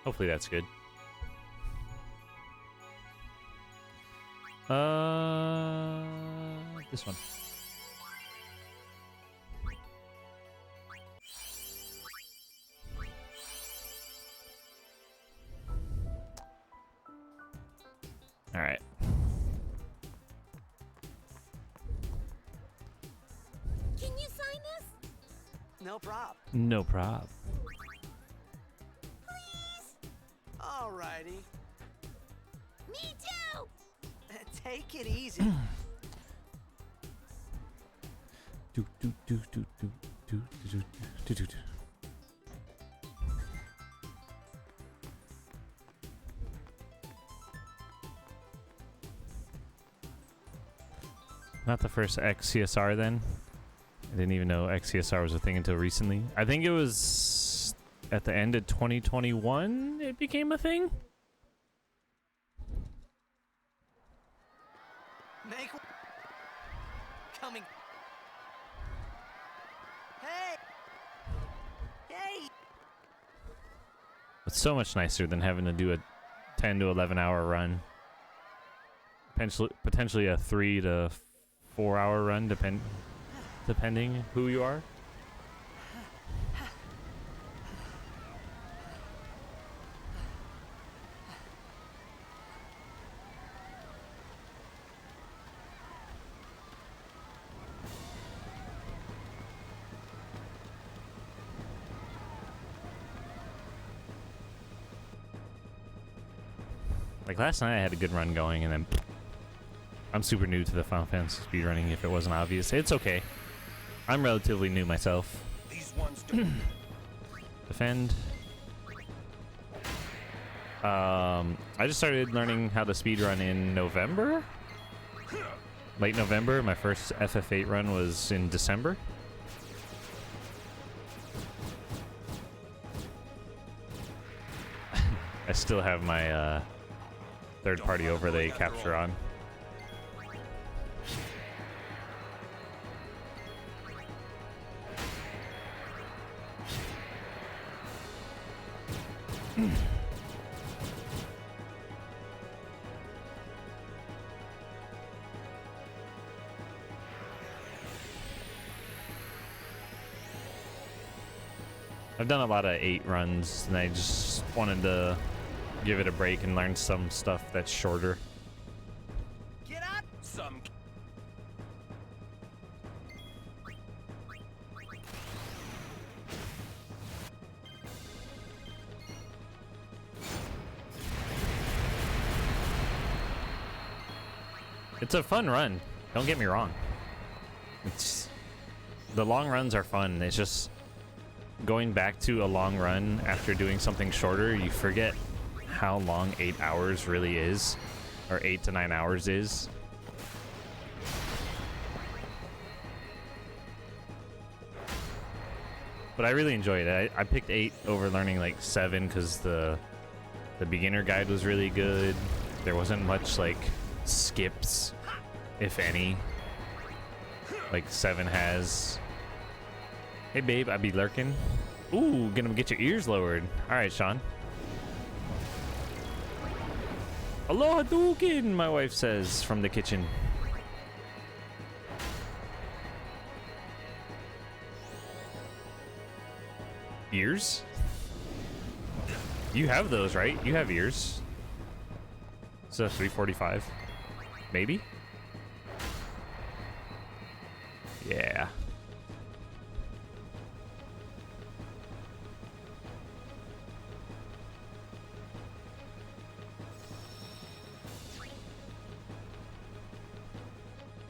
Hopefully that's good. This one. All right. Can you sign this? No prob. No prob. Please? Alrighty. Me too! Take it easy. Do do do do do do do do do do. Not the first XCSR then. I didn't even know XCSR was a thing until recently. I think it was at the end of 2021 it became a thing. Make coming. Hey. Hey. It's so much nicer than having to do a 10 to 11 hour run. Potentially a 3 to 4 hour run, depending who you are. Like last night I had a good run going and then I'm super new to the Final Fantasy speedrunning if it wasn't obvious. It's okay. I'm relatively new myself. These ones do. Defend. I just started learning how to speedrun in November? Late November. My first FF8 run was in December. I still have my third-party overlay capture on. I've done a lot of 8 runs, and I just wanted to give it a break and learn some stuff that's shorter. Get up. Some. It's a fun run. Don't get me wrong. The long runs are fun. It's just going back to a long run after doing something shorter, you forget how long 8 hours really is, or 8 to 9 hours is. But I really enjoyed it. I picked 8 over learning like 7 because the beginner guide was really good. There wasn't much like skips, if any, like 7 has. Hey babe, I be lurking. Ooh, gonna get your ears lowered. All right, Sean. Aloha Dukin, my wife says from the kitchen. Ears? You have those, right? You have ears. It's a 345. Maybe? Yeah.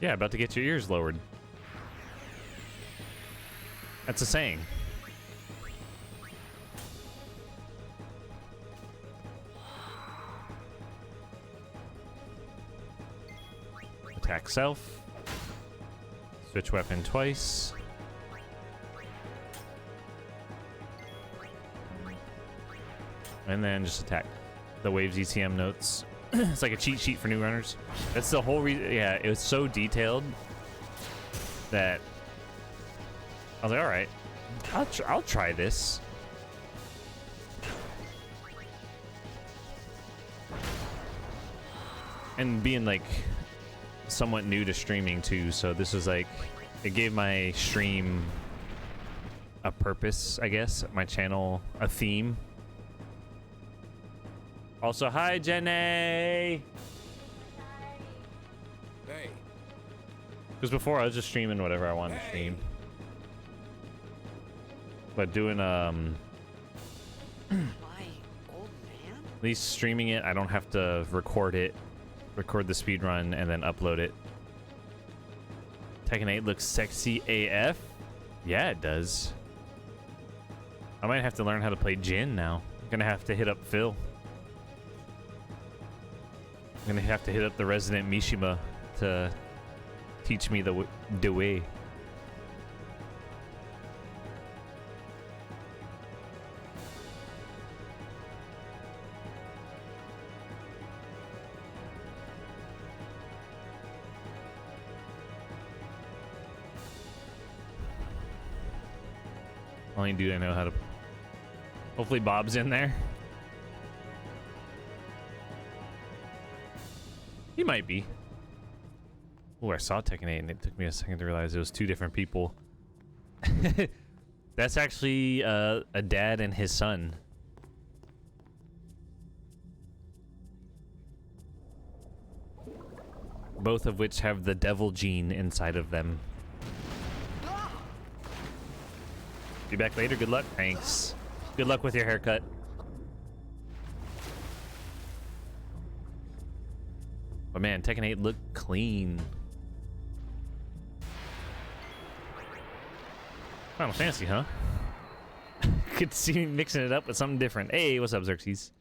Yeah, about to get your ears lowered. That's a saying. Attack self. Switch weapon twice. And then just attack. The Waves ECM notes. It's like a cheat sheet for new runners. That's the whole reason. Yeah, it was so detailed that I was like, all right, I'll try this. And being like somewhat new to streaming too, so this was like, it gave my stream a purpose, I guess, my channel a theme. Also, hi Jenny. Hey. Because before I was just streaming whatever I wanted to stream. But doing My old man? at least streaming it, I don't have to record the speed run, and then upload it. Tekken 8 looks sexy AF. Yeah, it does. I might have to learn how to play Jin now. I'm gonna have to hit up Phil. I'm gonna have to hit up the resident Mishima to teach me the way. Only dude I know how to. Hopefully Bob's in there. He might be. Oh, I saw Tekken 8 and it took me a second to realize it was two different people. That's actually a dad and his son. Both of which have the devil gene inside of them. Be back later. Good luck. Thanks. Good luck with your haircut. But man, Tekken 8 looked clean. Final Fantasy, huh? Could see me mixing it up with something different. Hey, what's up, Xerxes?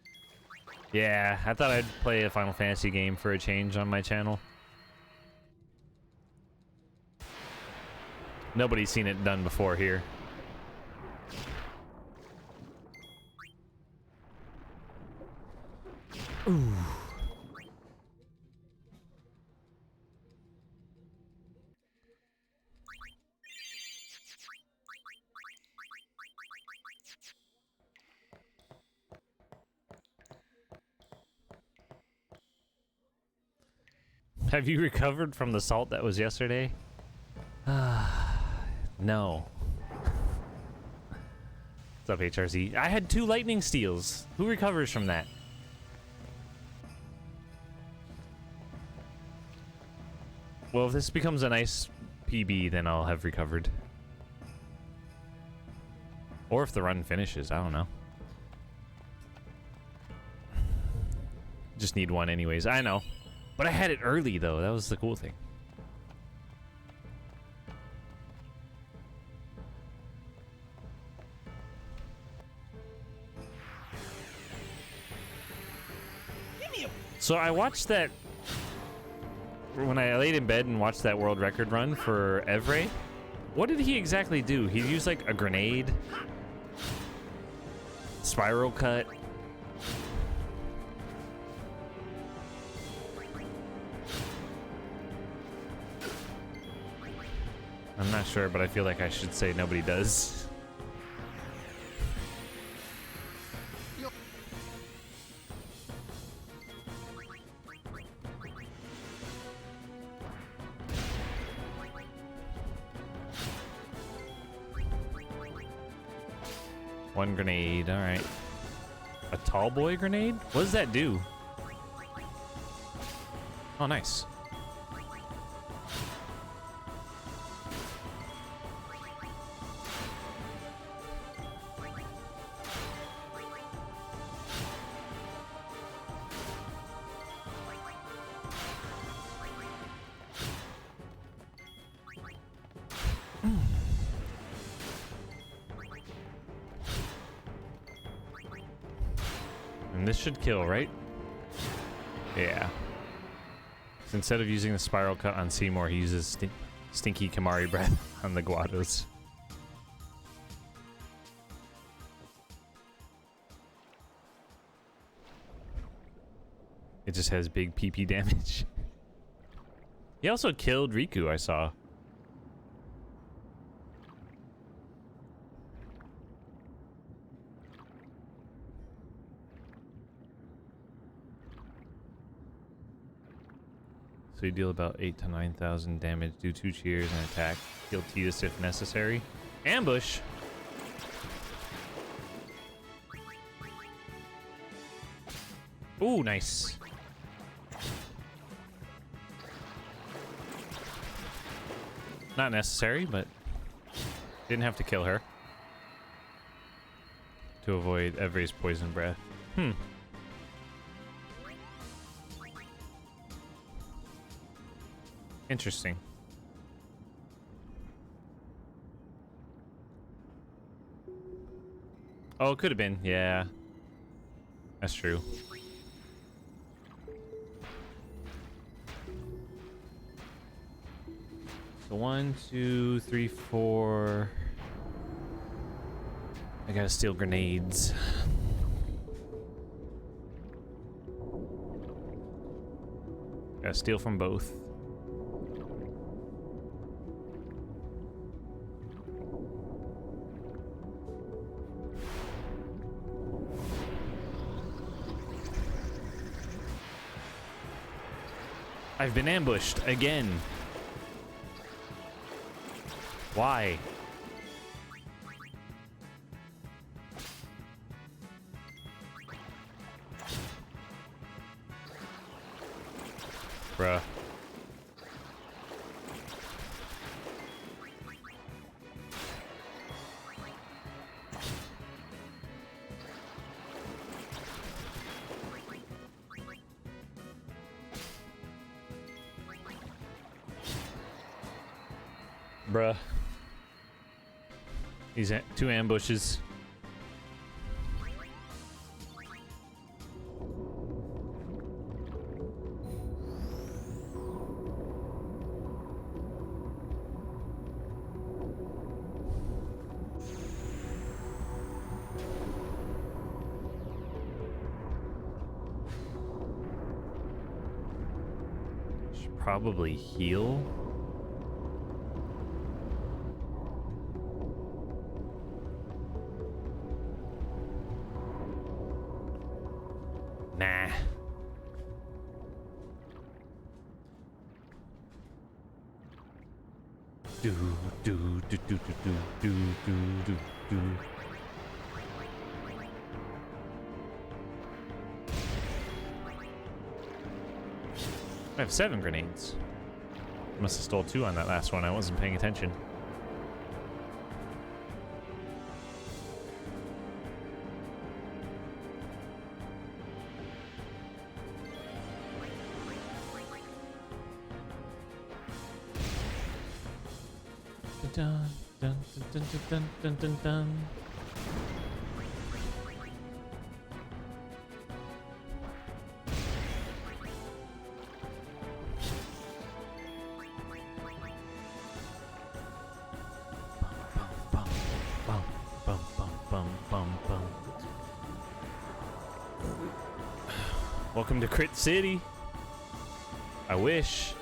Yeah, I thought I'd play a Final Fantasy game for a change on my channel. Nobody's seen it done before here. Ooh. Have you recovered from the salt that was yesterday? No. What's up, HRZ? I had 2 lightning steals. Who recovers from that? Well, if this becomes a nice PB, then I'll have recovered. Or if the run finishes, I don't know. Just need one anyways, I know. But I had it early, though. That was the cool thing. So I watched that when I laid in bed and watched that world record run for Evray. What did he exactly do? He used like a grenade, spiral cut. I'm not sure, but I feel like I should say nobody does. One grenade, all right. A tall boy grenade? What does that do? Oh, nice. And this should kill, right? Yeah. So instead of using the spiral cut on Seymour, he uses stinky Kamari breath on the Guados. It just has big PP damage. He also killed Riku, I saw. So you deal about 8 to 9,000 damage, do 2 cheers and attack. Heal Tidus if necessary. Ambush! Ooh, nice. Not necessary, but didn't have to kill her to avoid Evre's poison breath. Interesting. Oh, it could have been. Yeah. That's true. So 1, 2, 3, 4. I gotta steal grenades. Gotta steal from both. I've been ambushed again. Why? Bruh. Bruh. These 2 ambushes. Should probably heal. Nah. Do do do do do do do do do. I have 7 grenades. Must have stole 2 on that last one. I wasn't paying attention. Dun, dun, dun, dun, dun, dun, dun, dun. Bum, bum, bum, bum, bum, bum, bum. Welcome to Crit City. I wish.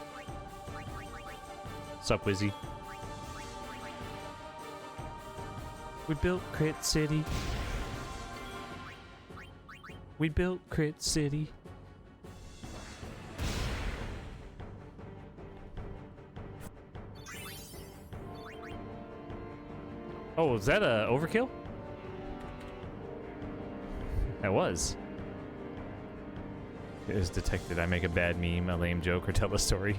Sup, Wizzy? We built Crit City. We built Crit City. Oh, was that a overkill? That was. It is detected. I make a bad meme, a lame joke, or tell a story.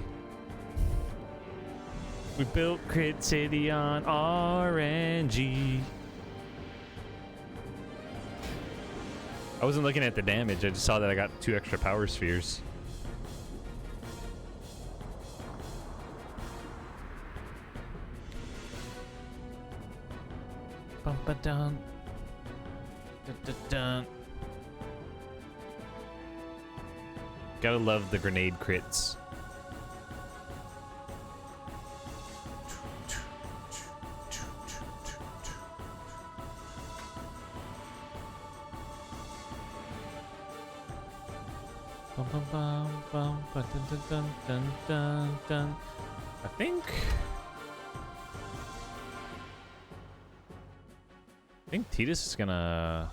We built Crit City on RNG. I wasn't looking at the damage. I just saw that I got 2 extra power spheres. Bum ba dun. Dun dun dun. Gotta love the grenade crits. Bum bum bum bum ba dun dun dun dun dun dun. I think Tidus is gonna.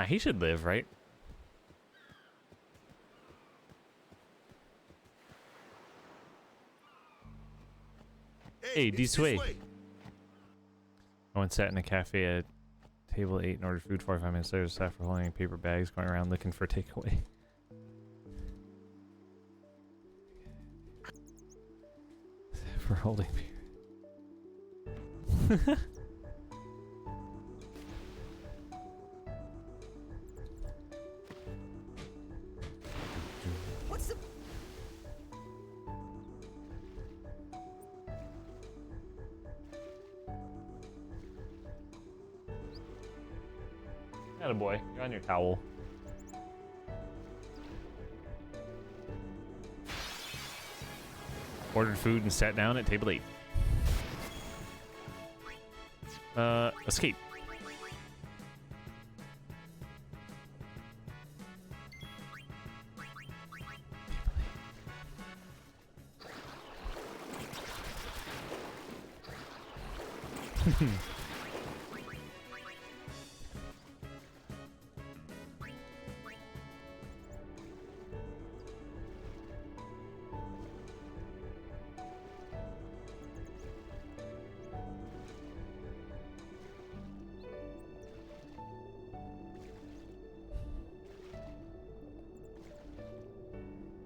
He should live, right? Hey, this way. I once sat in a cafe at table 8 and ordered food. 45 minutes later, staff were holding paper bags going around looking for takeaway. For holding beer. What's the... Attaboy, you're on your towel. Ordered food and sat down at table 8. Escape.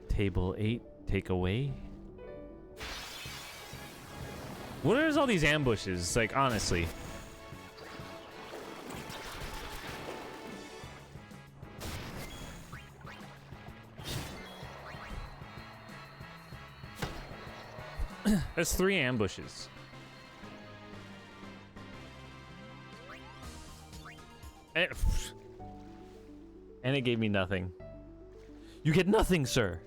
Table 8, take away. What is all these ambushes? Like, honestly. That's 3 ambushes. And it gave me nothing. You get nothing, sir.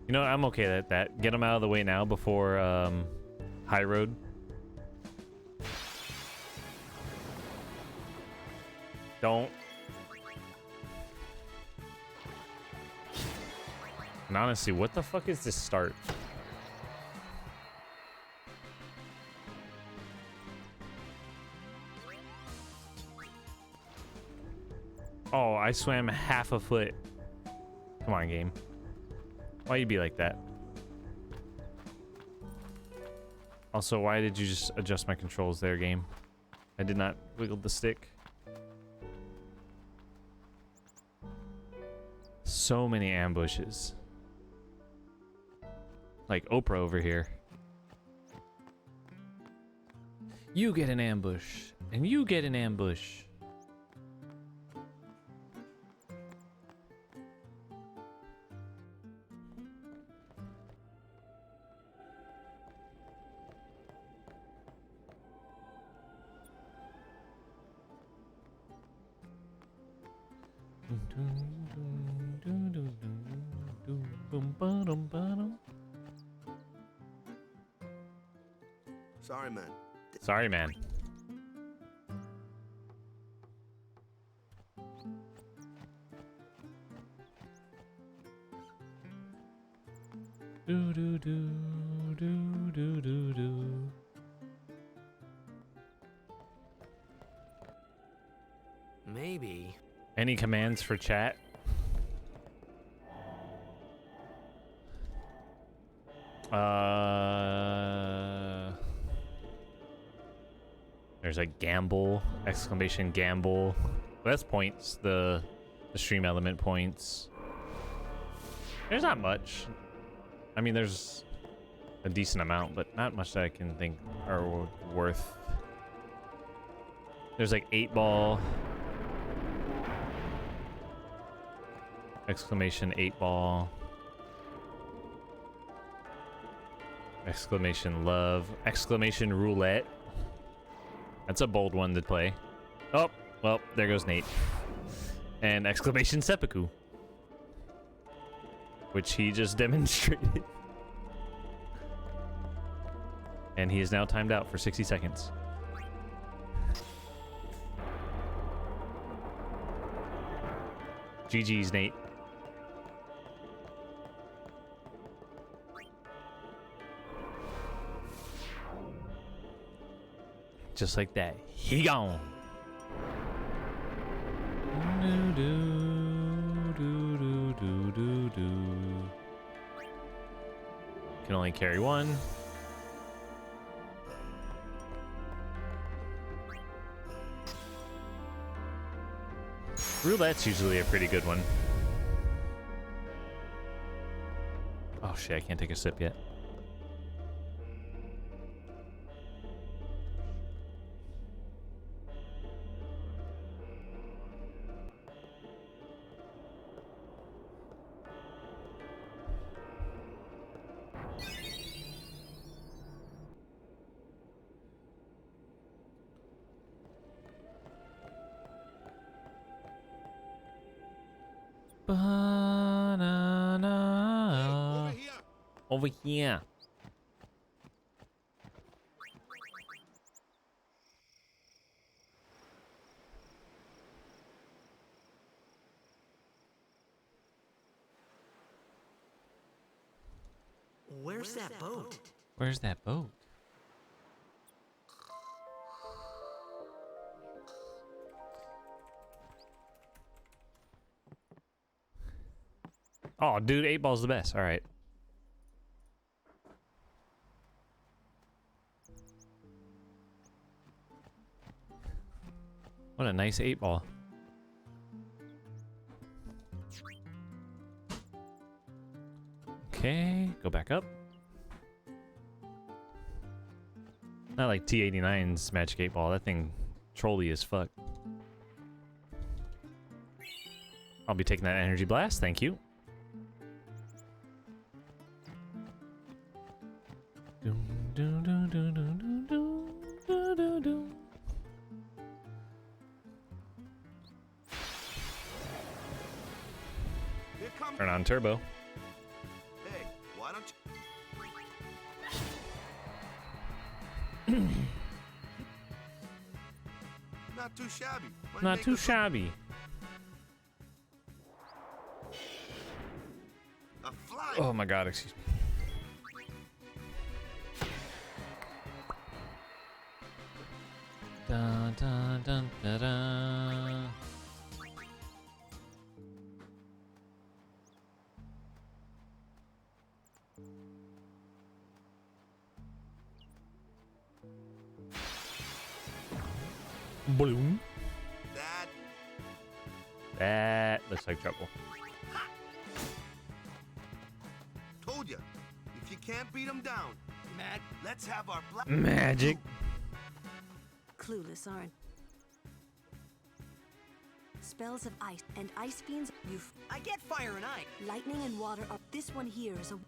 You know, I'm okay at that. Get them out of the way now before High Road. Don't. And honestly, what the fuck is this start? Oh, I swam half a foot. Come on, game. Why you be like that? Also, why did you just adjust my controls there, game? I did not wiggle the stick. So many ambushes. Like Oprah over here. You get an ambush, and you get an ambush. Sorry, man. Sorry, man. Do do do do do do do. Maybe. Any commands for chat? There's a gamble, exclamation gamble. Well, that's points, the stream element points. There's not much. I mean, there's a decent amount, but not much that I can think are worth. There's like 8-ball. Exclamation 8-ball. Exclamation love. Exclamation roulette. That's a bold one to play. Oh, well, there goes Nate. And exclamation seppuku. Which he just demonstrated. And he is now timed out for 60 seconds. GG's, Nate. Just like that. He gone. Do, do, do, do, do, do, do. Can only carry one. Roulette's usually a pretty good one. Oh shit, I can't take a sip yet. Banana. Over here. Where's that boat? Where's that boat? Oh, dude, 8-ball's the best. All right. What a nice 8-ball. Okay, go back up. Not like T89's Magic 8-ball. That thing trolly as fuck. I'll be taking that energy blast. Thank you. Doom, doom, doom, doom, doom, doom, doom, doom, doom. Here comes. Turn on turbo. Hey, why don't you? Not too shabby. Might Not make too us shabby. A fly. Oh my god, excuse me. Dun, dun, dun, dun, dun. Bloom. That looks like trouble. Told ya. If you can't beat them down, Matt, let's have our black Magic. Clueless, aren't? Spells of ice and ice fiends. I get fire and ice. Lightning and water are. This one here is a.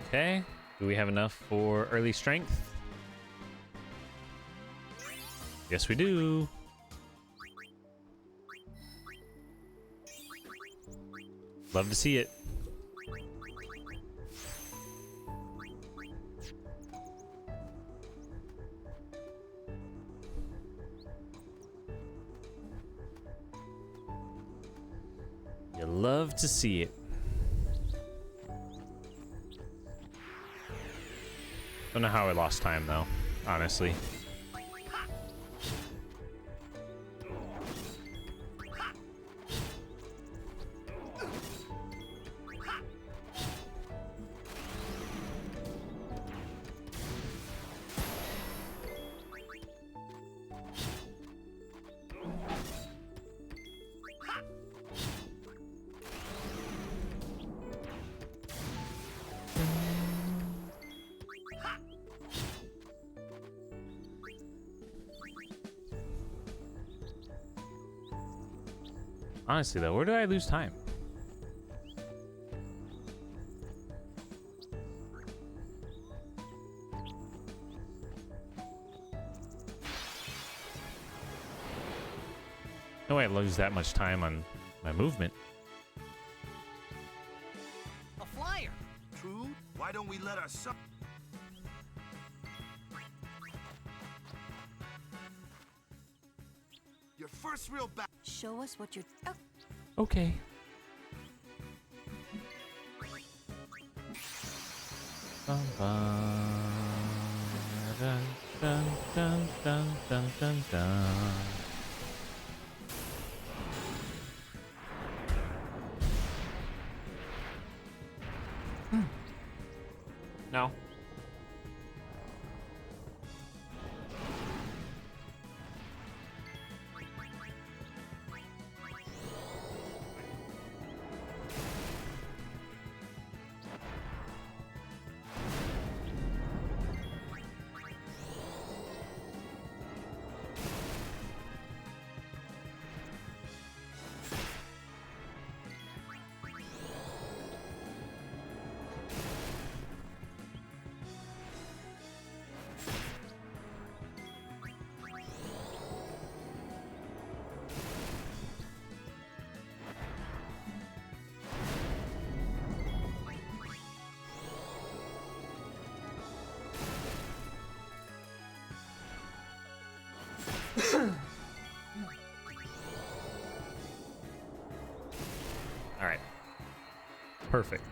Okay. Do we have enough for early strength? Yes, we do. Love to see it. You love to see it. Don't know how I lost time though, honestly. Honestly though, where did I lose time? No way I lose that much time on my movement. A flyer. True. Why don't we let our son? Your first real battle. Show us what you're. Oh, Okay. Bum, bum. Dun, dun, dun, dun, dun, dun, dun. No. All right. Perfect.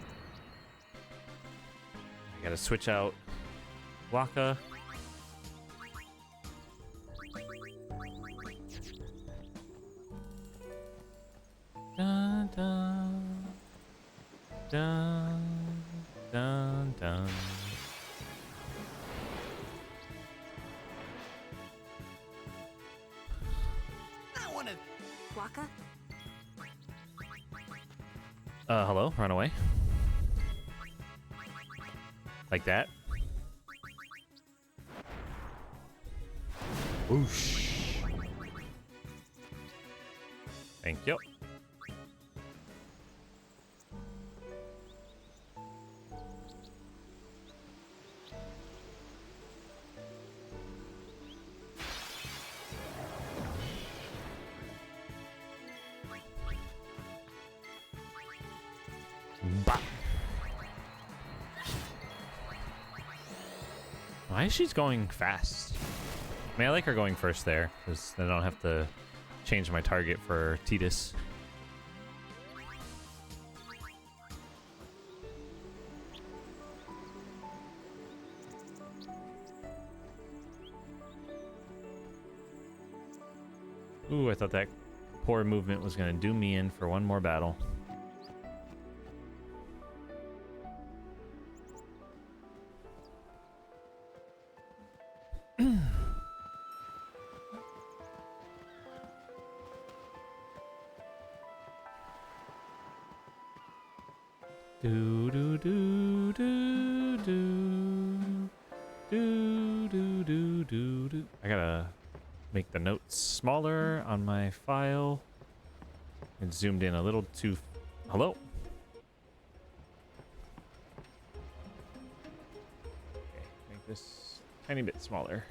I gotta switch out Waka. Dun, dun, dun, dun, dun. I wanna. Waka? Hello, run away. Like that. Whoosh. Thank you. Bop. Why is she going fast? I mean, I like her going first there, because I don't have to change my target for Titus. Ooh, I thought that poor movement was going to do me in for one more battle. Do do do do do do do do do do. I gotta make the notes smaller on my file. It zoomed in a little too. Hello. Okay, make this a tiny bit smaller.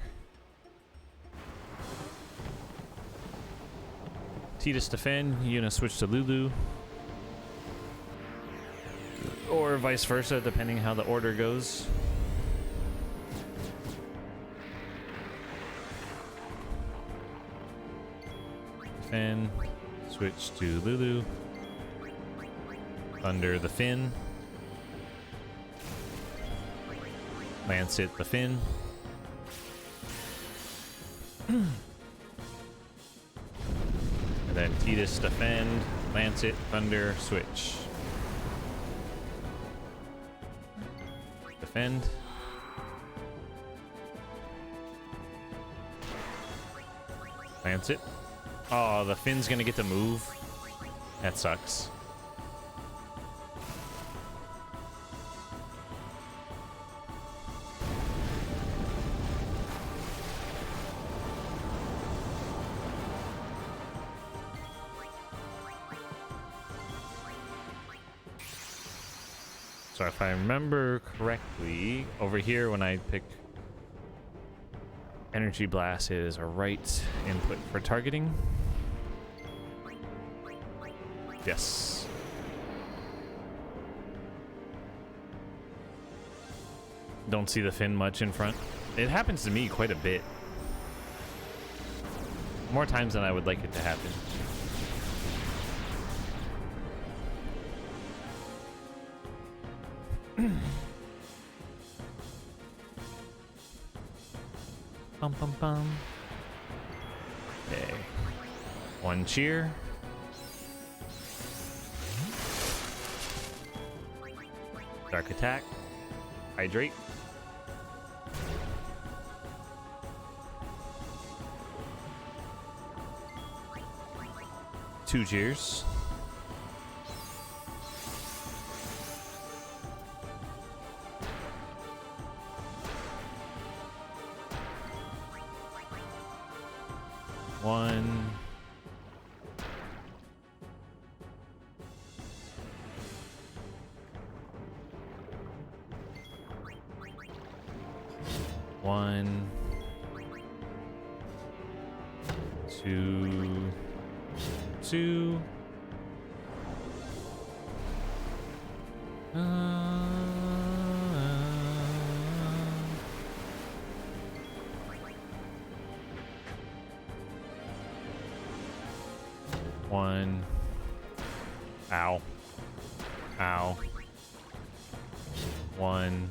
Titus defend. Yuna switch to Lulu. Or vice versa, depending how the order goes. Finn, switch to Lulu. Thunder the Finn. Lance it the Finn. And then Titus defend, Lance it, Thunder, switch. Defend. Lance it. Oh, the Finn's gonna get to move. That sucks. So if I remember correctly, over here when I pick Energy Blast, it is a right input for targeting. Yes. Don't see the Finn much in front. It happens to me quite a bit. More times than I would like it to happen. Bum bum bum. Okay. One cheer. Dark attack. Hydrate. Two cheers. One. One. Two. Two. One. Ow. Ow. One.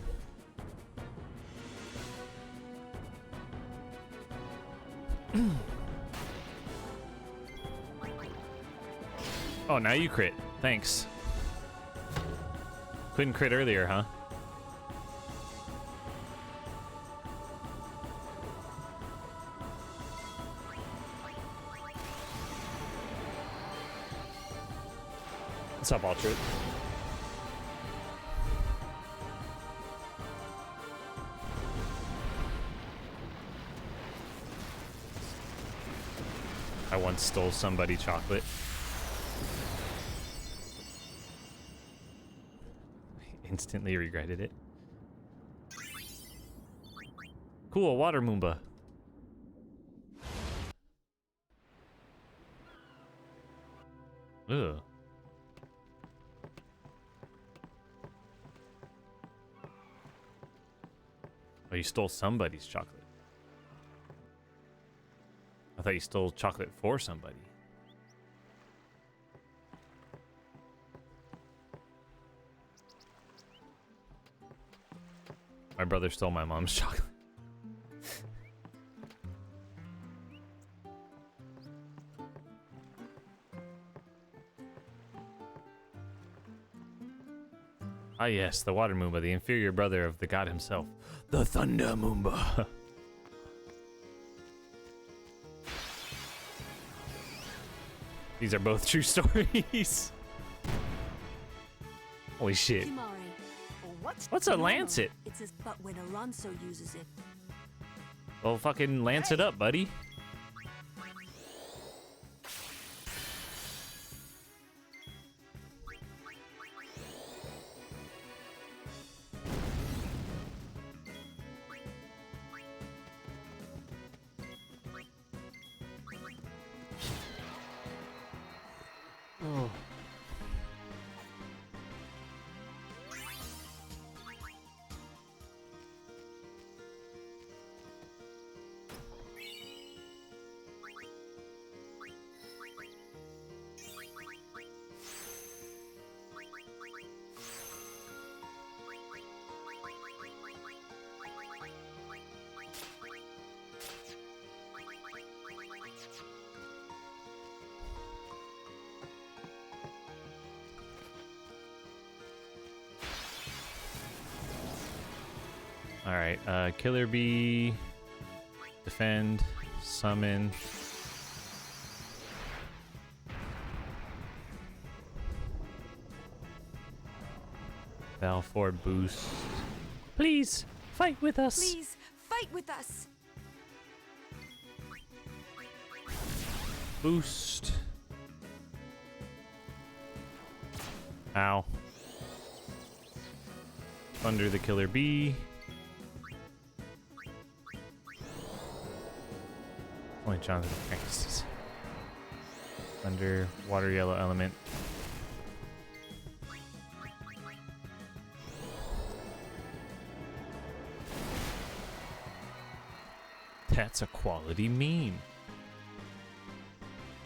Oh, now you crit. Thanks. Couldn't crit earlier, huh? What's up, Ultra? I once stole somebody chocolate. Instantly regretted it. Cool, water Moomba. Ugh. Oh, you stole somebody's chocolate. I thought you stole chocolate for somebody. My brother stole my mom's chocolate. Ah yes, the water Moomba, the inferior brother of the god himself. The Thunder Moomba. These are both true stories. Holy shit. Kimari. What's a lancet? It says, but when Alonso uses it. Well, fucking lance it up, buddy. Oh. All right, Killer Bee, defend, summon. Balfour boost. Please fight with us. Please, fight with us. Boost. Ow. Thunder the Killer Bee. Only Jonathan practices. Thunder, water yellow element. That's a quality meme.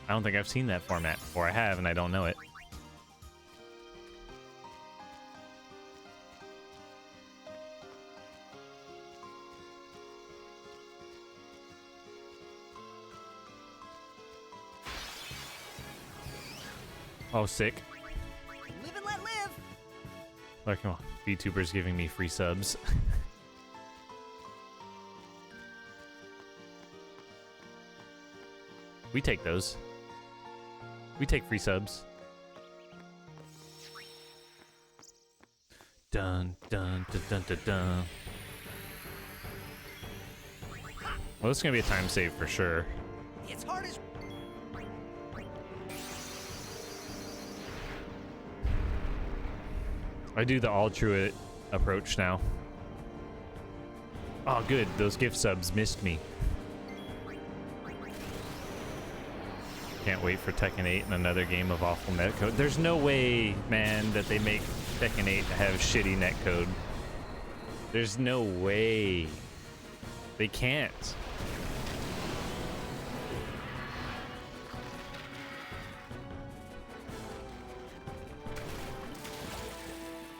I don't think I've seen that format before. I have, and I don't know it. Oh, sick. Live and let live. Like, come on, VTubers giving me free subs. We take those. We take free subs. Dun dun dun dun dun dun. Well, this is gonna be a time save for sure. It's hard as. I do the all true approach now. Oh, good. Those gift subs missed me. Can't wait for Tekken 8 and another game of awful netcode. There's no way, man, that they make Tekken 8 have shitty netcode. There's no way. They can't.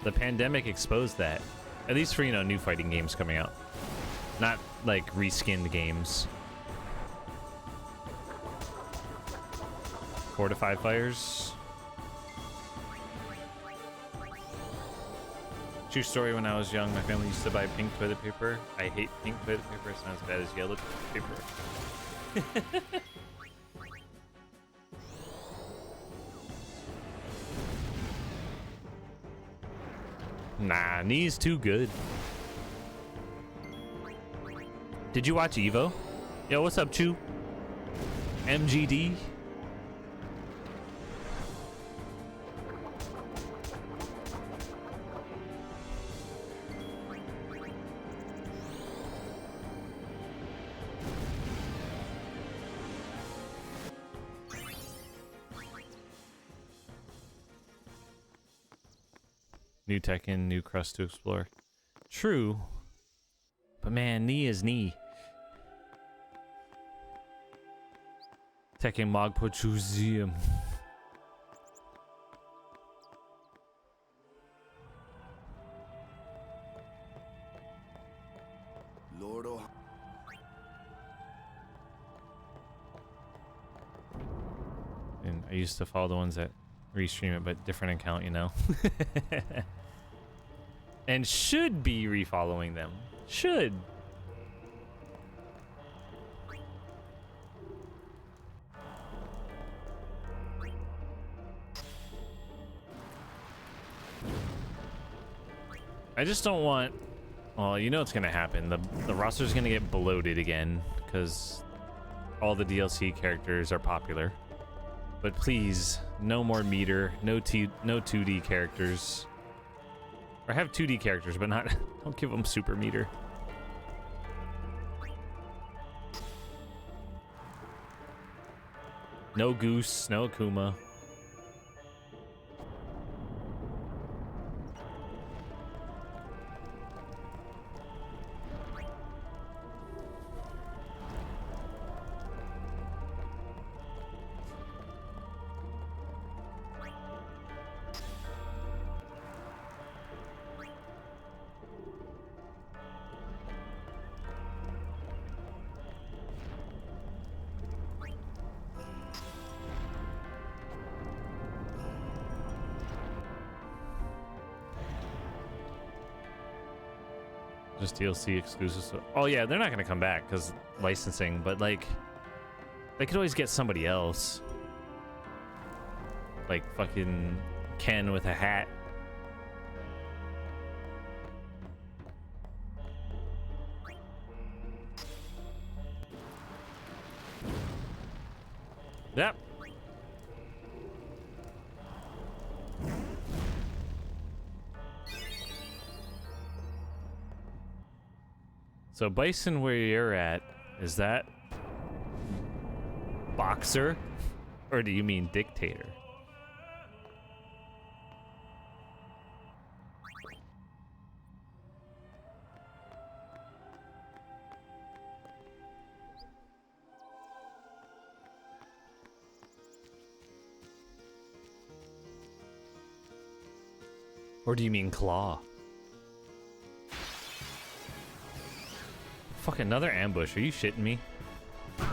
The pandemic exposed that. At least for, you know, new fighting games coming out. Not like reskinned games. 4 to 5 fires. True story, when I was young, my family used to buy pink toilet paper. I hate pink toilet paper. It's not as bad as yellow paper. Nah, knee's too good. Did you watch Evo? Yo, what's up, Chew? MGD? New Tekken, new crust to explore. True. But man, knee is knee. Tekken Mogpo Museum. Lord oh. And I used to follow the ones that restream it, but different account, you know. And should be refollowing them. Should. I just don't want. Well, you know what's gonna happen. The roster's gonna get bloated again because all the DLC characters are popular. But please, no more meter, no 2D characters. Or have 2D characters, but not. Don't give them super meter. No Goose, no Akuma. Just DLC exclusives. Oh yeah, they're not gonna come back because licensing, but like they could always get somebody else. Like fucking Ken with a hat. Yep. So Bison, where you're at, is that boxer? Or do you mean dictator? Or do you mean claw? Fuck, another ambush. Are you shitting me? Live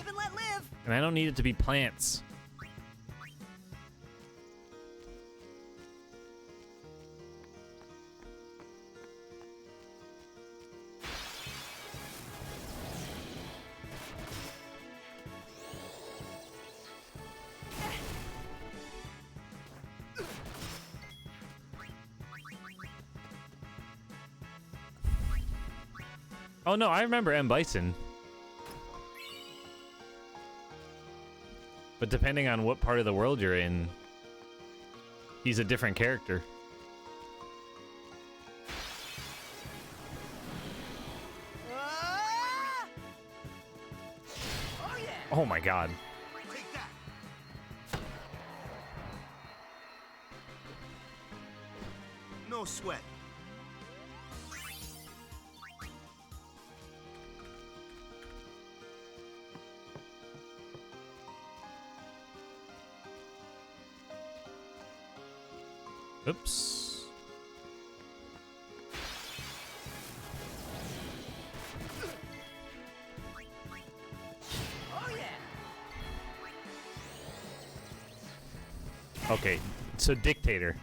and let live. And I don't need it to be plants. Oh no, I remember M. Bison. But depending on what part of the world you're in, he's a different character. Ah! Oh yeah. Oh my god. Take that. No sweat. Oops. Oh yeah. Okay, so Dictator.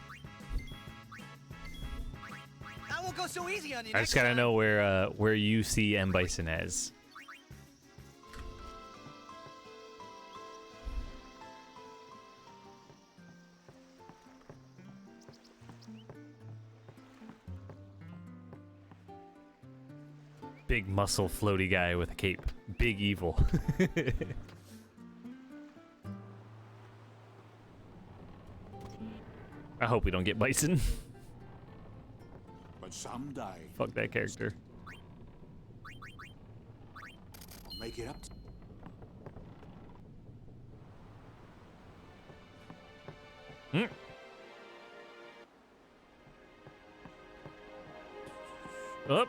I won't go so easy on you. I just gotta know where you see M. Bison as. Big muscle floaty guy with a cape. Big evil. I hope we don't get Bison. But someday, Fuck that character. make it up. Hmm. Up.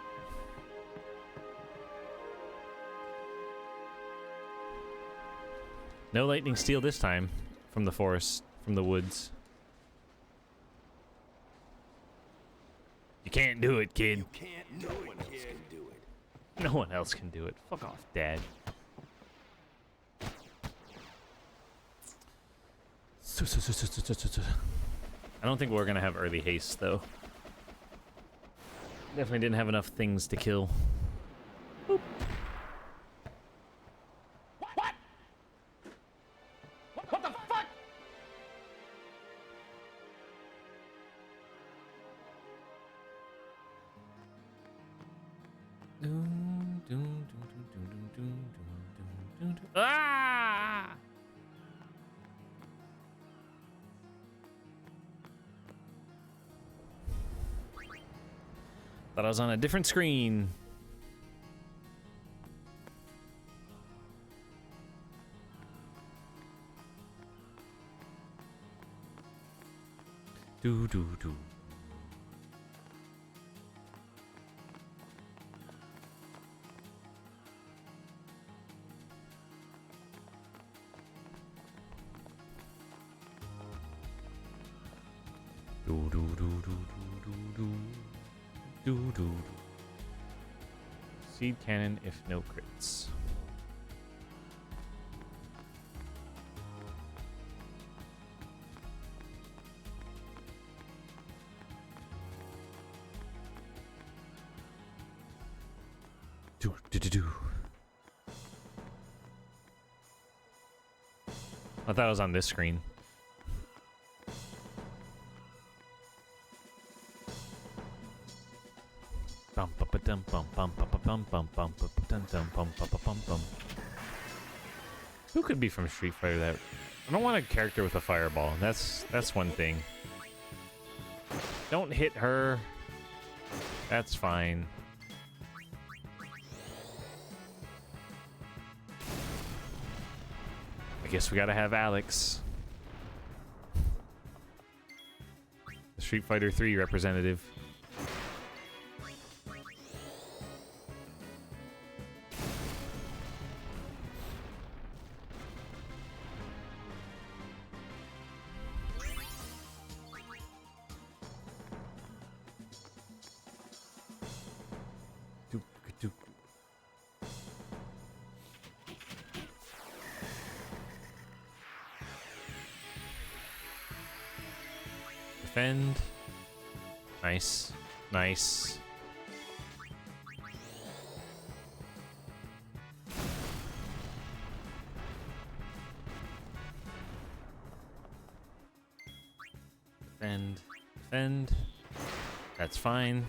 No lightning steel this time from the forest, from the woods. You can't do it, kid. Can't do it, kid. No one else can do it. Fuck off, Dad. I don't think we're gonna have early haste, though. Definitely didn't have enough things to kill. Boop. What the fuck? Ah! Thought I was on a different screen. Do do do. Do do do do do do do do do. Seed cannon if no crits. Do do do do. I thought it was on this screen. Who could be from Street Fighter that? I don't want a character with a fireball. That's one thing. Don't hit her. That's fine. I guess we gotta have Alex. The Street Fighter 3 representative. Defend. Nice. Nice. Defend. Defend. That's fine.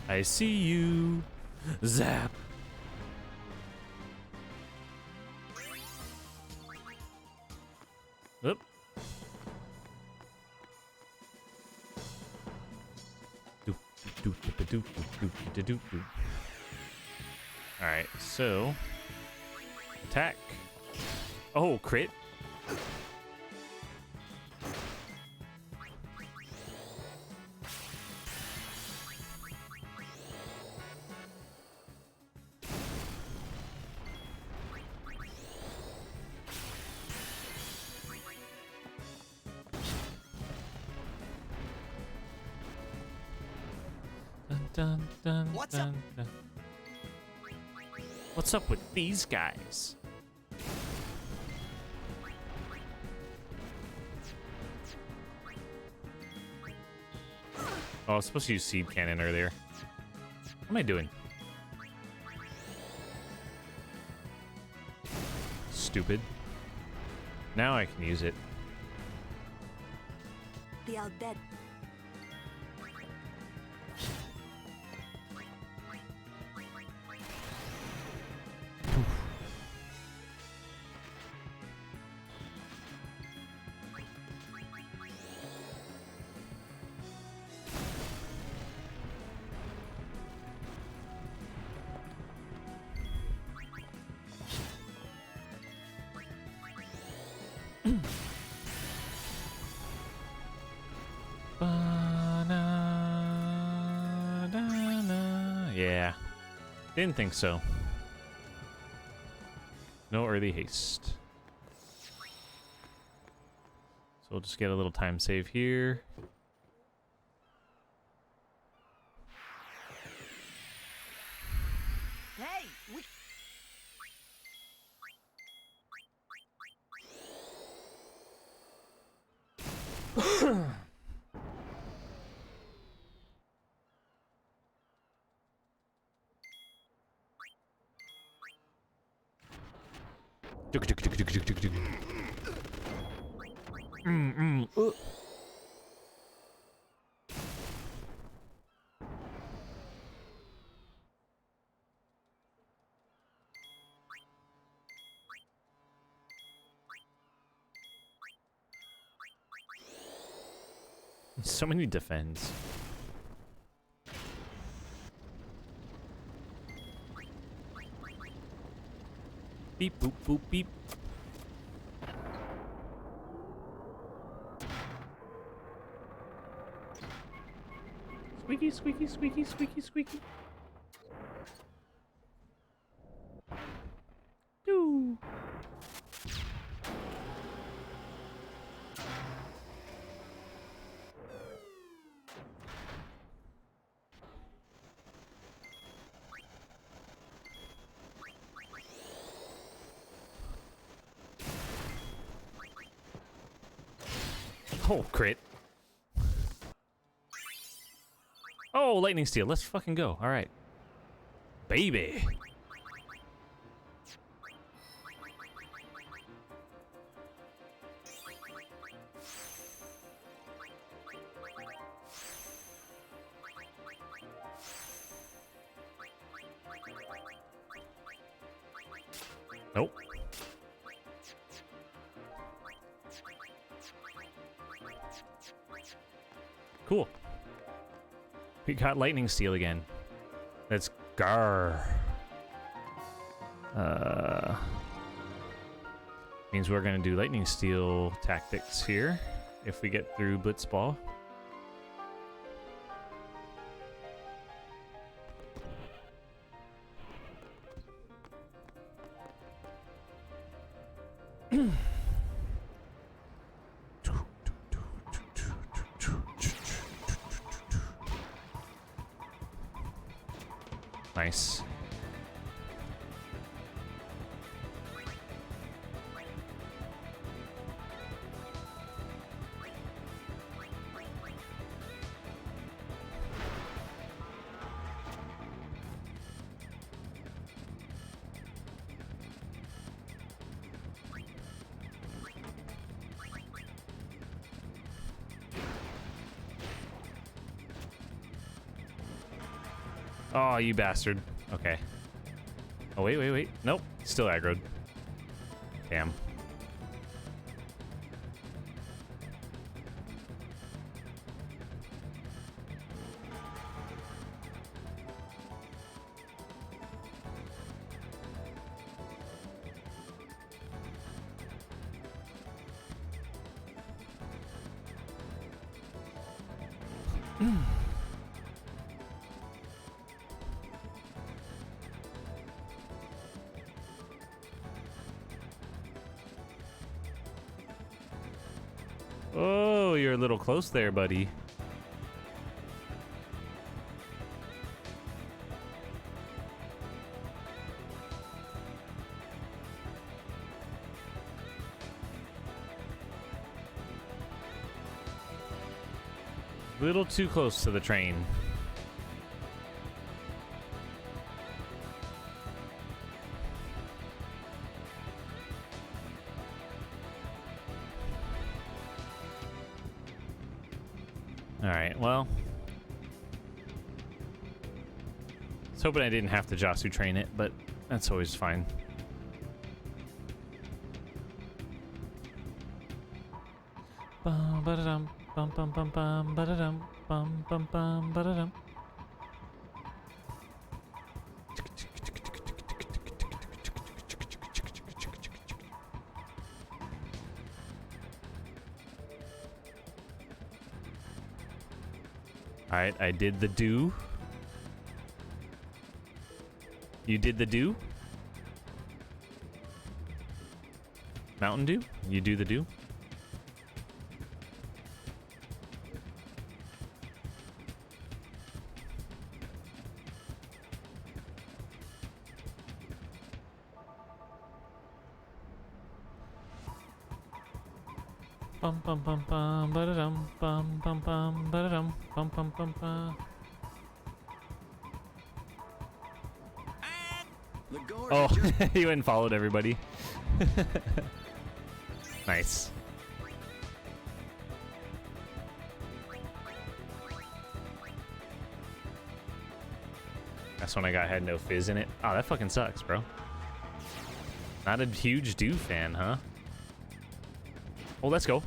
I see you. Zap. Oop. Alright, so attack. Oh, crit. Dun, dun, What's up? dun. What's up with these guys? Oh, I was supposed to use seed cannon earlier. What am I doing? Stupid. Now I can use it. They are dead. Yeah, didn't think so. No early haste. So we'll just get a little time save here. Hey, we... So many defends. Beep boop boop beep. Squeaky squeaky squeaky squeaky squeaky. Doo. Oh, crit. Oh, lightning steel. Let's fucking go. All right. Baby. Nope. Cool. We got lightning steel again. That's gar. Means we're gonna do lightning steel tactics here if we get through Blitzball. Nice. Oh, you bastard. Okay. Oh, wait, wait, wait. Nope. Still aggroed. Damn. Oh, you're a little close there, buddy. Little too close to the train. All right, well. I was hoping I didn't have to Jasu train it, but that's always fine. Bum ba-da-dum, bum bum bum bum ba-da-dum, bum bum bum ba-da-dum. All right, I did the do. You did the do? Mountain Dew? You do the do? Bum bum bum bum ba-da-dum, bum bum bum ba-da-dum, bum bum bum bum. Oh, you went and followed everybody. Nice. That's when I got had no fizz in it. Oh, that fucking sucks, bro. Not a huge Dew fan, huh? Oh, let's go.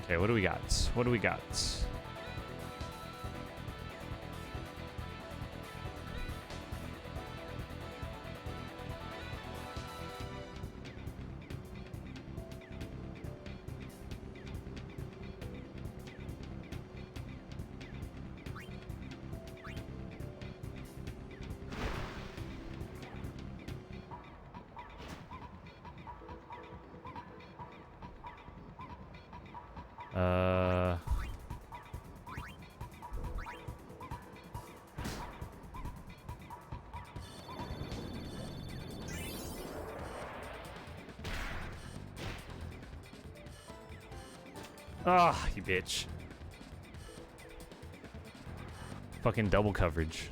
Okay, what do we got? What do we got? Ah, you bitch. Fucking double coverage.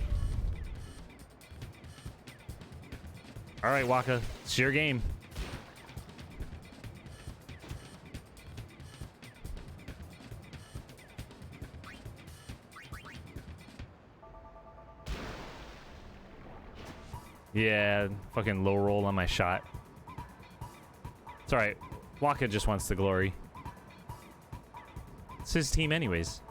All right, Waka, it's your game. Yeah, fucking low roll on my shot. It's all right. Waka just wants the glory. It's his team anyways.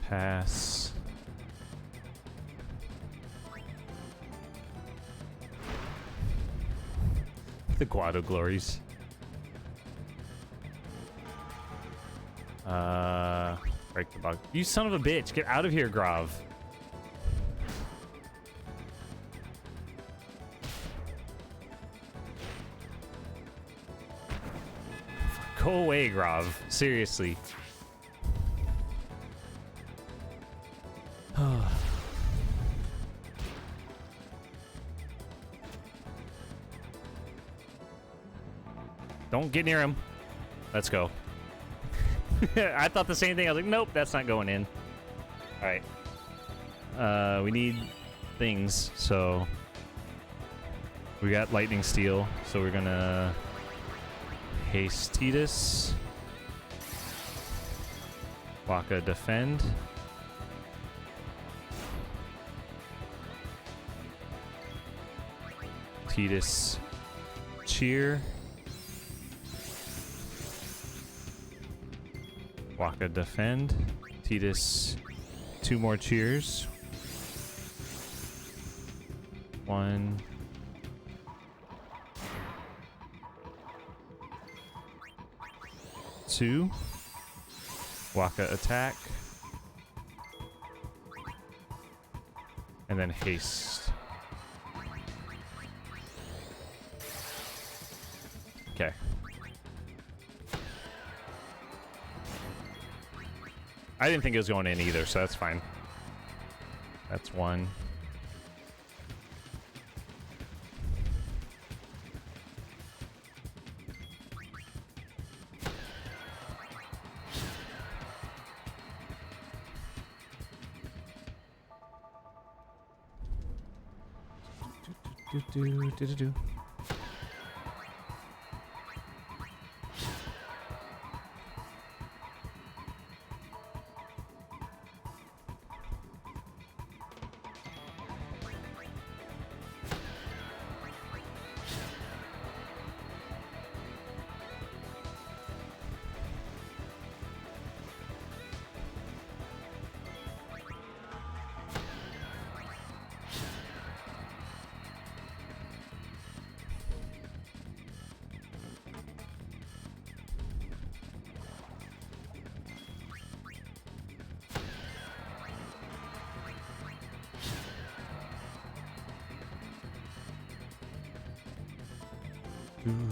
Pass. The Guado glories. Break the bug. You son of a bitch. Get out of here, Grav. Go away, Grav. Seriously. Don't get near him. Let's go. I thought the same thing. I was like, nope, that's not going in. All right. We need things, so we got lightning steel, so we're gonna haste Titus. Waka defend. Titus cheer. Waka defend. Titus 2 more cheers. 1. 2. Waka attack. And then haste. Okay. I didn't think it was going in either, so that's fine. That's 1.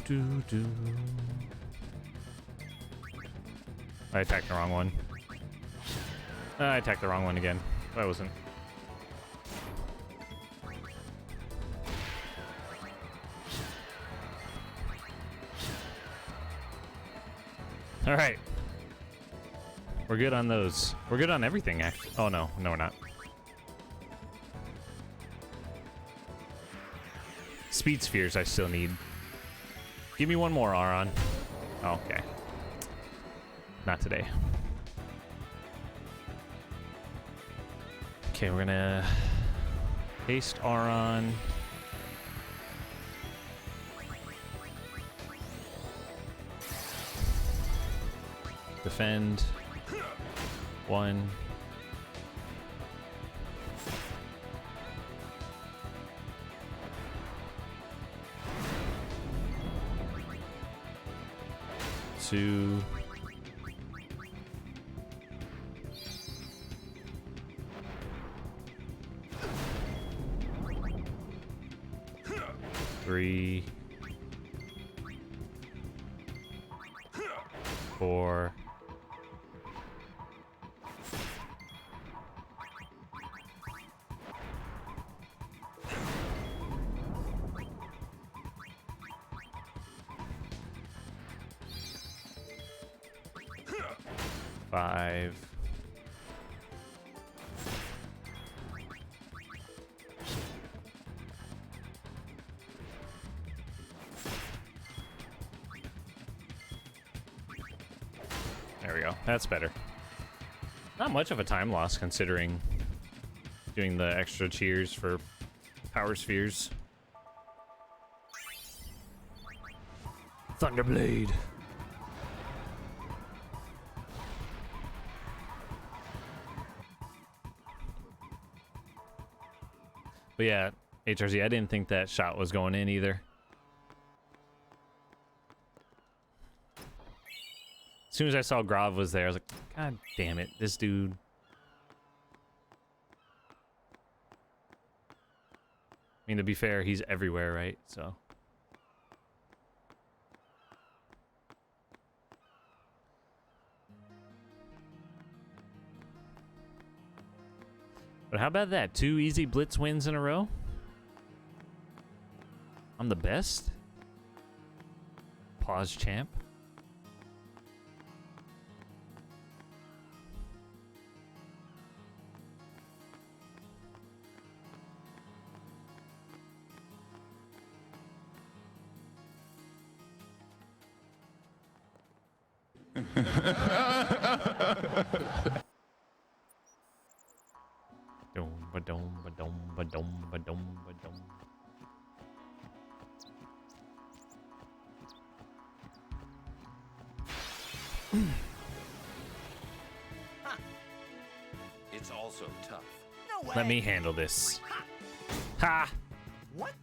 Do. I attacked the wrong one. I attacked the wrong one again. I wasn't. All right. We're good on those. We're good on everything, actually. Oh, no. No, we're not. Speed spheres I still need. Give me one more, Aron. Oh, okay. Not today. Okay, we're gonna haste Aron. Defend. 1. Two. 3. 4. 5. There we go. That's better. Not much of a time loss considering doing the extra cheers for power spheres. Thunderblade. But yeah, HRZ, I didn't think that shot was going in either. As soon as I saw Grav was there, I was like, God damn it, this dude. I mean, to be fair, he's everywhere, right? So. But how about that? 2 easy blitz wins in a row? I'm the best? Pause champ. Dum ba dum ba dum ba dum ba dum ba dum. It's also tough. No way. Let me handle this. Ha! What?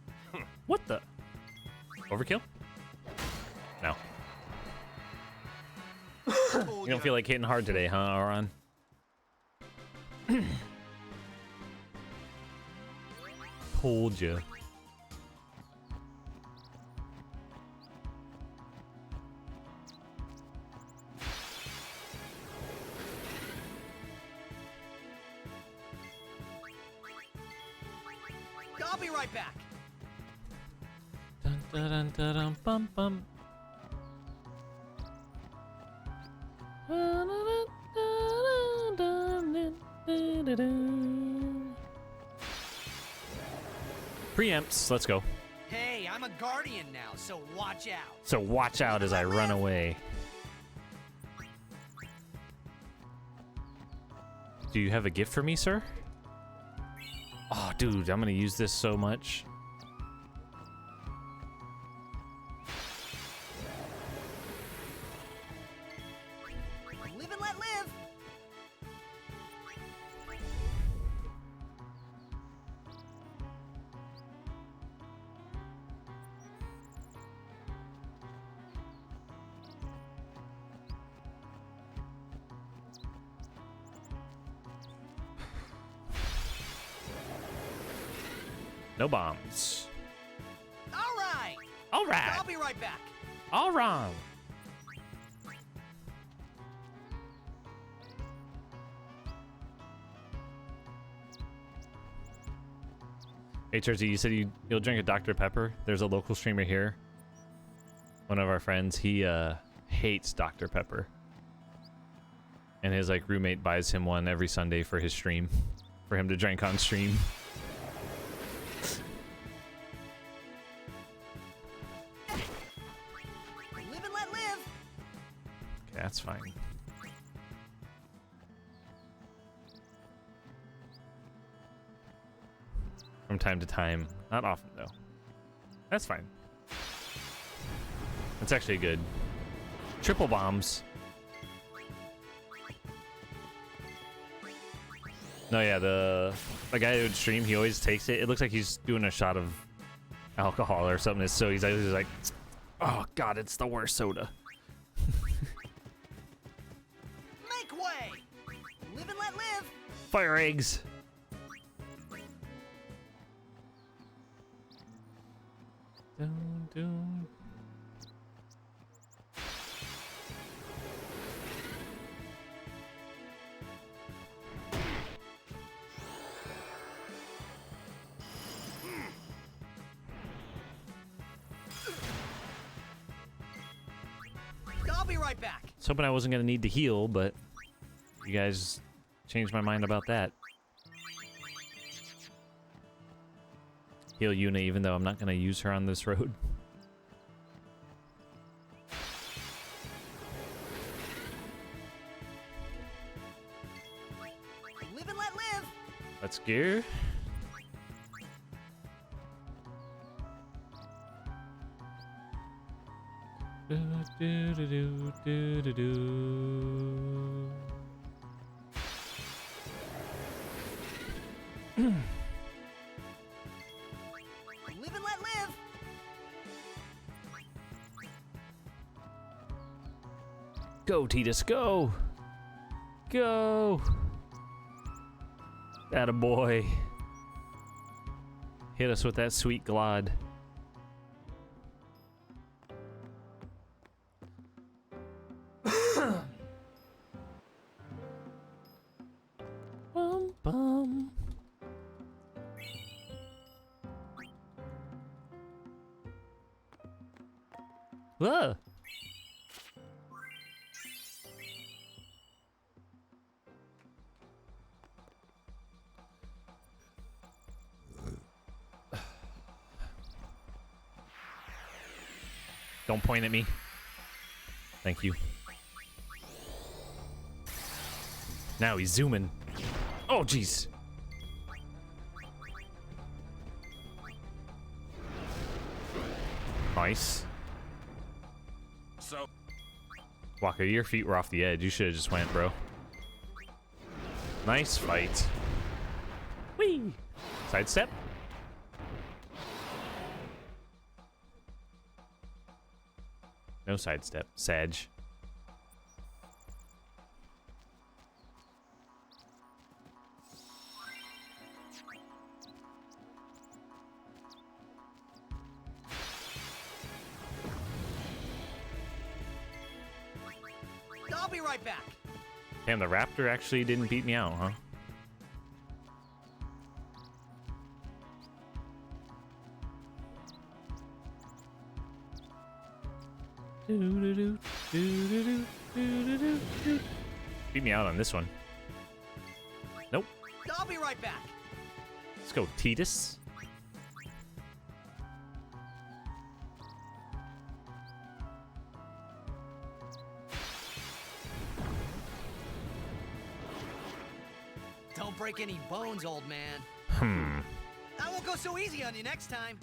What the? Overkill? No. You don't feel like hitting hard today, huh, Auron? Told you. I'll be right back. Dun, dun, dun, dun, dun, bum, bum. Preempts, let's go. Hey, I'm a guardian now, so watch out. So watch out as I run away. Do you have a gift for me, sir? Oh, dude, I'm gonna use this so much. Live and let live. No bombs. All right. All right. I'll be right back. All wrong. HRZ, you said you'll drink a Dr. Pepper. There's a local streamer here. One of our friends, he hates Dr. Pepper. And his like roommate buys him one every Sunday for his stream. For him to drink on stream. Live and let live. Okay, that's fine. From time to time. Not often, though. That's fine. That's actually good. Triple bombs. No, yeah, the guy who would stream, he always takes it. It looks like he's doing a shot of alcohol or something. So he's always like, oh, God, it's the worst soda. Make way. Live and let live. Fire eggs. Dun, dun. I'll be right back. I was hoping I wasn't going to need to heal, but You guys changed my mind about that. Heal Yuna, even though I'm not going to use her on this road. Live and let live. Let's go. Do, do, do, do, do, do, do. Live and let live. Go, Titus, go! Go! Attaboy. Hit us with that sweet glod. Bum, bum. Whoa! Don't point at me. Thank you. Now he's zooming. Oh, jeez. Nice. So, Walker, your feet were off the edge. You should have just went, bro. Nice fight. Whee! Sidestep. No sidestep. Sag. I'll be right back. Damn, the raptor actually didn't beat me out, huh? Beat me out on this one. Nope. I'll be right back. Let's go, Titus. Don't break any bones, old man. Hmm. I won't go so easy on you next time.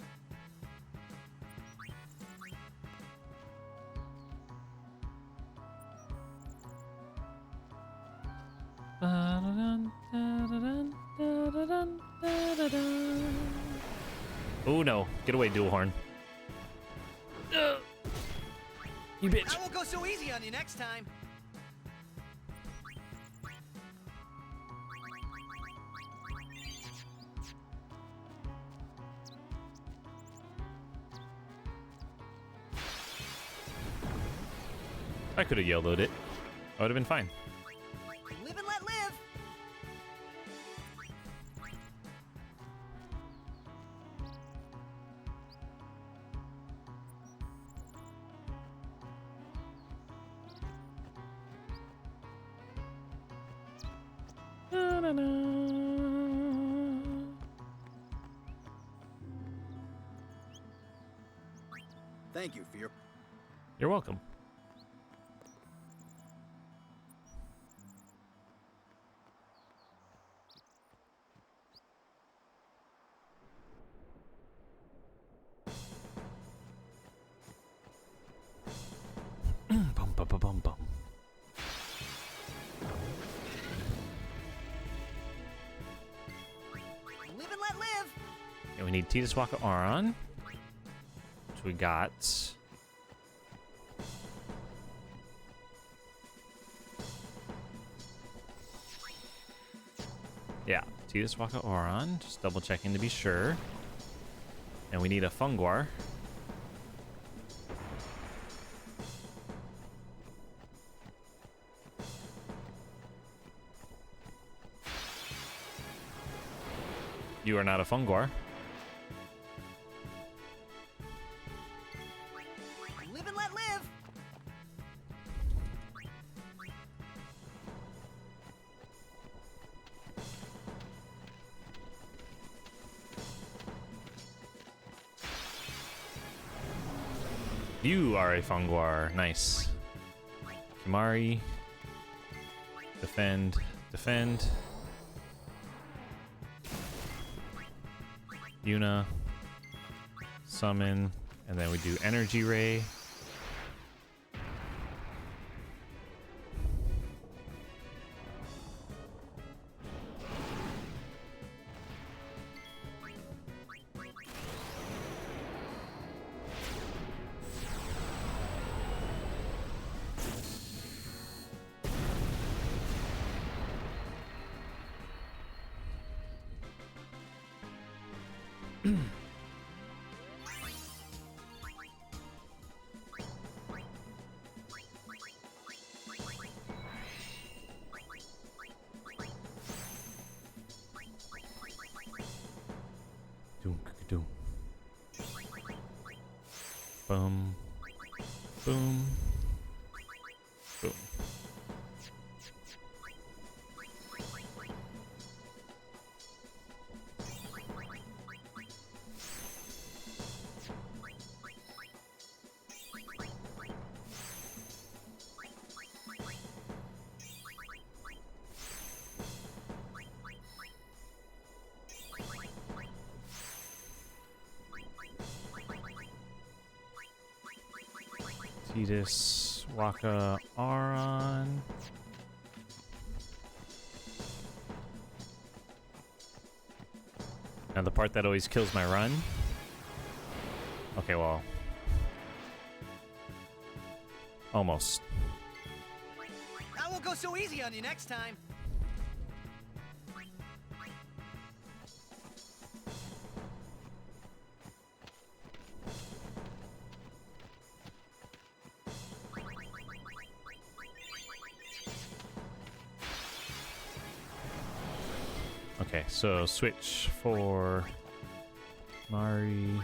Oh no. Get away, dual horn. You bitch. I won't go so easy on you next time. I could have YOLO'd it. I would have been fine. Live and let live. Thank you for your... You're welcome. Bum, bum, bum, bum, bum. Live and let live. And we need Titus Waka Aron. Which we got. Yeah, Titus Waka Aron. Just double checking to be sure. And we need a Funguar. You are not a Funguar. Live and let live. You are a Funguar. Nice. Kimari. Defend. Defend. Yuna. Summon. And then we do Energy Ray. Doom. Boom. Boom. Boom. Tidus, Waka, Aron. Now the part that always kills my run. Okay, well. Almost. I won't go so easy on you next time. Okay, so switch for Mari.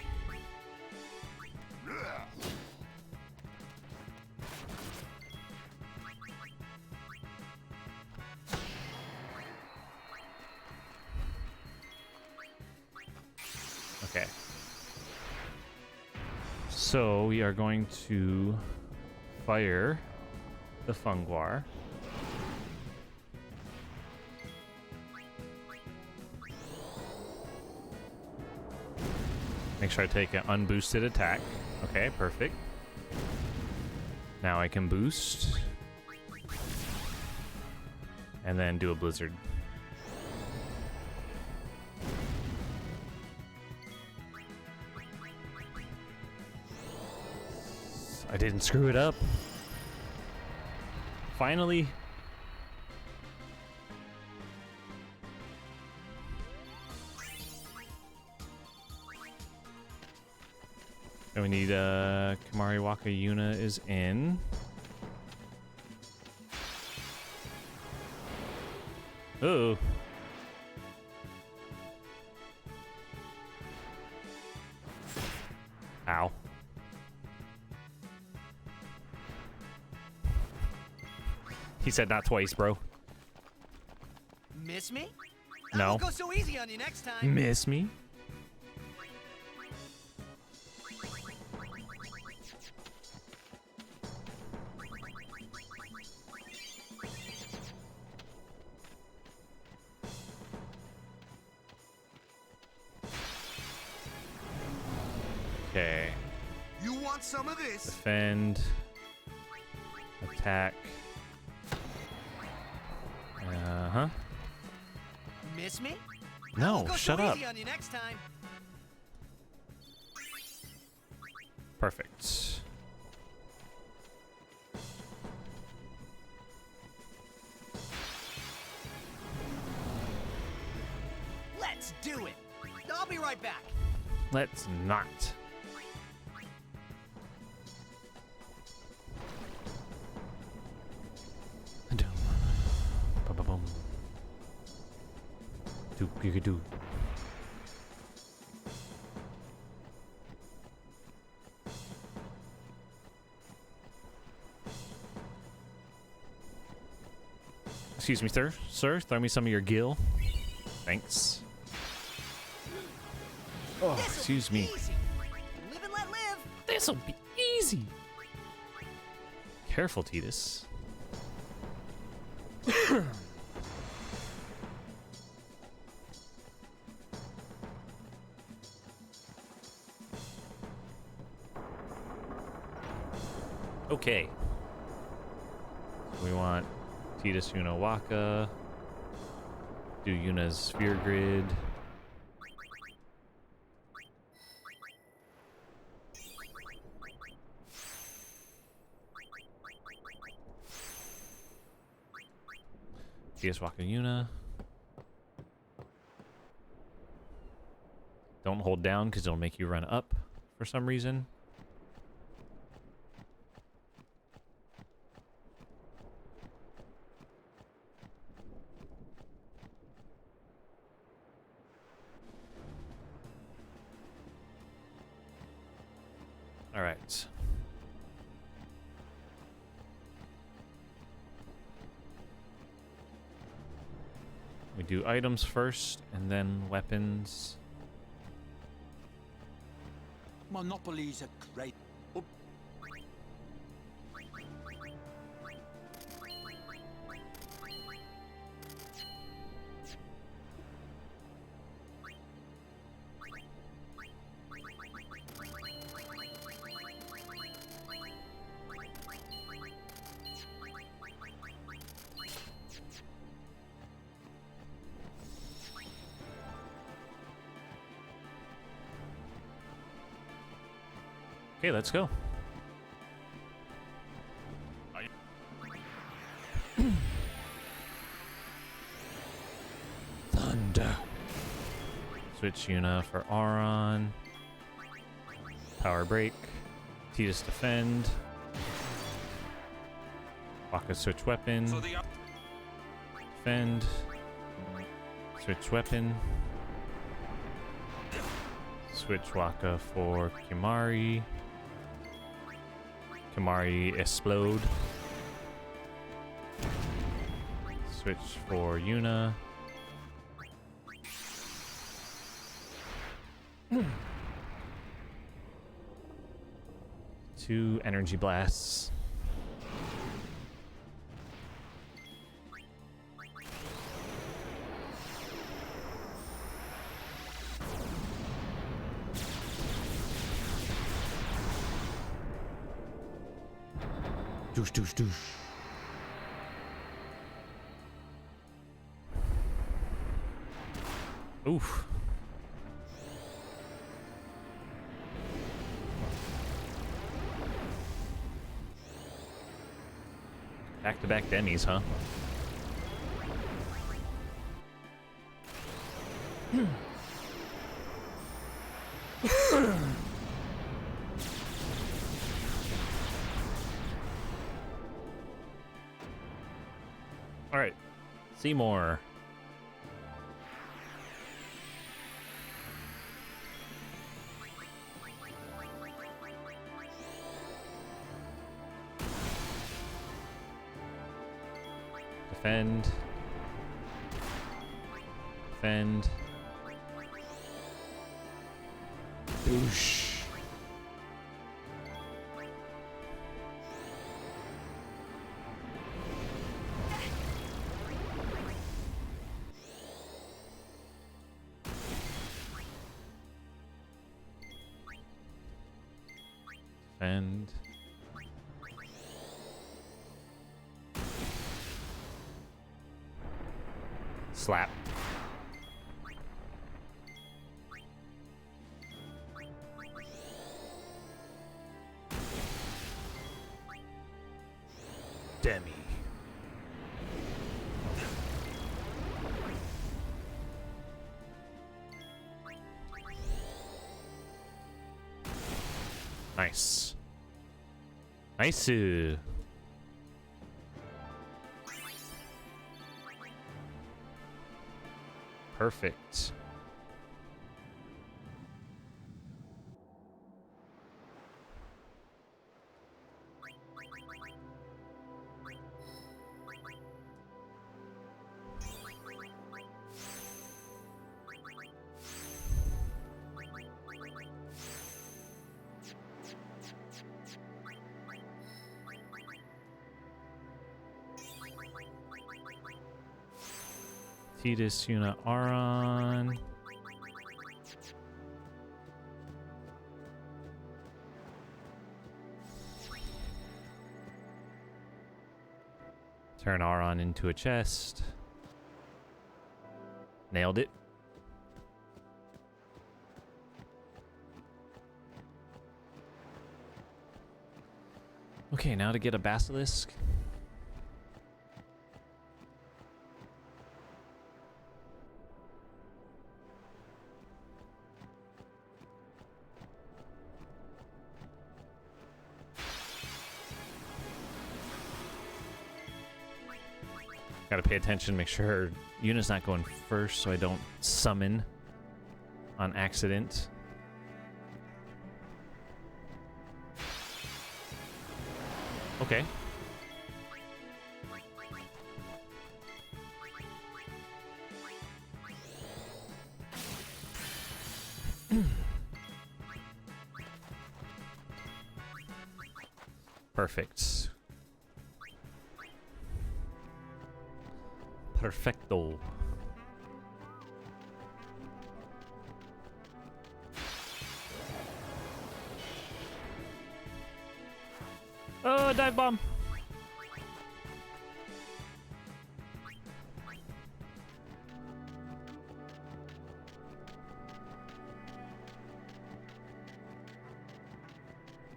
Okay. So we are going to fire the Funguar. Make sure I take an unboosted attack. Okay, perfect. Now I can boost. And then do a blizzard. I didn't screw it up. Finally. And we need Kamari Waka Yuna is in. Oh. Ow. He said not twice, bro. Miss me? No. I won't go so easy on you next time. Miss me? Okay. You want some of this? Defend. Attack. Uh-huh. Miss me? I No, won't go shut so up. easy on you next time. Perfect. Let's do it. I'll be right back. Let's not. Ba-ba-boom. Do. Excuse me, sir. Sir, throw me some of your gill. Thanks. Oh, This'll excuse be me. easy. Live and let live. This'll be easy. Easy. Careful, Titus. Okay. We want Titus Yuna Waka. Do Yuna's sphere grid. Titus Waka Yuna. Don't hold down because it'll make you run up for some reason. All right. We do items first and then weapons. Monopoly's a great... Oh, Okay, let's go. Thunder. Switch Yuna for Auron. Power break. Titus defend. Waka switch weapon. So the Defend. Switch weapon. Switch Waka for Kimari. Kimari explode. Switch for Yuna. Two energy blasts. Douche, douche, douche. Oof. Back-to-back demis, huh? All right, Seymour. Defend. Defend. Boosh. Defend. Slap. Demi. Nice. Nice. Perfect. Titus, Yuna, Aron. Turn Aron into a chest. Nailed it. Okay, now to get a basilisk. Gotta pay attention, make sure Yuna's not going first so I don't summon on accident. Okay. Perfect. Perfecto. Oh, dive bomb.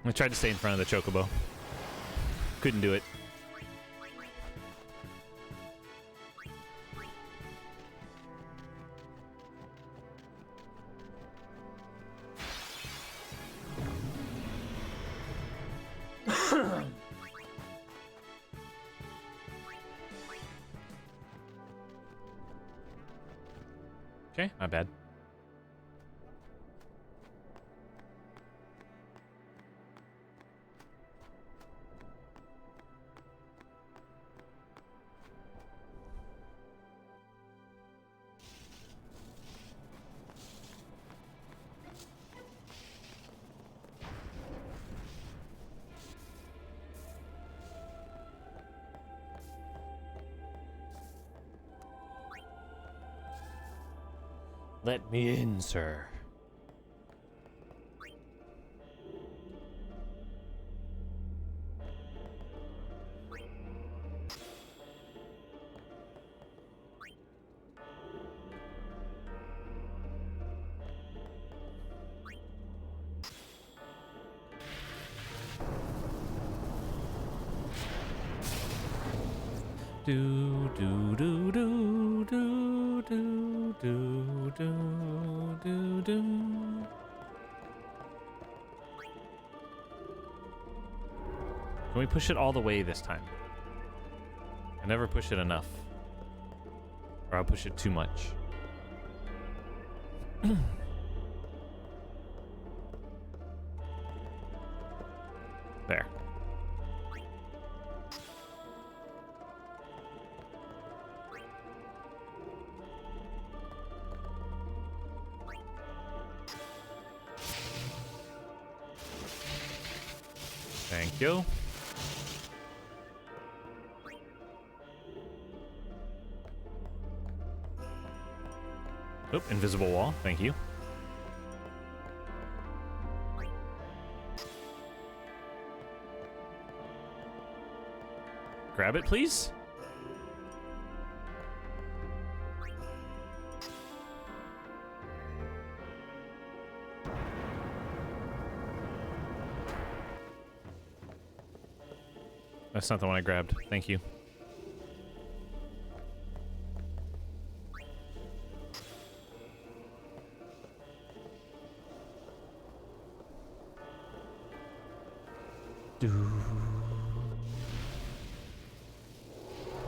I tried to stay in front of the chocobo. Couldn't do it. Okay, my bad. Let me in, sir. Do do do do do do do do do do. Can we push it all the way this time? I never push it enough. Or I'll push it too much. There. Thank you. Oop, invisible wall. Thank you. Grab it, please. That's not the one I grabbed. Thank you.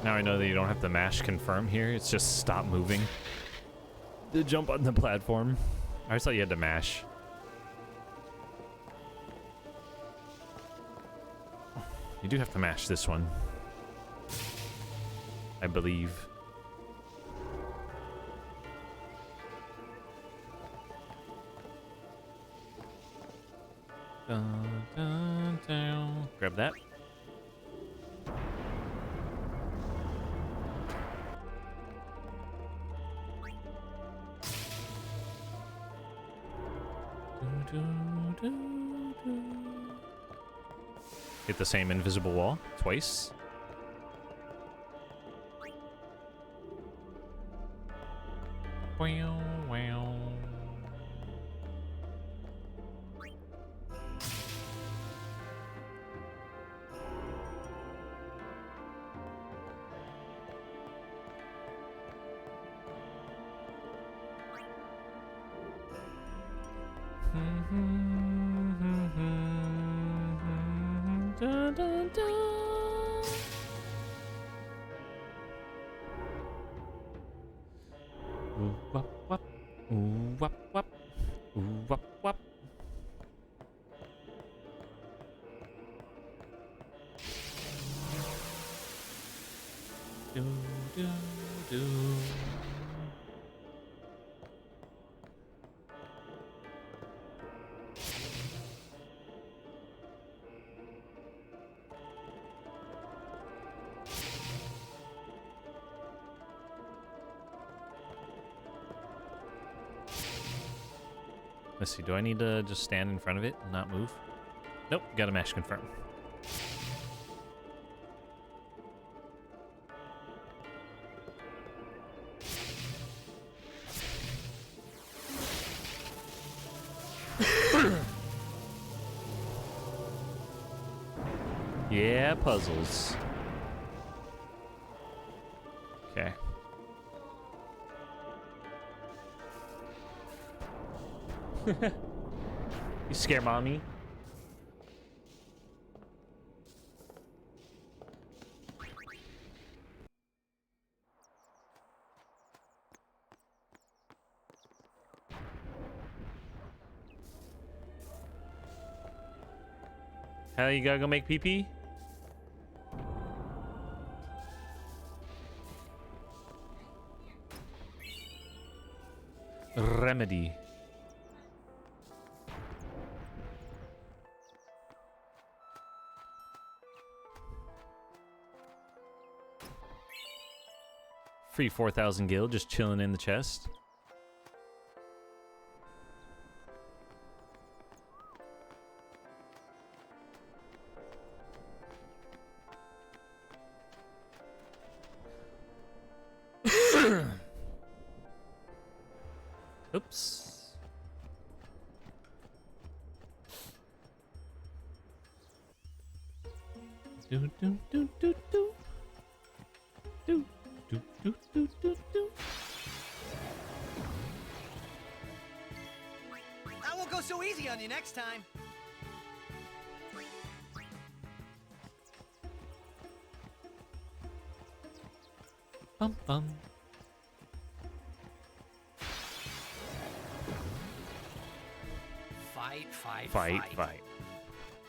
Now I know that you don't have to mash confirm here. It's just stop moving. To jump on the platform. I always thought you had to mash. You do have to mash this one, I believe. Dun, dun, dun. Grab that. Hit the same invisible wall twice. Wow, wow. Dun, dun, dun. Ooh, wop, wop. Ooh, wop, wop. Ooh, wop, wop. Do, do, do. Let's see, do I need to just stand in front of it and not move? Nope, gotta mash confirm. Yeah, puzzles. Okay. You scare mommy? Hell, you gotta go make pee pee? Remedy. Free 4,000 gil just chilling in the chest. Oops. Do do do do do. Do do do do do do. I won't go so easy on you next time. Bum bum. Fight.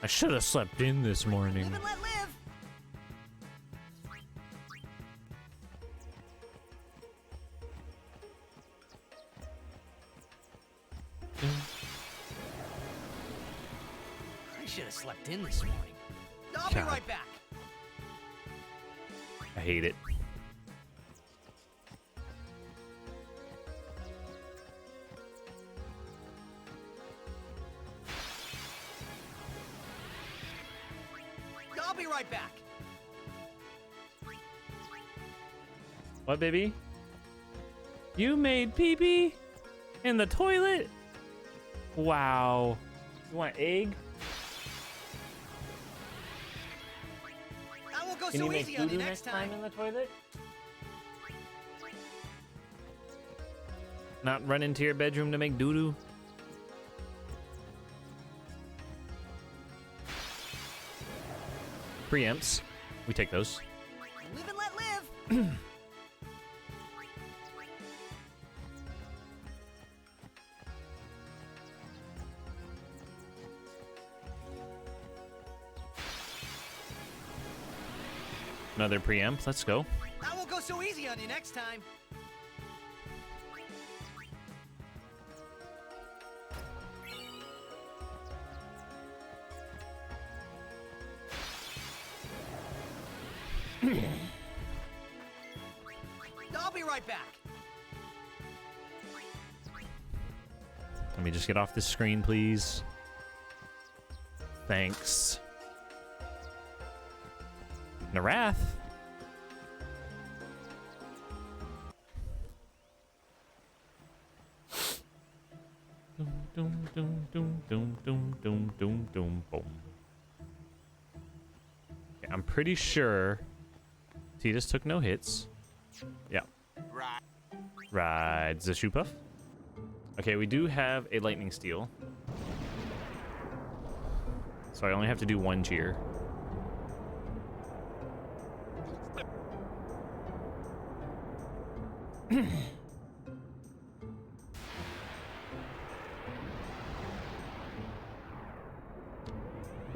I should have slept in this morning. Live and let live. I should have slept in this morning. I'll be God. right back. I hate it. I'll be right back. What, baby? You made pee-pee in the toilet? Wow. You want egg? I won't go Can so you make easy on you doo-doo next time. in the toilet? Not run into your bedroom to make doo-doo? Preamps. We take those. Live and let live. Another preamp. Let's go. I won't go so easy on you next time. I'll be right back. me just get off this screen, please. Thanks. Narath. Doom, doom, doom, doom, doom, doom, doom, doom, boom. Okay, I'm pretty sure Titus took no hits. Yeah. Right. Rides the shoe puff. Okay, we do have a lightning steel. So I only have to do one cheer.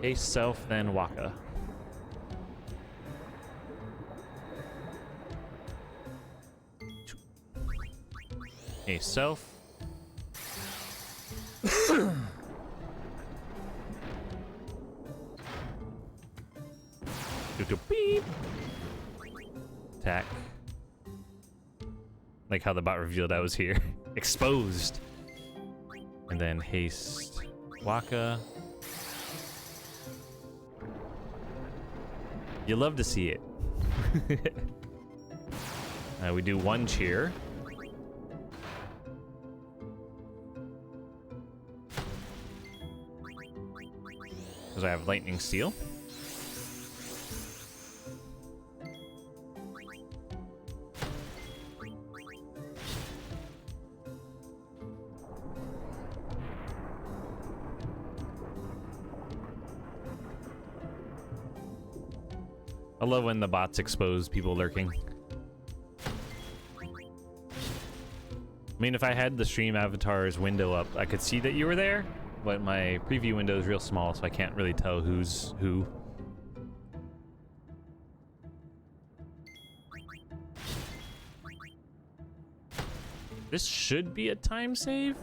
A self, then Waka. A self. Beep. Attack. Like how the bot revealed I was here. Exposed. And then haste. Waka. You love to see it. We do one cheer. Because I have lightning steel. I love when the bots expose people lurking. I mean, if I had the stream avatar's window up, I could see that you were there, but my preview window is real small, so I can't really tell who's who. This should be a time save.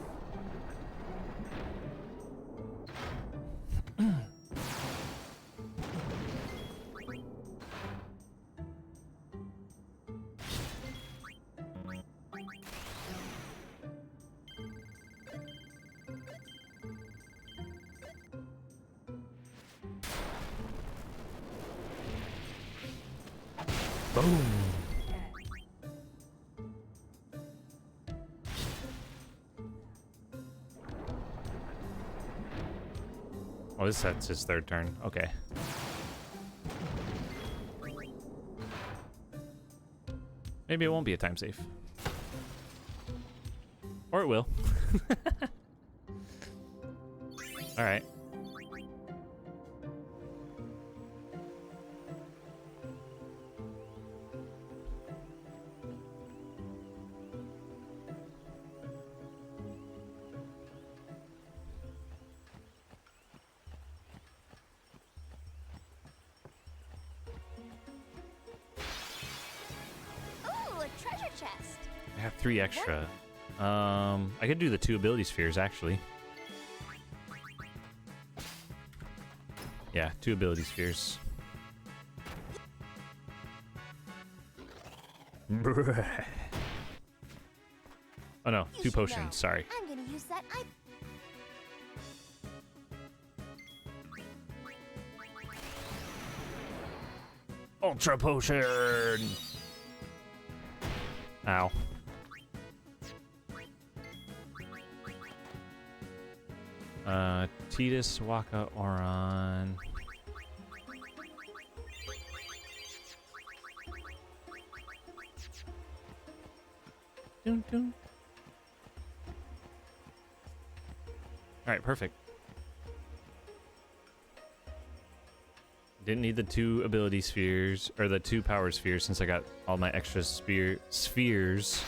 Boom. Oh, this sets his third turn. Okay. Maybe it won't be a time save. Or it will. All right. Ooh, a treasure chest. I have 3 extra. I could do the 2 ability spheres, actually. Yeah, 2 ability spheres. Oh no, You 2 should potions, know. sorry. I'm gonna use that. Ultra potion! Ow. Titus, Waka, Oron. Dun, dun. All right, perfect. Didn't need the 2 ability spheres, or the 2 power spheres, since I got all my extra spheres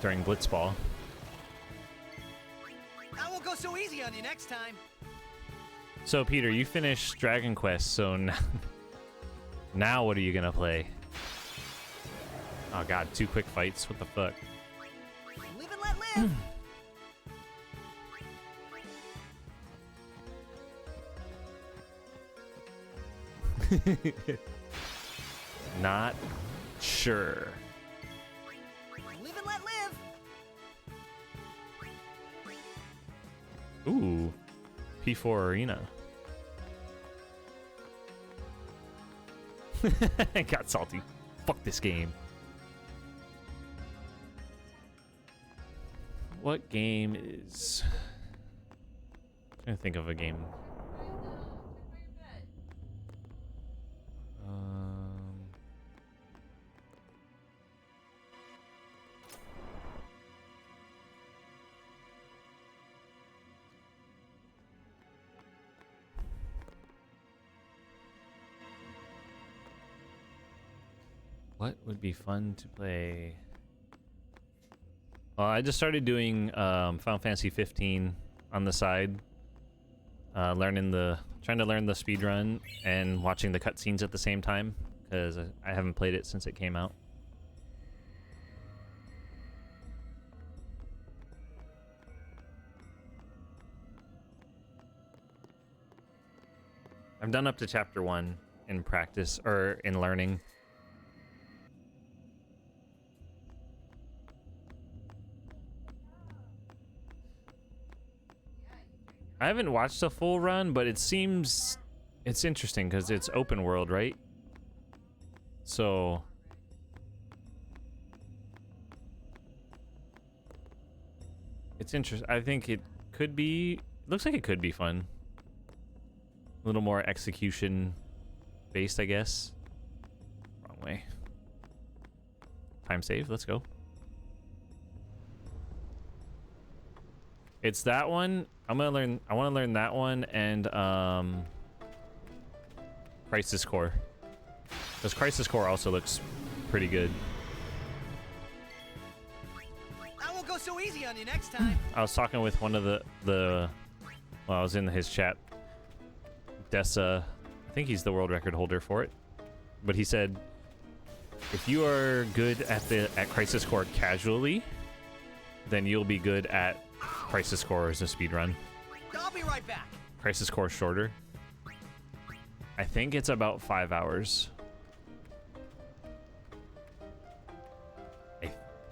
during Blitzball. I won't go so easy on you next time. So, Peter, you finished Dragon Quest, so now what are you gonna play? Oh god, 2 quick fights, what the fuck? Live and let live. Not sure. Live and let live. Ooh, P4 Arena. Got salty. Fuck this game. What game is... I'm trying to think of a game. What would be fun to play? Well, I just started doing Final Fantasy 15 on the side, trying to learn the speed run and watching the cutscenes at the same time because I haven't played it since it came out. I've done up to chapter 1 in practice or in learning. I haven't watched a full run, but it seems it's interesting because it's open world, right? So it's interesting. I think it could be, looks like it could be fun. A little more execution based, I guess. Wrong way. Time save, let's go. It's that one. I want to learn that one and Crisis Core. Because Crisis Core also looks pretty good. I won't go so easy on you next time. I was talking with one of well, I was in his chat. Dessa, I think he's the world record holder for it. But he said, if you are good at Crisis Core casually, then you'll be good at Crisis Core as a speedrun. I'll be right back. Crisis Core shorter. I think it's about 5 hours.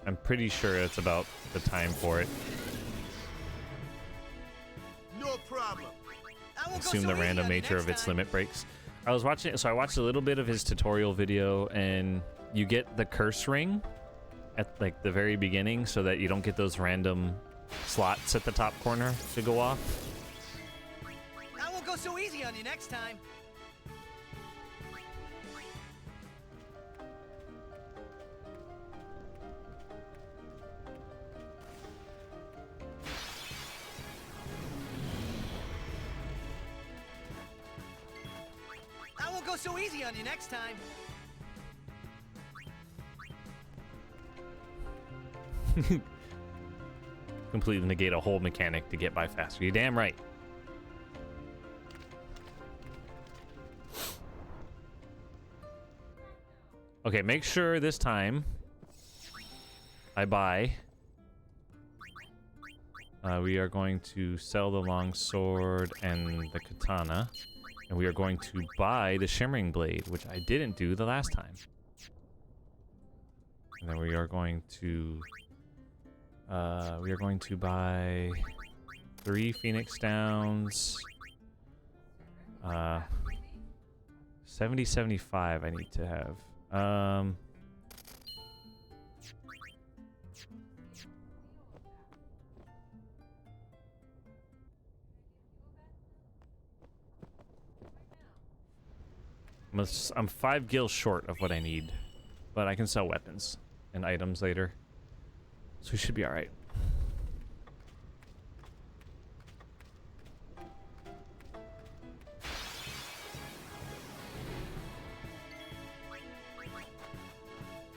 I'm pretty sure it's about the time for it. No problem. I won't go Assume so the easy random on you nature next of its time. limit breaks. I watched a little bit of his tutorial video, and you get the curse ring at like the very beginning so that you don't get those random slots at the top corner to go off. I won't go so easy on you next time. I won't go so easy on you next time. Completely negate a whole mechanic to get by faster. You're damn right. Okay, make sure this time I buy. We are going to sell the longsword and the katana. And we are going to buy the shimmering blade, which I didn't do the last time. And then we are going to buy 3 Phoenix Downs. 70-75 I need to have. I'm 5 gills short of what I need, but I can sell weapons and items later, so we should be all right.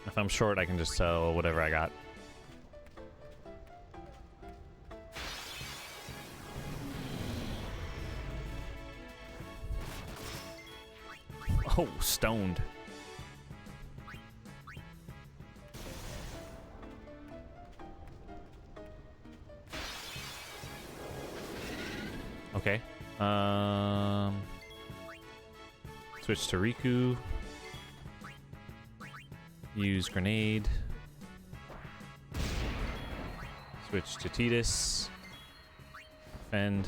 If I'm short, I can just sell whatever I got. Oh, stoned. Okay. Switch to Riku. Use grenade. Switch to Tidus. defend.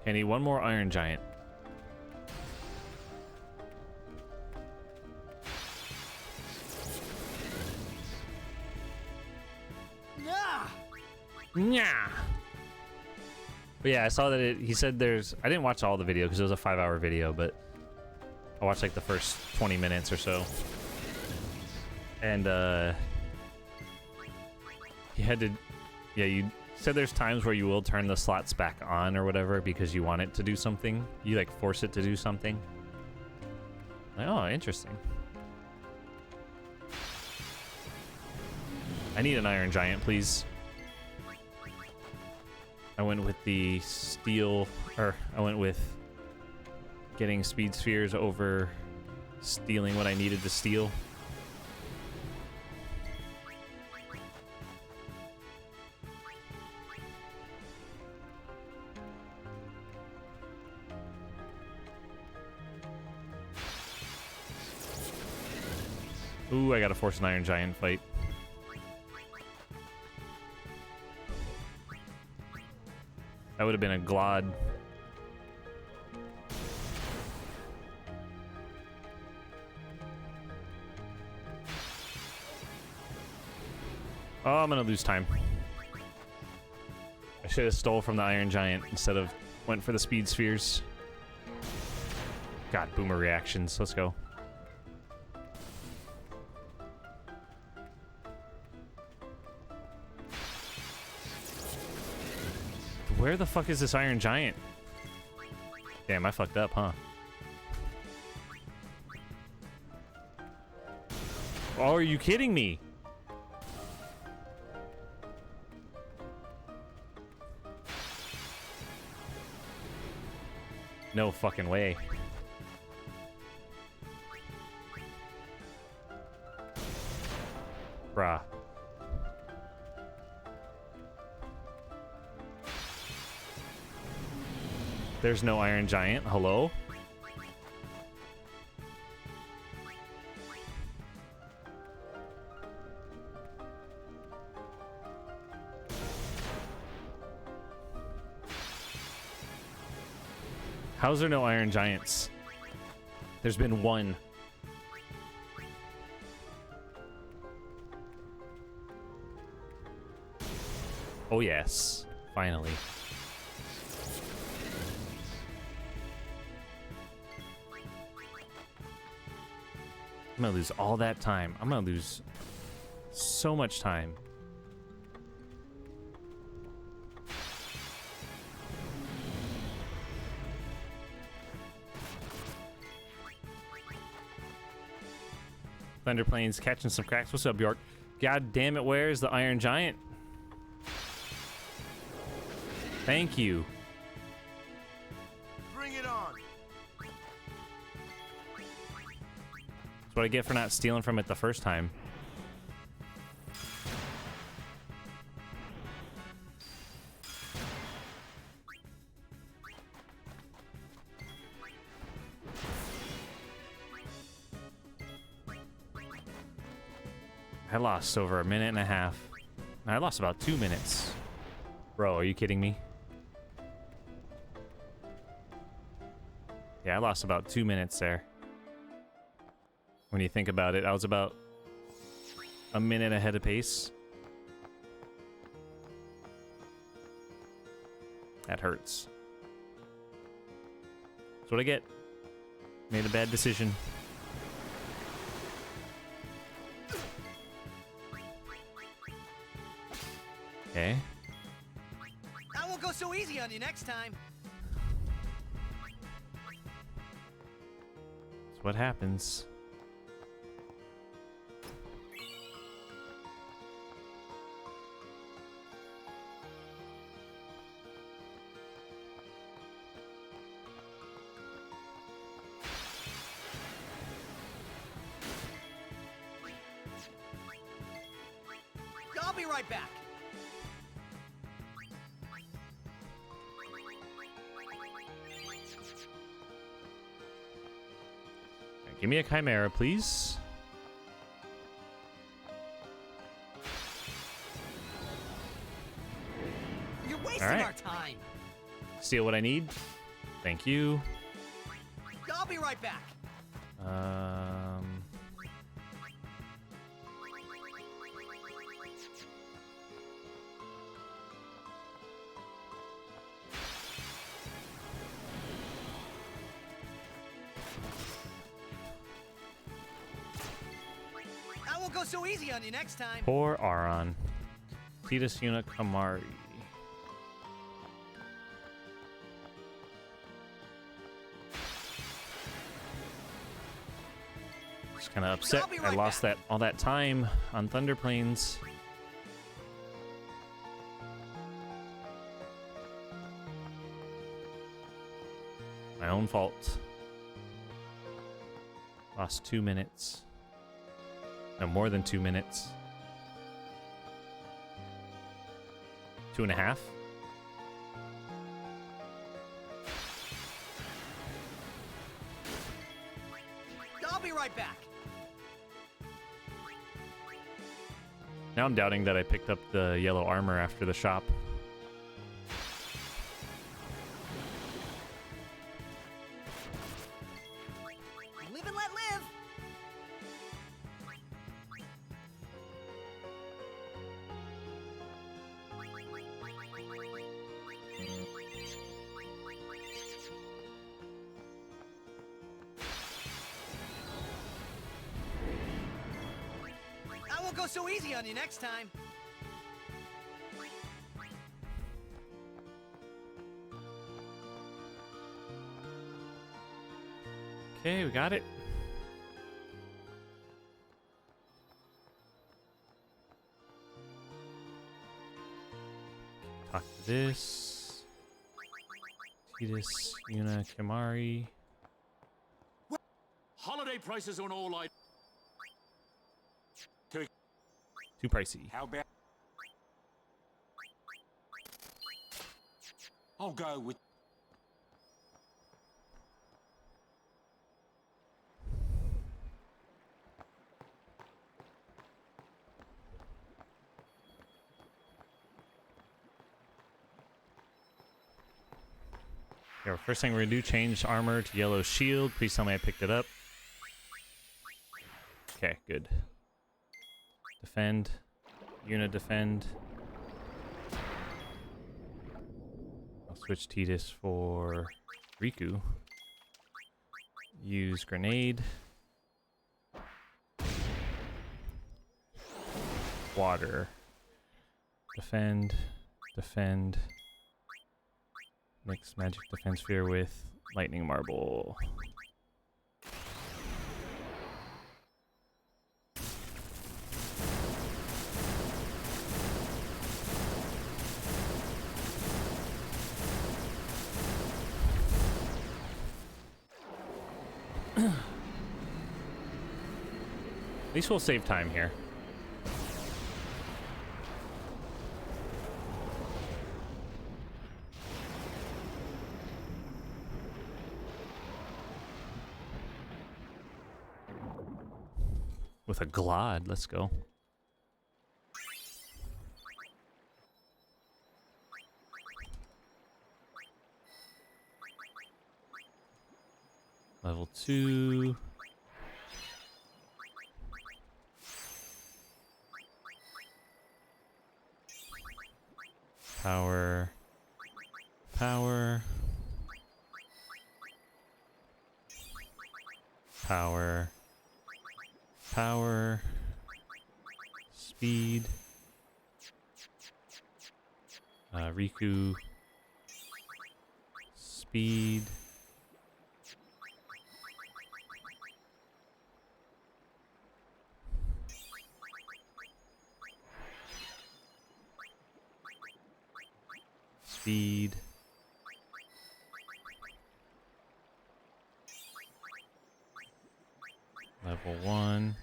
I need one more Iron Giant. Yeah. But yeah, I saw that he said there's... I didn't watch all the video because it was a 5-hour video, but I watched like the first 20 minutes or so. And he had to... Yeah, you said there's times where you will turn the slots back on or whatever because you want it to do something. You like force it to do something. Like, oh, interesting. I need an Iron Giant, please. I went with the steel, or I went with getting speed spheres over stealing what I needed to steal. Ooh, I gotta force an Iron Giant fight. That would have been a Glod. Oh, I'm gonna lose time. I should have stole from the Iron Giant instead of went for the speed spheres. God, boomer reactions. Let's go. Where the fuck is this Iron Giant? Damn, I fucked up, huh? Oh, are you kidding me? No fucking way. Bruh. There's no Iron Giant. Hello? How's there no Iron Giants? There's been one. Oh yes, finally. I'm gonna lose all that time. I'm gonna lose so much time. Thunder Plains catching some cracks. What's up, Bjork? God damn it, where's the Iron Giant? Thank you. Bring it on. That's what I get for not stealing from it the first time. I lost over a minute and a half. I lost about 2 minutes. Bro, are you kidding me? Yeah, I lost about 2 minutes there. When you think about it, I was about a minute ahead of pace. That hurts. That's what I get. Made a bad decision. Okay. I won't go so easy on you next time. That's what happens. I'll be right back. Alright, give me a Chimera, please. You're wasting All right. our time. Steal what I need. Thank you. I'll be right back. I won't go so easy on you next time. Poor Aron. Titus Yuna Kamari. Just kind of upset. I'll be I right lost back. all that time on Thunder Plains. My own fault. Lost 2 minutes. No, more than 2 minutes. 2.5. I'll be right back. Now I'm doubting that I picked up the yellow armor after the shop. Live and let live. I won't go so easy on you next time. Okay, we got it. Talk to this. Titus Yuna Kamari. Holiday prices on all items. Too pricey. How about? I'll go with. Here, first thing we're gonna do, change armor to yellow shield. Please tell me I picked it up. Okay, good. Defend. Yuna defend. I'll switch Titus for Riku. Use grenade. Water. Defend. Defend. Mix magic defense sphere with lightning marble. At least we'll save time here. With a Glod, let's go. Level 2. Power. Power. Power. Power. Speed. Riku. Speed. Speed. Level 1.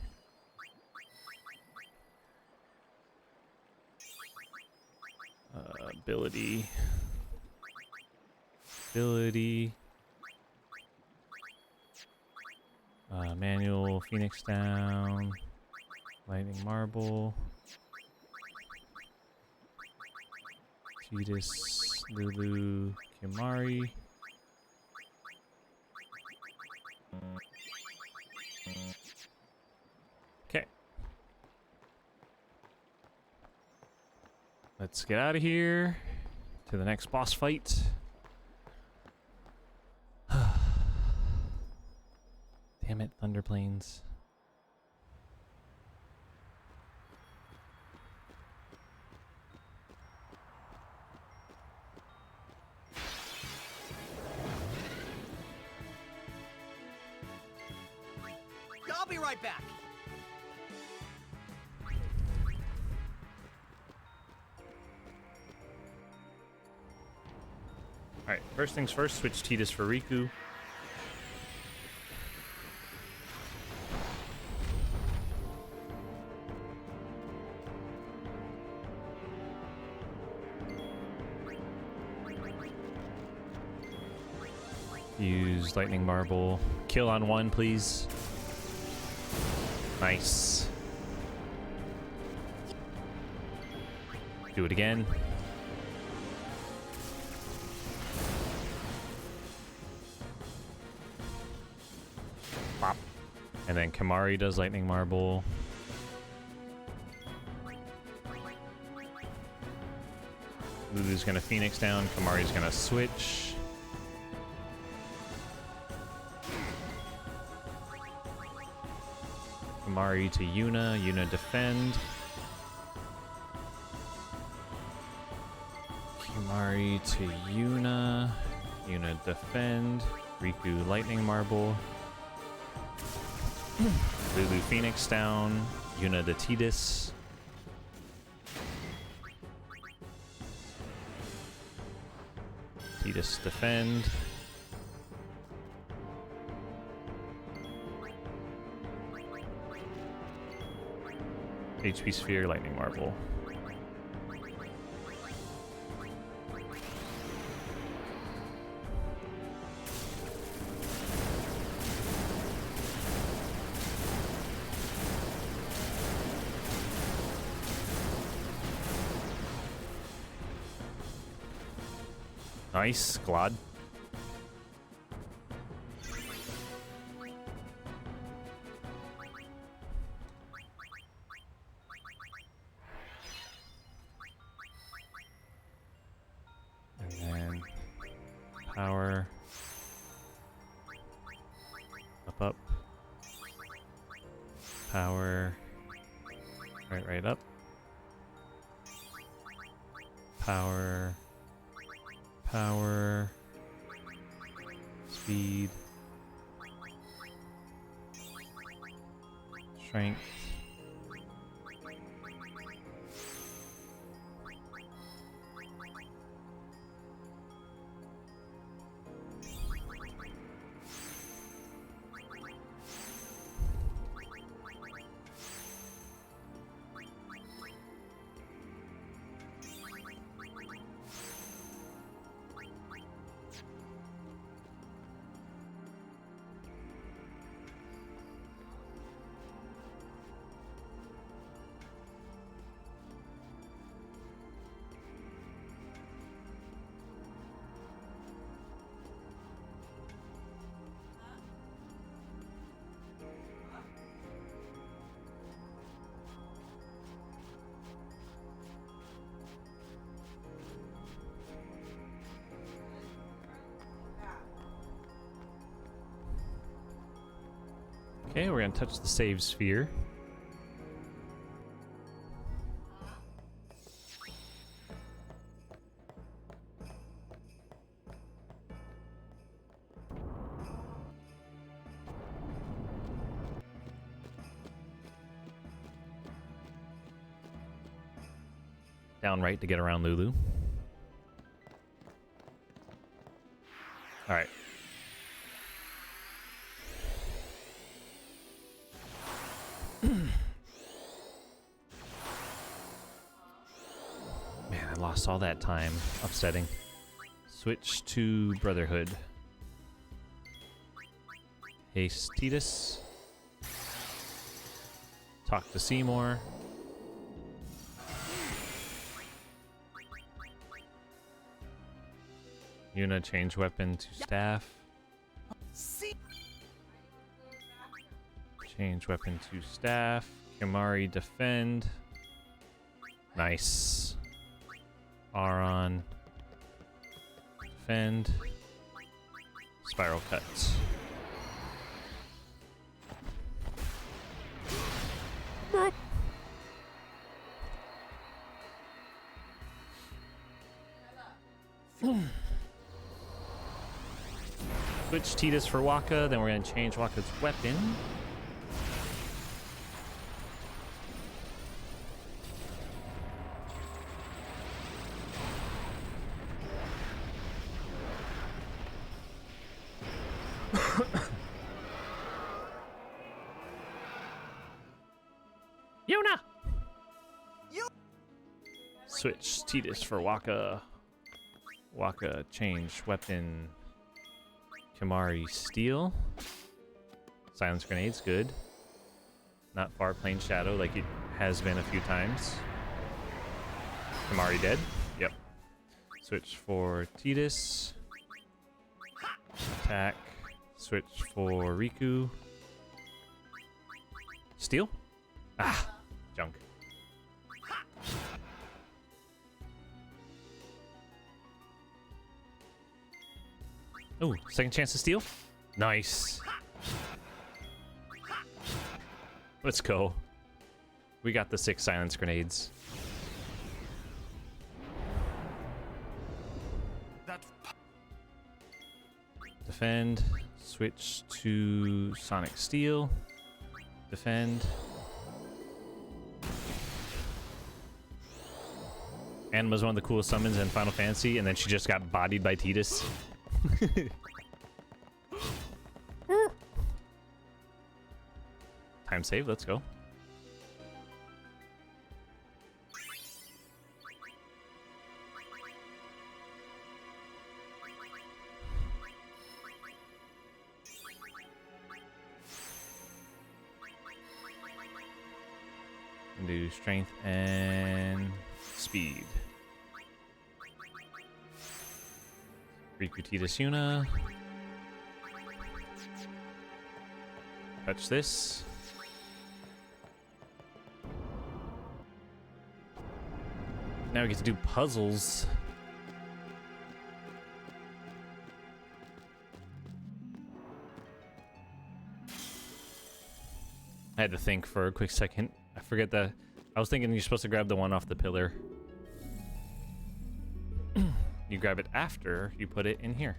ability. Ability. Manual, Phoenix down. Lightning Marble. Tidus, Lulu, Kimari. Okay. Let's get out of here to the next boss fight. Damn it, Thunderplanes. I'll be right back. Alright, first things first, switch Tidus for Riku. Use Lightning Marble. Kill on one, please. Nice. Do it again. Pop. And then Kimari does Lightning Marble. Lulu's gonna Phoenix down. Kimari's gonna switch. Kimari to Yuna. Yuna defend. Kimari to Yuna. Yuna defend. Riku Lightning Marble. Lulu Phoenix down. Yuna to Tidus. Tidus defend. HP Sphere, Lightning Marble. Nice, Glad. Power. Up. Power. Right up. Power. Power. Speed. Strength. Okay, we're gonna touch the save sphere. Down right to get around Lulu. All right. boss all that time. Upsetting. Switch to Brotherhood. Haste Titus. Talk to Seymour. Yuna change weapon to staff. See? Change weapon to staff. Kimari defend. Nice. Aron defend. Spiral cuts. Switch Titus for Waka, then we're going to change Waka's weapon. Yuna! Switch Titus for Waka. Waka change weapon. Kimari Steel. Silence Grenade's good. Not far plane shadow like it has been a few times. Kimari dead. Yep. Switch for Titus. Attack. Switch for Riku. Steel? Ah, junk. Oh, second chance to steal? Nice. Let's go. We got the 6 silence grenades. Defend. Switch to Sonic Steel. Defend. Anima's one of the coolest summons in Final Fantasy, and then she just got bodied by Titus. Time save, let's go. And do strength and speed. Riku Titus Yuna. Touch this. Now we get to do puzzles. I had to think for a quick second. I forget that. I was thinking you're supposed to grab the one off the pillar. You grab it after you put it in here.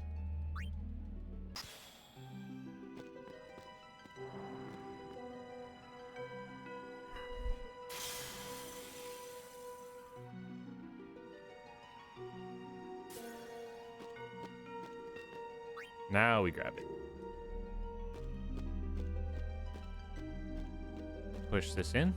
Now we grab it. Push this in.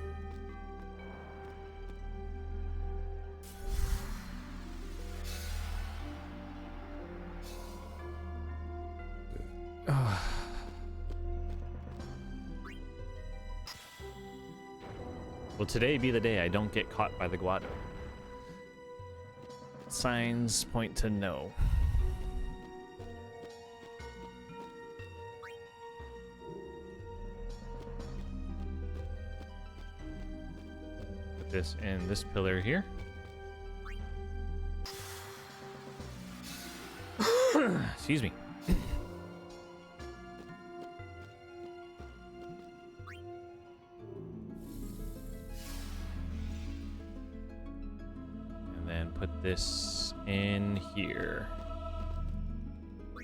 Will today be the day I don't get caught by the Guado? Signs point to no. Put this in this pillar here. Excuse me. And then put this in here. I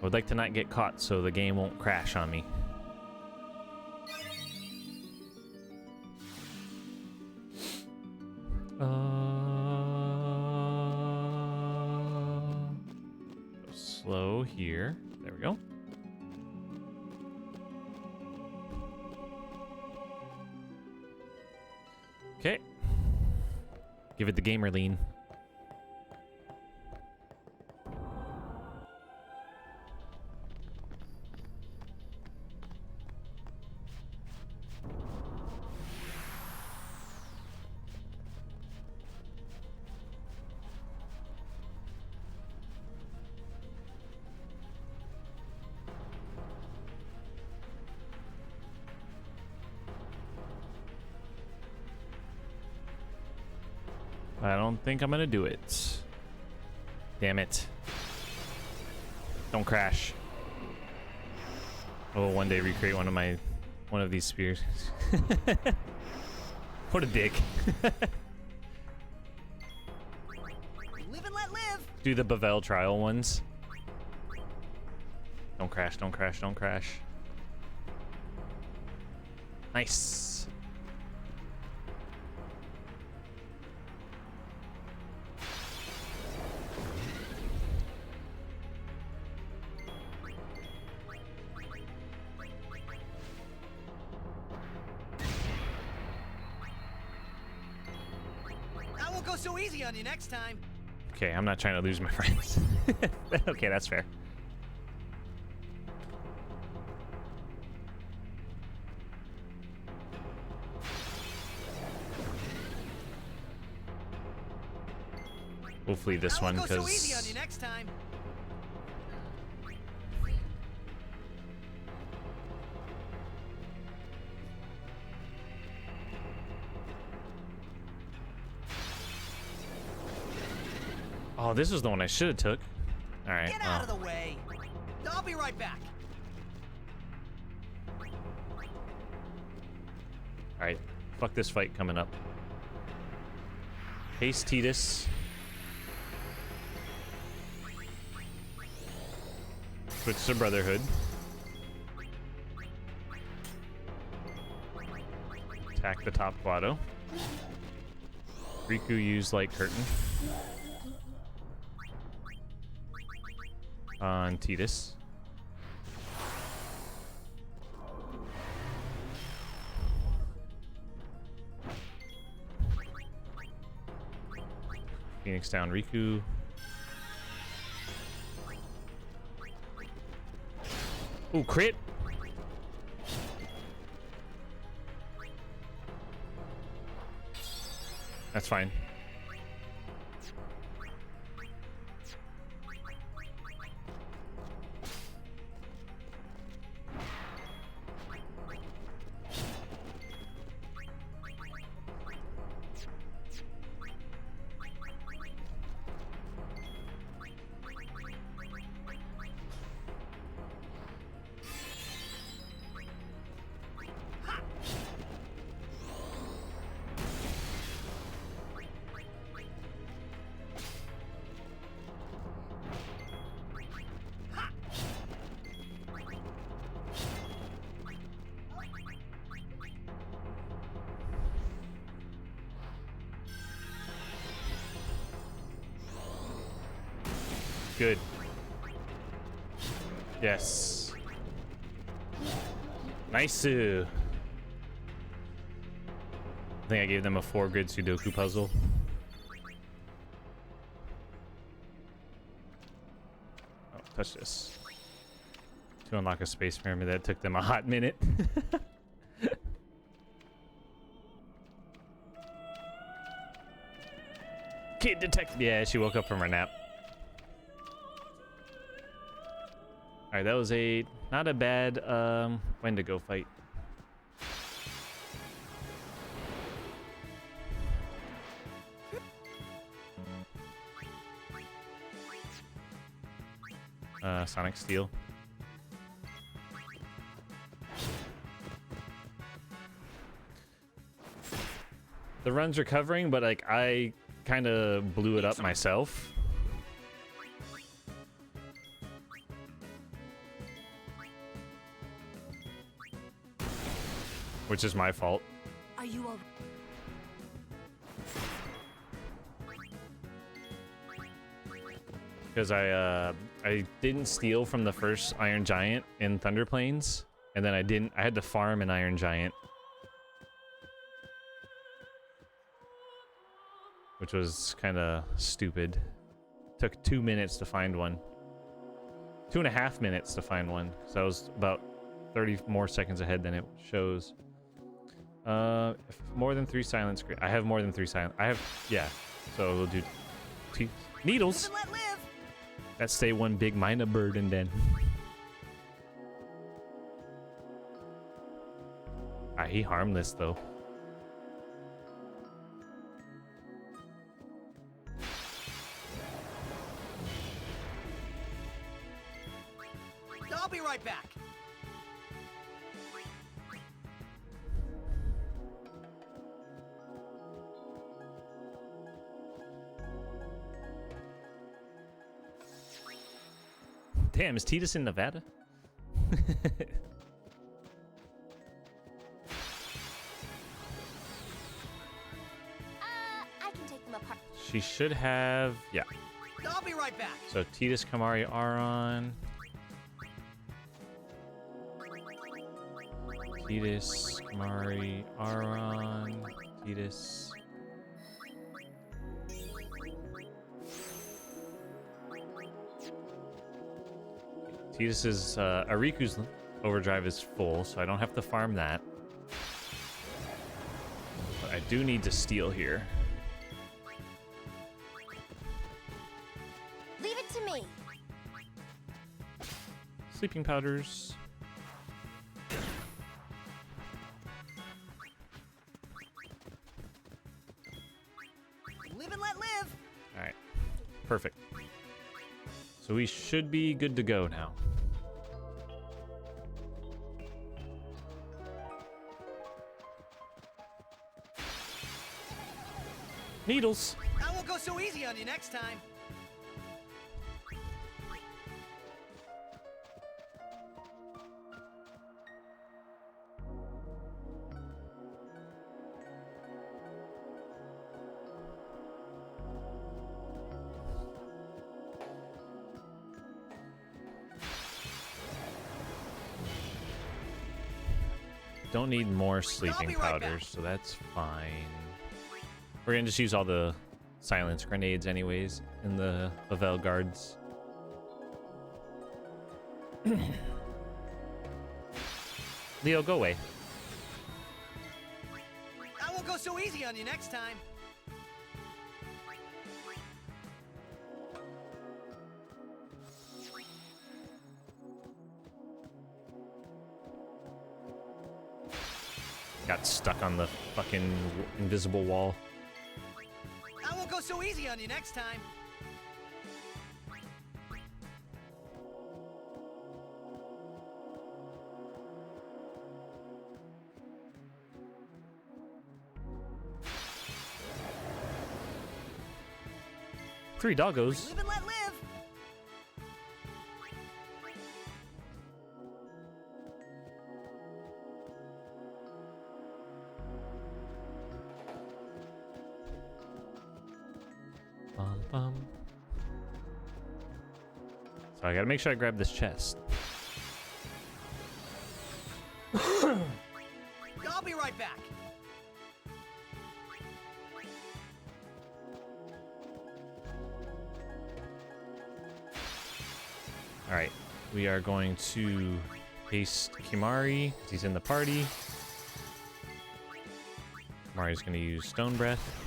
would like to not get caught so the game won't crash on me. Slow here. There we go. Okay. Give it the gamer lean. I don't think I'm gonna do it. Damn it. Don't crash. I will one day recreate one of these spears. What a dick. Live and let live. Do the Bavel trial ones. Don't crash, don't crash, don't crash. Nice. I won't go so easy on you next time. Okay, I'm not trying to lose my friends. Okay, that's fair. Hopefully this one, I won't go so easy on because you next time. oh, this was the one I should have took. All right. Get out of the way. I'll be right back. All right. Fuck this fight coming up. Haste Titus. Switch to Brotherhood. Attack the top Quado. Riku used Light Curtain on Titus. Phoenix down Riku. Ooh, crit! That's fine. Good. Yes. Nice. I think I gave them a 4-grid Sudoku puzzle. Oh, touch this. To unlock a space pyramid, that took them a hot minute. Kid detected. Yeah, she woke up from her nap. All right, that was not a bad Wendigo fight. Sonic Steel. The run's recovering, but like I kind of blew it up myself. Which is my fault. Are you all... Because I didn't steal from the first Iron Giant in Thunder Plains, and then I had to farm an Iron Giant. which was kind of stupid. Took 2 minutes to find one. 2.5 minutes to find one. So I was about 30 more seconds ahead than it shows. If more than 3 silent screen. I have more than 3 silent. I have, yeah. So we'll do needles. Live and let live. That's stay one big minor burden then. He harmless though. I'll be right back. Damn, is Titus in Nevada? I can take them apart. She should have, yeah. I'll be right back. So Titus, Kamari, Aron. Titus, Kamari, Aron, Titus. Titus's Ariku's overdrive is full, so I don't have to farm that. But I do need to steal here. Leave it to me. Sleeping powders. Live and let live. All right, perfect. So we should be good to go now. Needles. I won't go so easy on you next time. Don't need more I'll sleeping be right back. powders, so that's fine. We're gonna just use all the silence grenades anyways in the Pavel guards. Leo, go away. I won't go so easy on you next time. Got stuck on the fucking invisible wall. I won't go so easy on you next time. Three doggos. Live and let live. Bum, bum. So I gotta make sure I grab this chest. I'll be right back. All right, we are going to paste Kimari because he's in the party. Kimari's gonna use Stone Breath.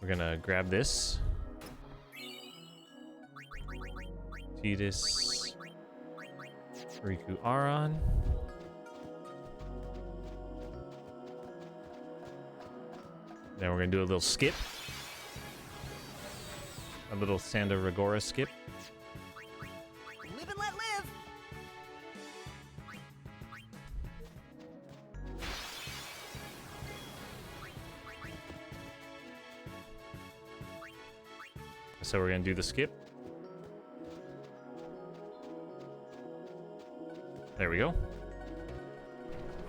We're gonna grab this. Titus, Riku, Aron. Then we're gonna do a little skip. A little Sanda Regora skip. Live and let live. So we're gonna do the skip. There we go.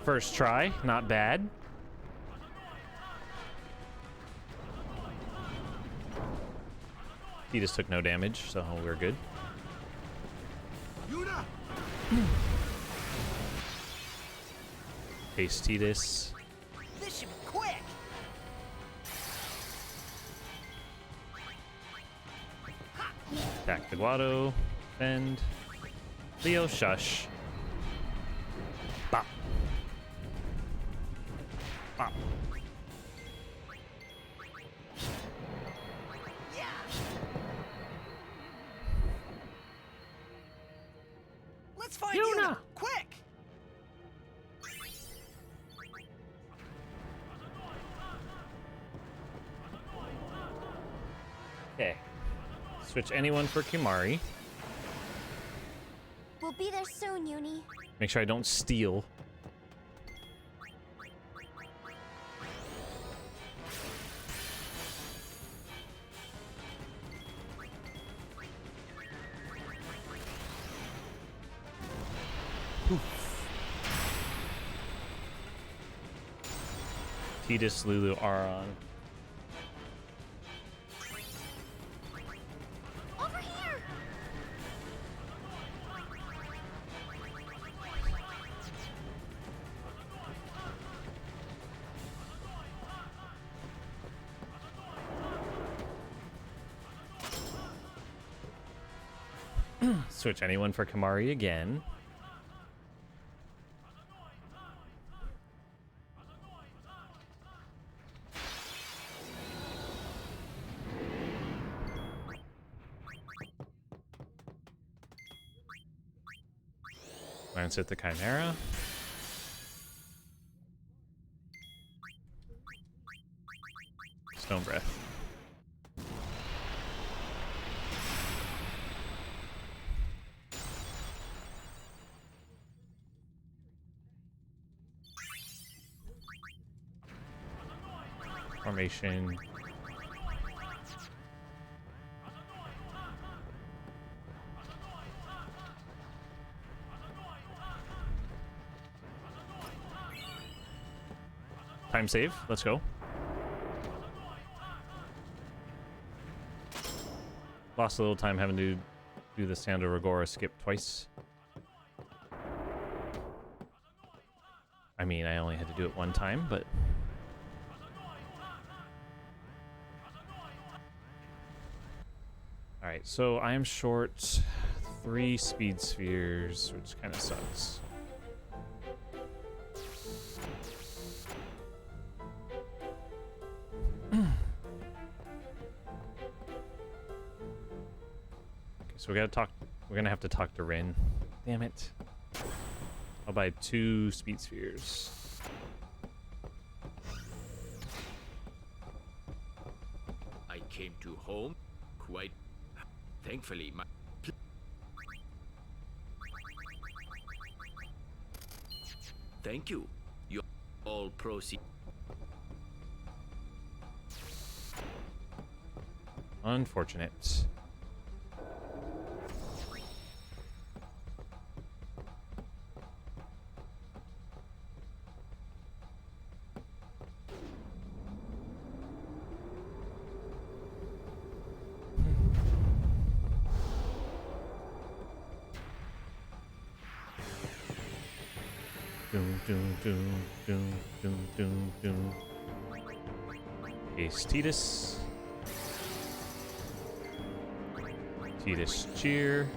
First try, not bad. He just took no damage, so we're good. Yuna! Face Titus. This should be quick. Attack the Guado. Defend. Leo, shush. Bop. Bop. Yeah. Let's find Yuna! Quick. Okay. Switch anyone for Kimari. We'll be there soon, Uni. Make sure I don't steal. Titus, Lulu, Aron. Over here! Switch anyone for Kimari again. Glance at the Chimera. Stone Breath. Formation. Time save. Let's go. Lost a little time having to do the Sando Regora skip twice. I mean, I only had to do it one time, but... Alright, so I am short 3 speed spheres, which kind of sucks. So we're gonna have to talk to Rin. Damn it. I'll buy 2 speed spheres. I came to home quite thankfully. Thank you. You all proceed. Unfortunate. Doom, doom, doom, doom, doom, doom, doom. Ace Titus. Titus Cheer.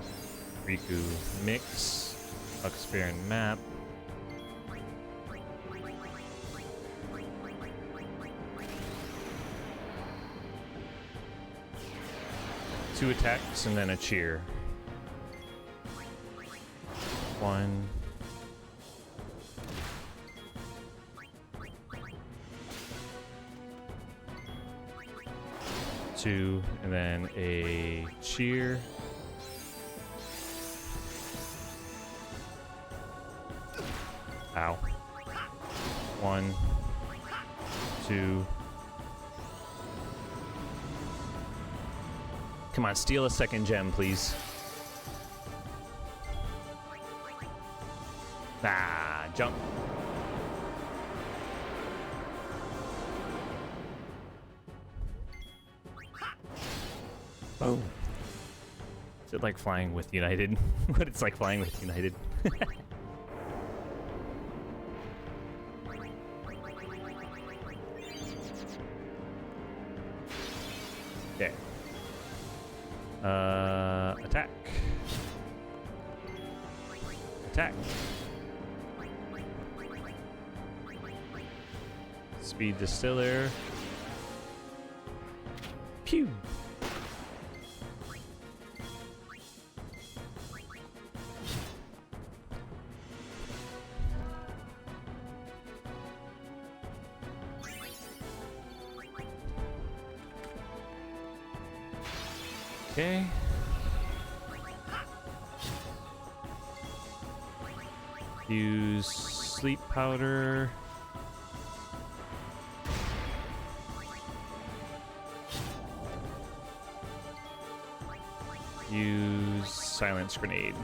Riku Mix. Huxbaron Map. Two attacks and then a cheer. 1. 2, and then a cheer. Ow. 1, 2. Come on, steal a second gem, please. Ah, jump. Boom. Is it like flying with United? What it's like flying with United? Okay. Attack. Attack. Speed distiller. Pew. Okay. Use sleep powder. Use silence grenade.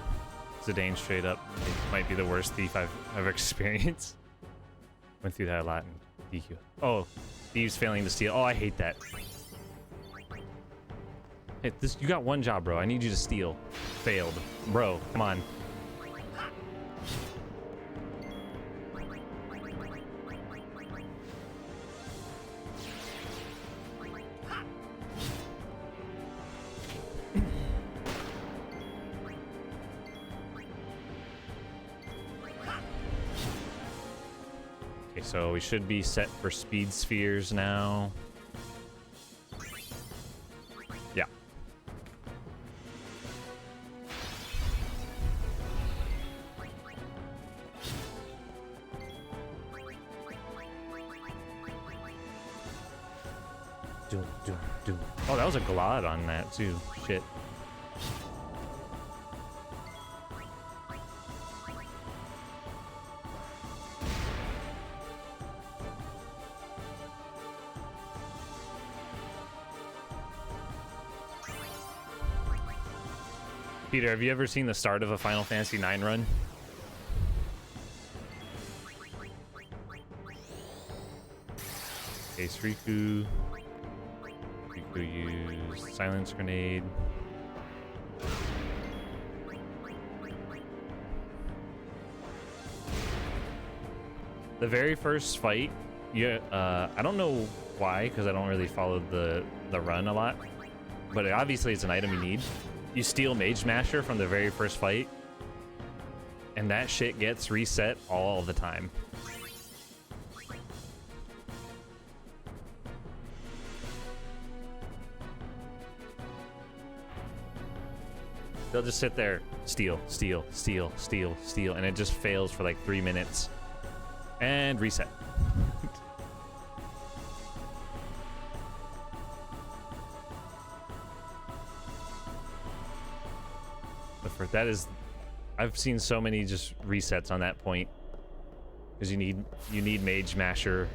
Zidane straight up might be the worst thief I've ever experienced. Went through that a lot in DQ. Oh, thieves failing to steal. Oh, I hate that. Hey, you got one job, bro. I need you to steal. Failed. Bro, come on. Okay, so we should be set for speed spheres now. Yeah. Oh, that was a glide on that too. Shit. Peter, have you ever seen the start of a Final Fantasy IX run? Ace Riku. Riku use silence grenade. The very first fight, I don't know why, because I don't really follow the run a lot, but obviously it's an item you need. You steal Mage Masher from the very first fight, and that shit gets reset all the time. They'll just sit there, steal, steal, steal, steal, steal, and it just fails for like 3 minutes. And reset. That is, I've seen so many just resets on that point, because you need Mage Masher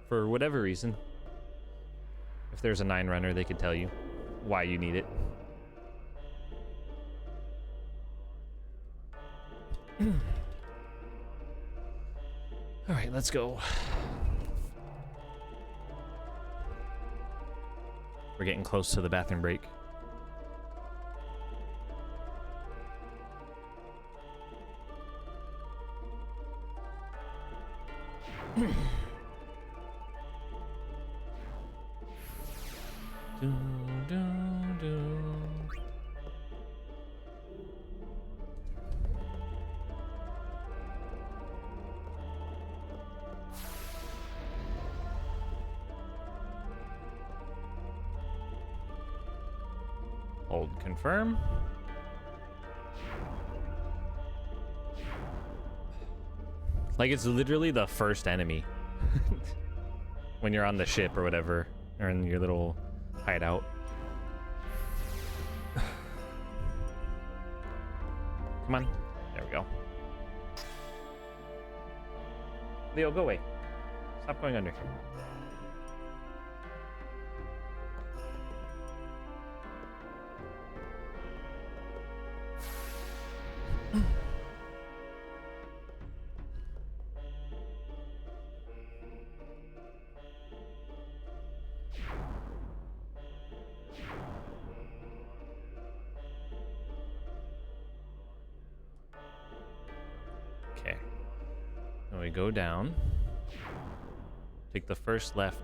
for whatever reason. If there's a 9 runner, they could tell you why you need it. All right, let's go. We're getting close to the bathroom break. Hold confirm. Like, it's literally the first enemy when you're on the ship or whatever, or in your little hideout. Come on. There we go. Leo, go away. Stop going under. gonna go down. Take the first left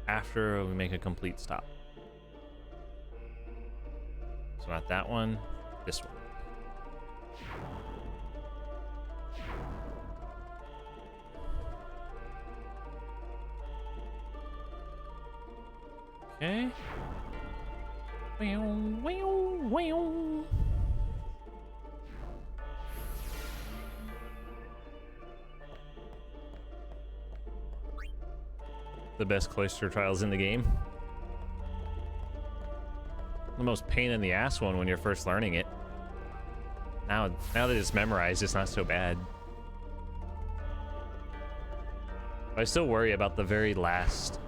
after we make a complete stop. So not that one, this one. Okay. The best cloister trials in the game. The most pain in the ass one when you're first learning it. Now that it's memorized, it's not so bad. I still worry about the very last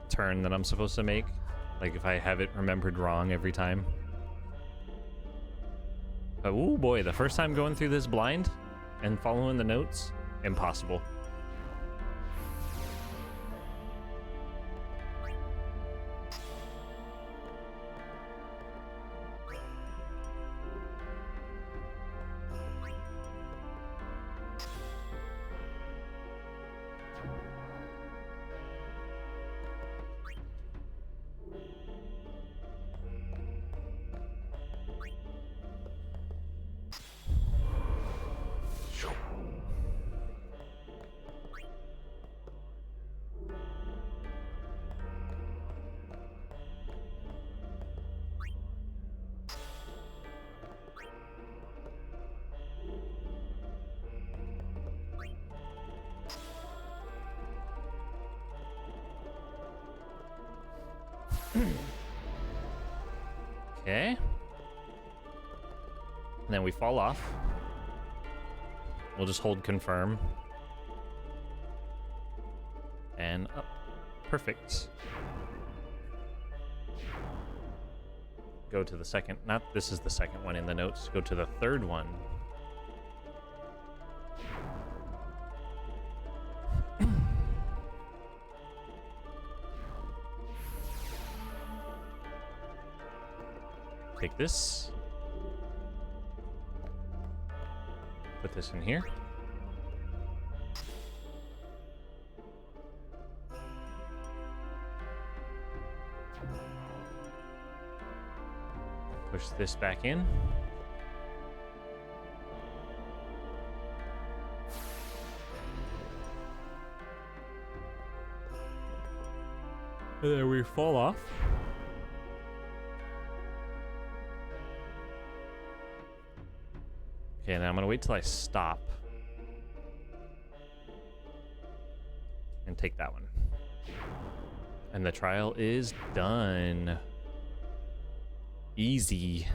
turn that I'm supposed to make. Like if I have it remembered wrong every time. But oh boy, the first time going through this blind and following the notes, impossible. Okay. And then we fall off. We'll just hold confirm. And up. Perfect. Go to the second. Not this is the second one in the notes. Go to the third one. Take this. Put this in here. Push this back in. And then we fall off. Okay, now I'm gonna wait till I stop. And take that one. And the trial is done. Easy.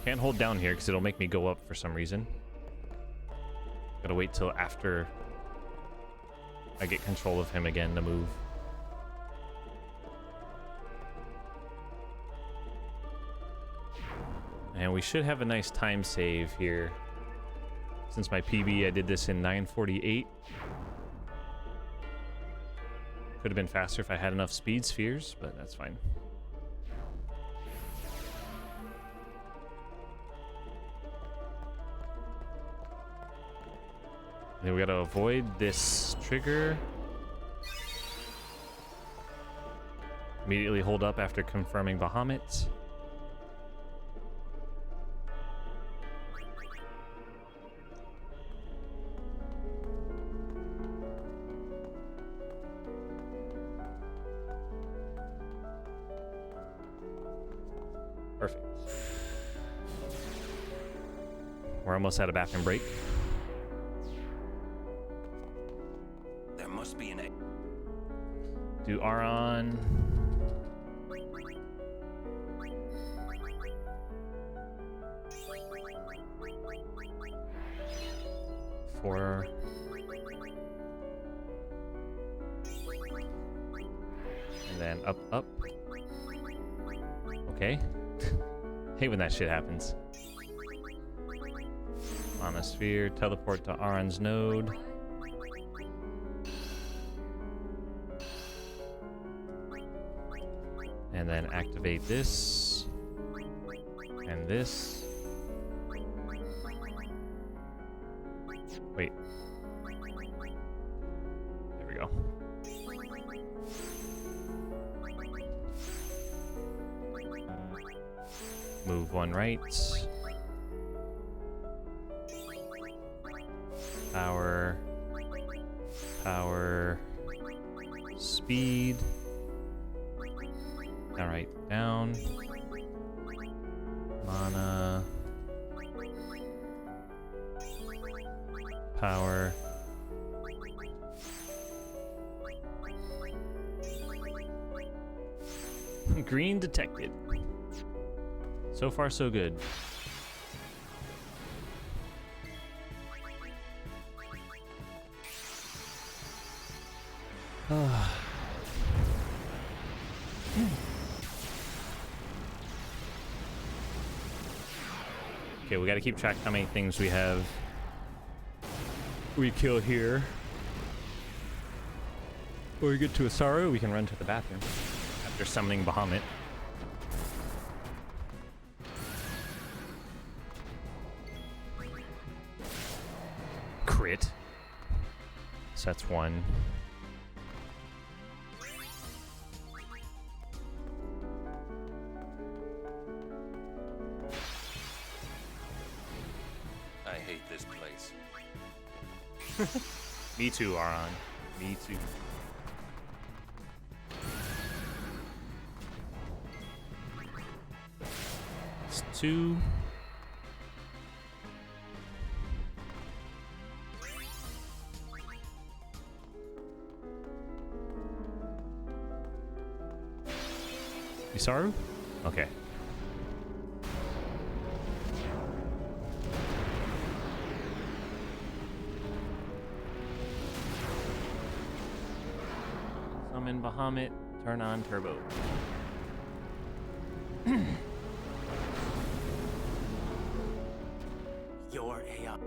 Can't hold down here because it'll make me go up for some reason. Gotta wait till after I get control of him again to move. And we should have a nice time save here. Since my PB, I did this in 9:48. Could have been faster if I had enough speed spheres, but that's fine. Then we gotta avoid this trigger. Immediately hold up after confirming Bahamut. Perfect. We're almost at a bathroom break. There must be an A. Do Aron. For. And then up, up. Okay. Hate when that shit happens. On a sphere, teleport to Aron's node. And then activate this. And this. Wait. There we go. Move one right. Power. Power. Speed. All right, down. Mana. Power. Green detected. So far, so good. Okay, we gotta keep track how many things we have. We kill here. Or we get to Asaru, we can run to the bathroom. After summoning Bahamut. Crit. So that's one. I hate this place. Me too, Aron. Me too. It's two. Isaru? Okay. Summon Bahamut, turn on turbo. Your AI.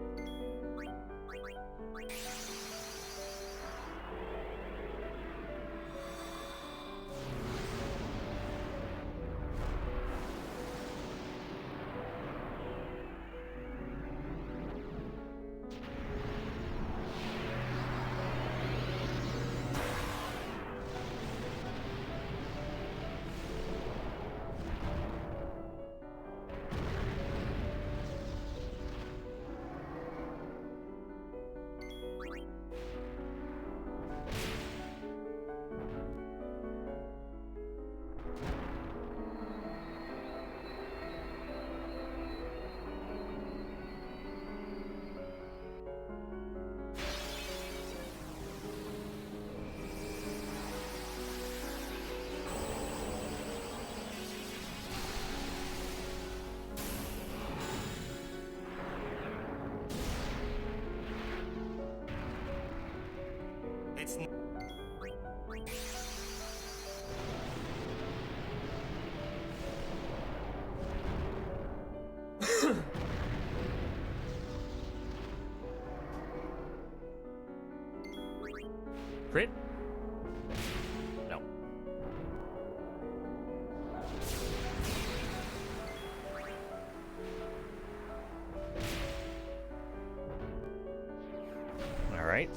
It's Crit? No. All right.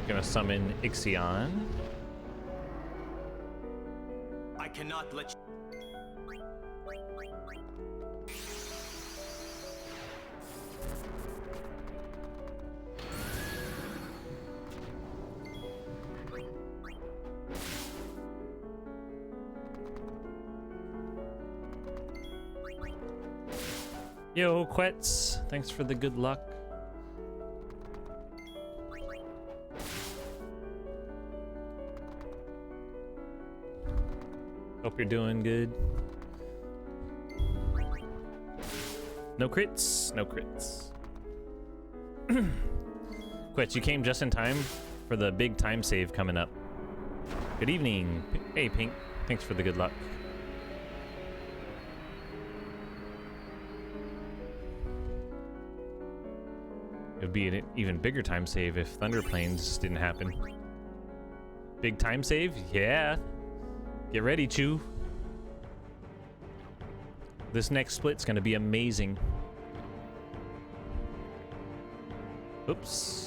Gonna summon Ixion. I cannot let you. Yo, Quetz, thanks for the good luck. Hope you're doing good. No crits, no crits. Quetch, you came just in time for the big time save coming up. Good evening. Hey, Pink. Thanks for the good luck. It would be an even bigger time save if Thunder Plains didn't happen. Big time save? Yeah. Get ready, Chew. This next split's gonna be amazing. Oops.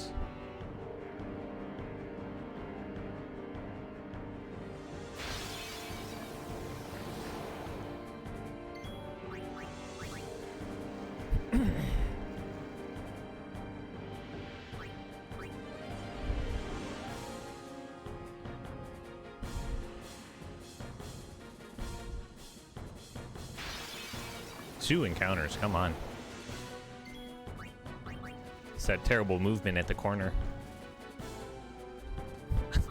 Two encounters, come on. It's that terrible movement at the corner.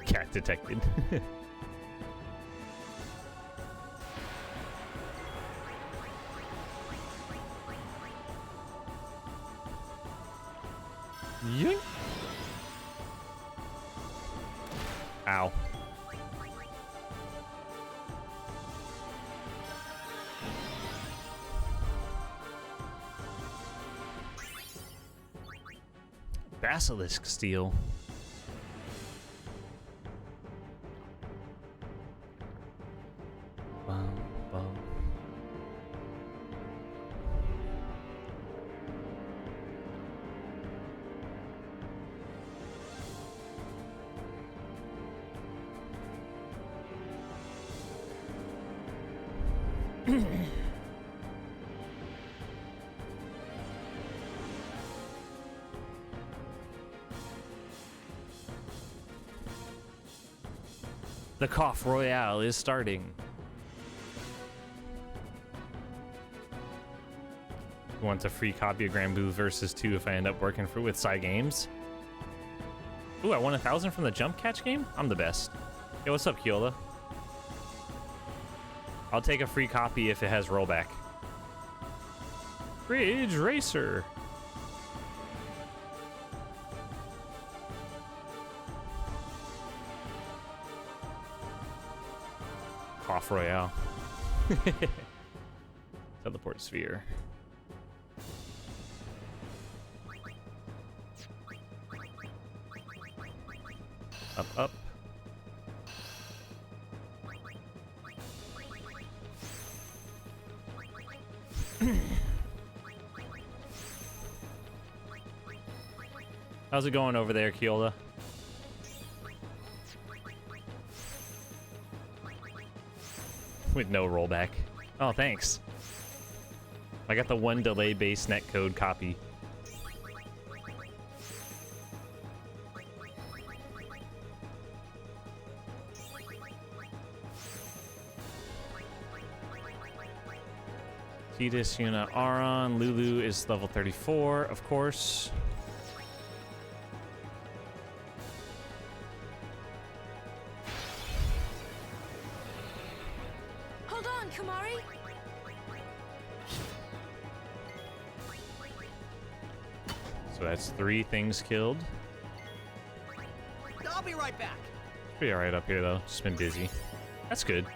Cat detected. Yoink. Ow. Basilisk steel. Bum, bum. The Cough Royale is starting. Who wants a free copy of Grand Blue Versus 2 if I end up working with Psy Games? Ooh, I won 1,000 from the jump catch game? I'm the best. Hey, what's up, Kyola? I'll take a free copy if it has rollback. Ridge Racer. Cough Royale. Teleport sphere. Up, up. How's it going over there, Kyola? With no rollback. Oh, thanks. I got the one delay-based netcode copy. Thetis, Yuna, Aron, Lulu is level 34, of course. Hold on, Kamari. So that's 3 things killed. I'll be right back. Pretty alright up here, though. Just been busy. That's good.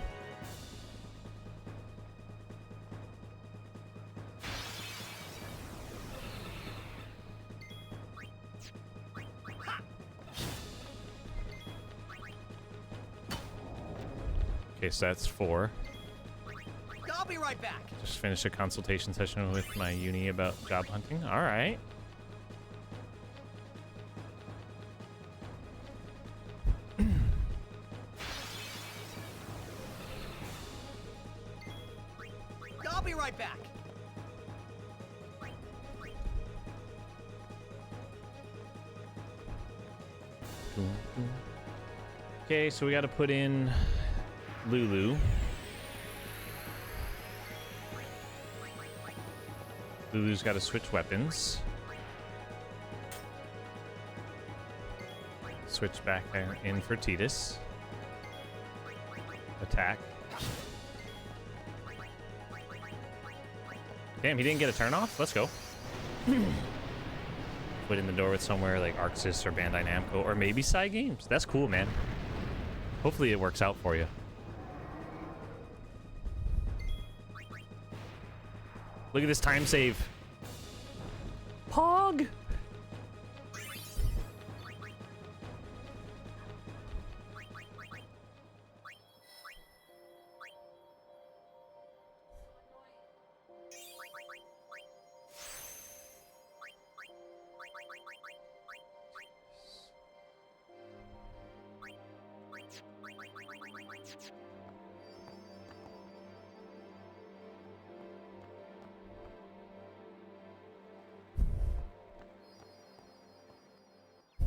Okay, so that's 4. I'll be right back. Just finished a consultation session with my uni about job hunting. All right. I'll be right back. Okay, so we got to put in Lulu. Lulu's got to switch weapons. Switch back in for Thetis. Attack. Damn, he didn't get a turn off? Let's go. Put in the door with somewhere like Arxis or Bandai Namco or maybe Psy Games. That's cool, man. Hopefully it works out for you. Look at this time save. Pog!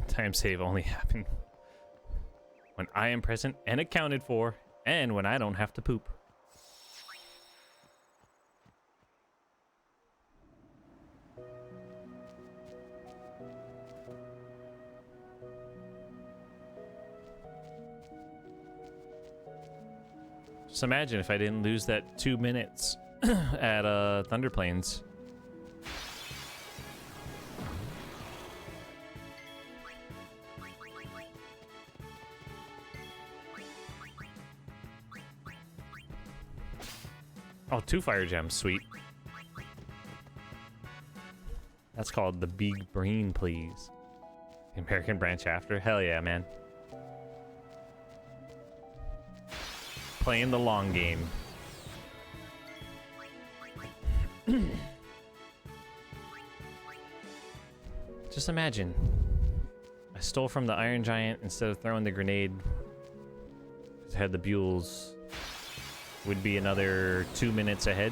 Time save only happen when I am present and accounted for, and when I don't have to poop. Just imagine if I didn't lose that 2 minutes at Thunder Plains. Oh, 2 fire gems, sweet. That's called the big brain, please. The American branch after? Hell yeah, man. Playing the long game. Just imagine. I stole from the Iron Giant instead of throwing the grenade. I had the Buells. Would be another 2 minutes ahead.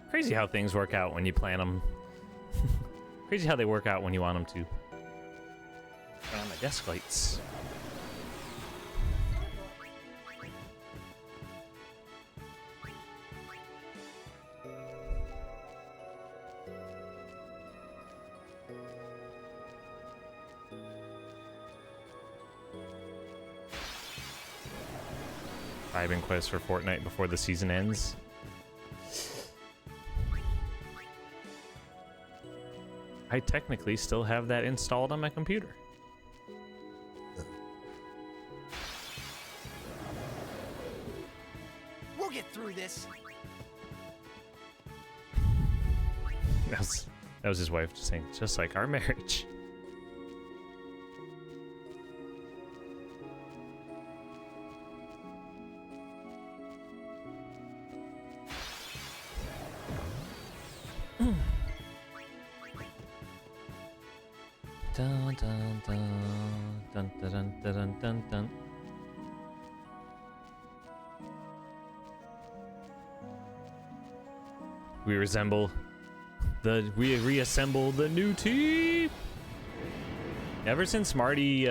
Crazy how things work out when you plan them. Crazy how they work out when you want them to. Turn on my desk lights. Vibing quest for Fortnite before the season ends. I technically still have that installed on my computer. We'll get through this. That was his wife just saying, just like our marriage. Dun, dun, dun, dun, dun, dun, dun, dun, dun. We reassemble the new team. Ever since Marty,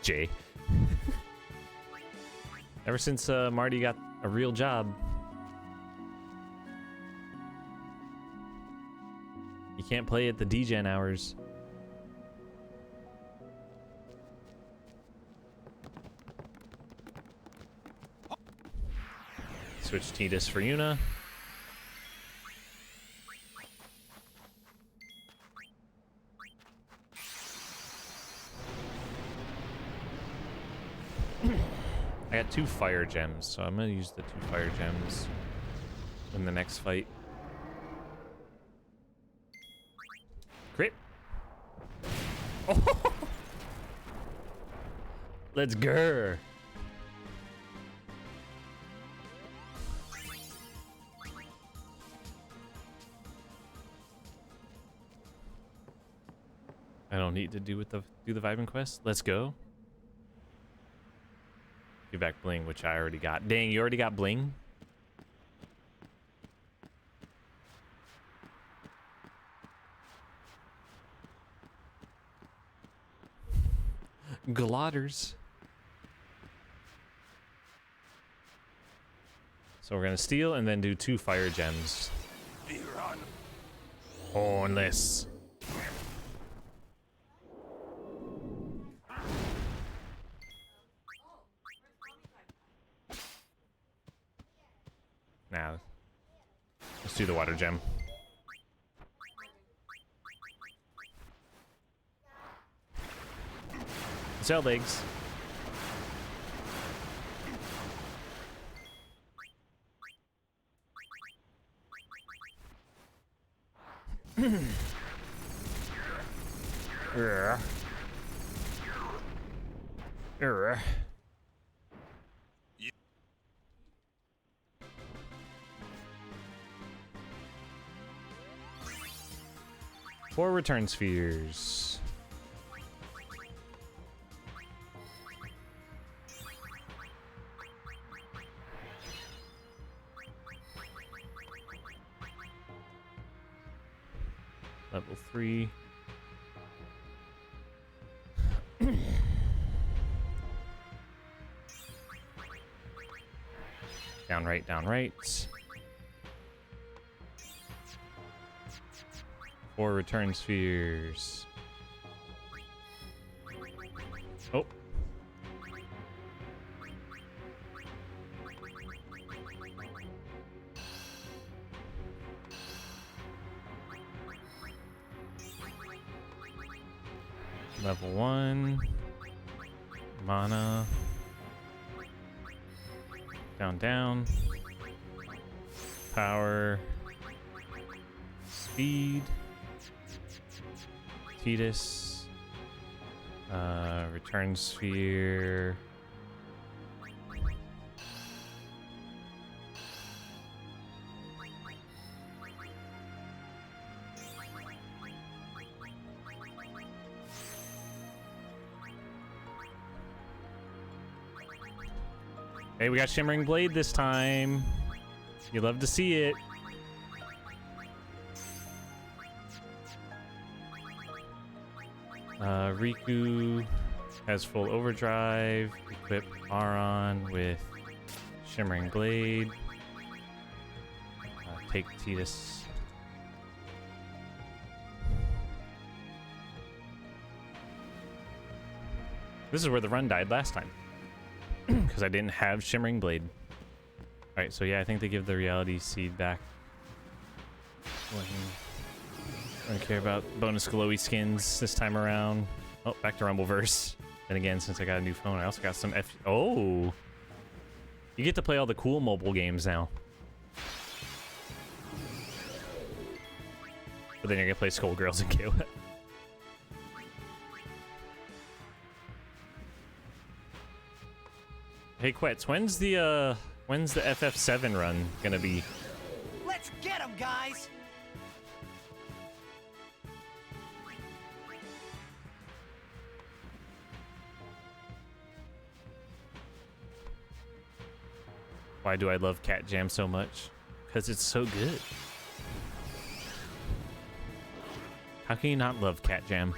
Jay. Ever since Marty got a real job, you can't play at the DGen hours. Switch Tidus for Yuna. I got 2 fire gems, so I'm gonna use the 2 fire gems in the next fight. Crit. Oh. Let's go. I don't need to do the vibing quest. Let's go. Give back bling, which I already got. Dang, you already got bling? Glotters. So we're gonna steal and then do 2 fire gems. Hornless. Now, let's do the water gem. Cell legs. Four return spheres. Level 3. Down right, down right. 4 return spheres. Oh. Level 1. Mana. Down, down. Power. Speed. Titus. Return sphere. Hey, we got Shimmering Blade this time. You love to see it. Riku has full overdrive. Equip Aron with Shimmering Blade. Take Titus. This is where the run died last time. Because I didn't have Shimmering Blade. Alright, so yeah, I think they give the Reality Seed back. I don't care about bonus glowy skins this time around. Oh, back to Rumbleverse. And again, since I got a new phone, I also got some Oh! You get to play all the cool mobile games now. But then you're gonna play Skullgirls and KOF. Hey Quetz, when's the FF7 run gonna be? Let's get him, guys! Why do I love Cat Jam so much? Because it's so good. How can you not love Cat Jam?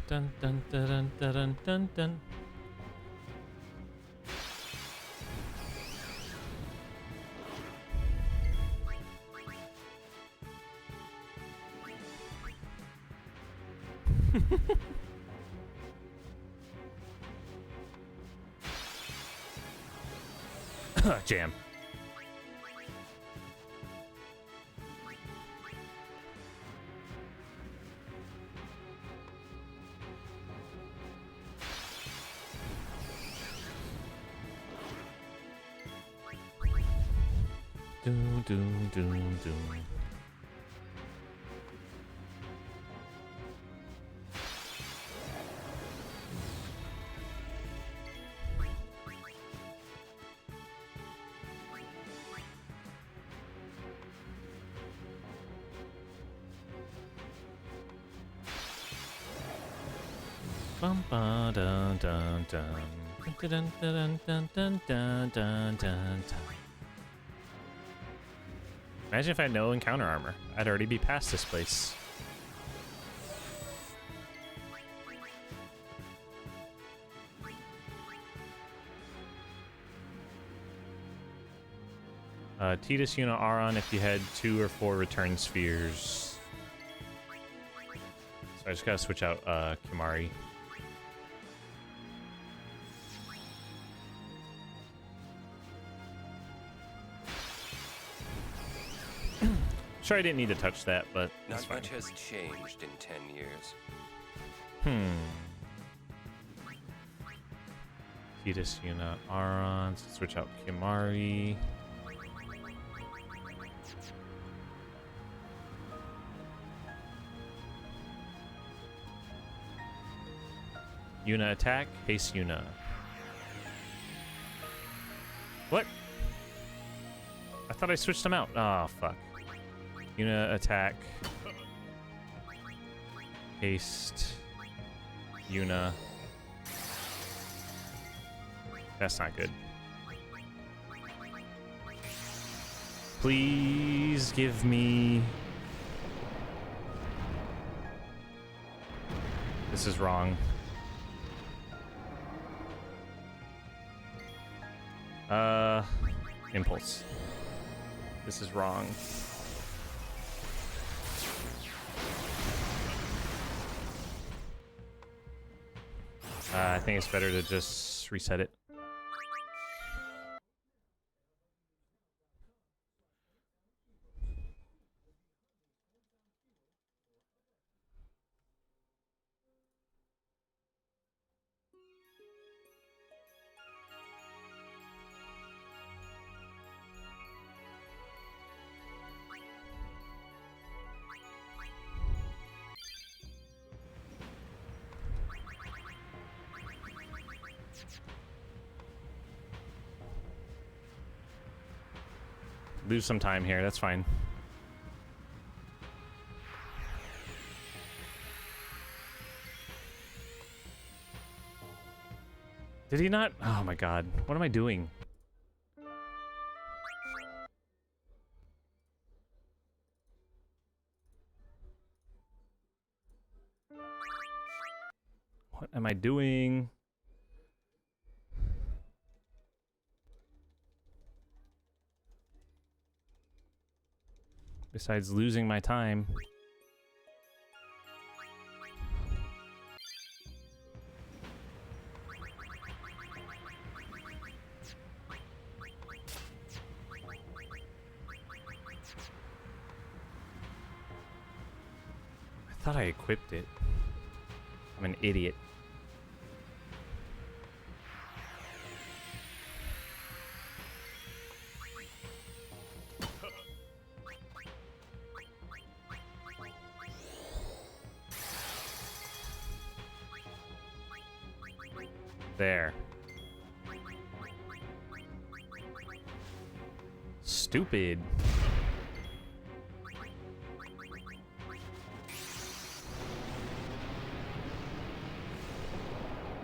Dun dun dun dun dun dun dun dun. Jam. Doom, doom, doom, doom. Bum ba dun dun dun. Dun dun dun dun dun dun dun dun. Imagine if I had no encounter armor. I'd already be past this place. Titus Una Aron if you had 2 or 4 return spheres. So I just gotta switch out Kimari. Sure, I didn't need to touch that, but that's Not fine. much has changed in 10 years. Titus Una Aron. Switch out Kimari. Yuna attack, haste Yuna. What? I thought I switched them out. Oh, fuck. Yuna attack. Haste. Yuna. That's not good. Please give me... This is wrong. Impulse. This is wrong. I think it's better to just reset it. Lose some time here, that's fine. Did he not? Oh my god. What am I doing? What am I doing? Besides losing my time. I thought I equipped it. I'm an idiot. There. Stupid.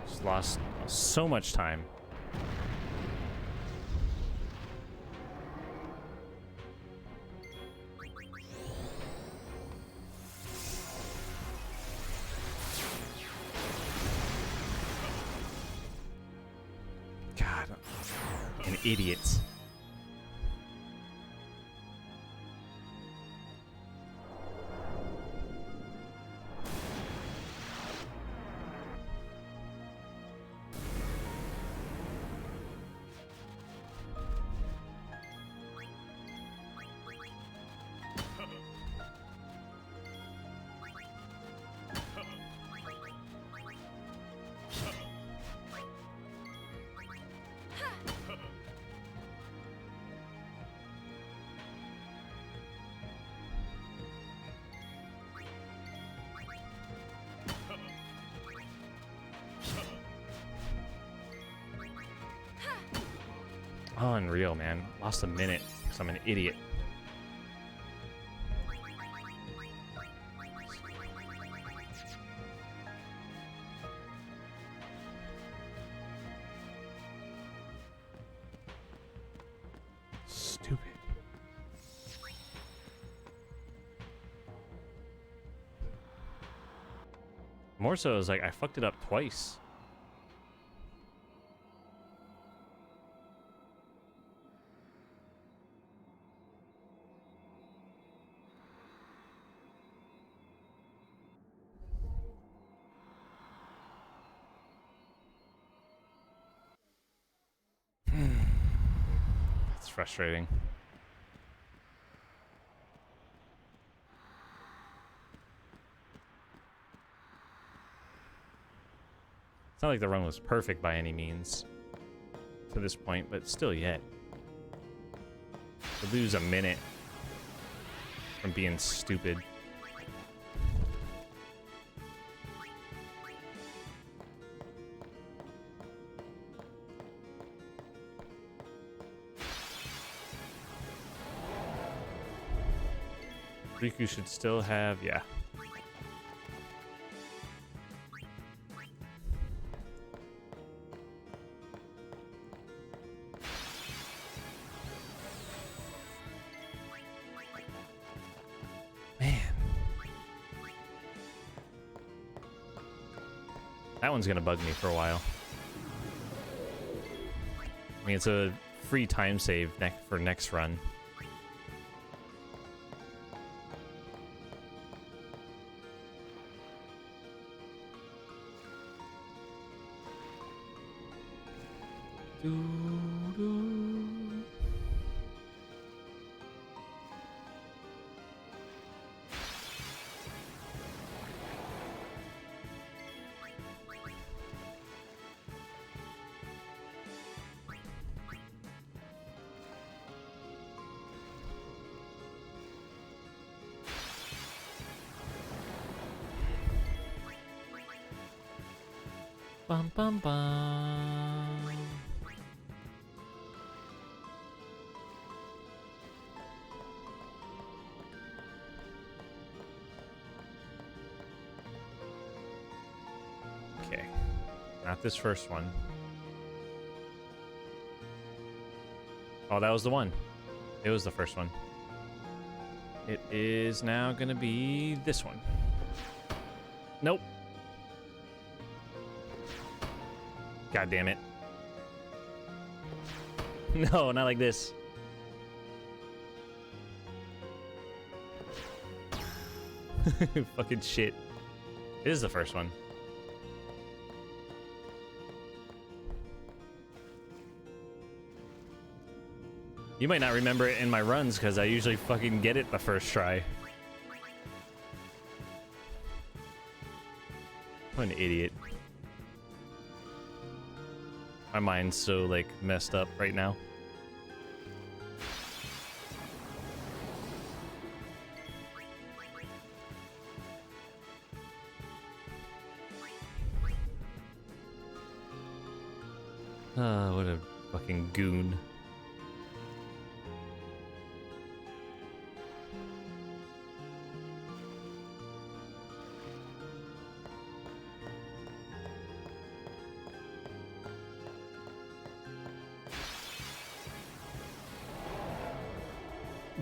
Just lost so much time. God, an idiot. Oh, unreal, man. Lost a minute because I'm an idiot. More so is like I fucked it up twice. It's frustrating. It's not like the run was perfect by any means to this point, but still yet. To lose a minute from being stupid. Riku should still have, yeah. Man. That one's gonna bug me for a while. I mean, it's a free time save for next run. Bum bum bum. Okay, not this first one. Oh, that was the one. It was the first one. It is now gonna be this one. Nope. God damn it. No, not like this. Fucking shit. It is the first one. You might not remember it in my runs because I usually fucking get it the first try. What an idiot. My mind's so, like, messed up right now. Ah, what a fucking goon.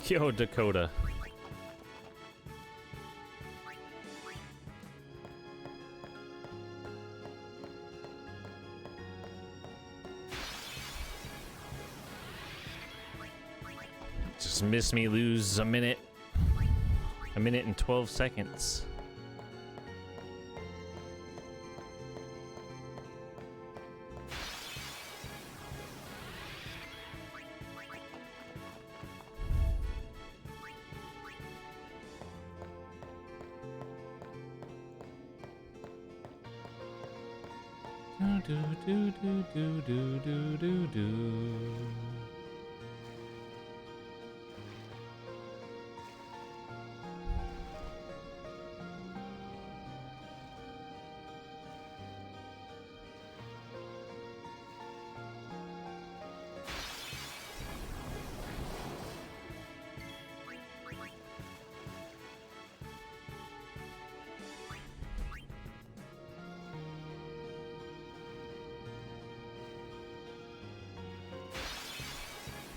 Yo, Dakota. Just miss me lose a minute. A minute and 12 seconds. Do do do do do do do do.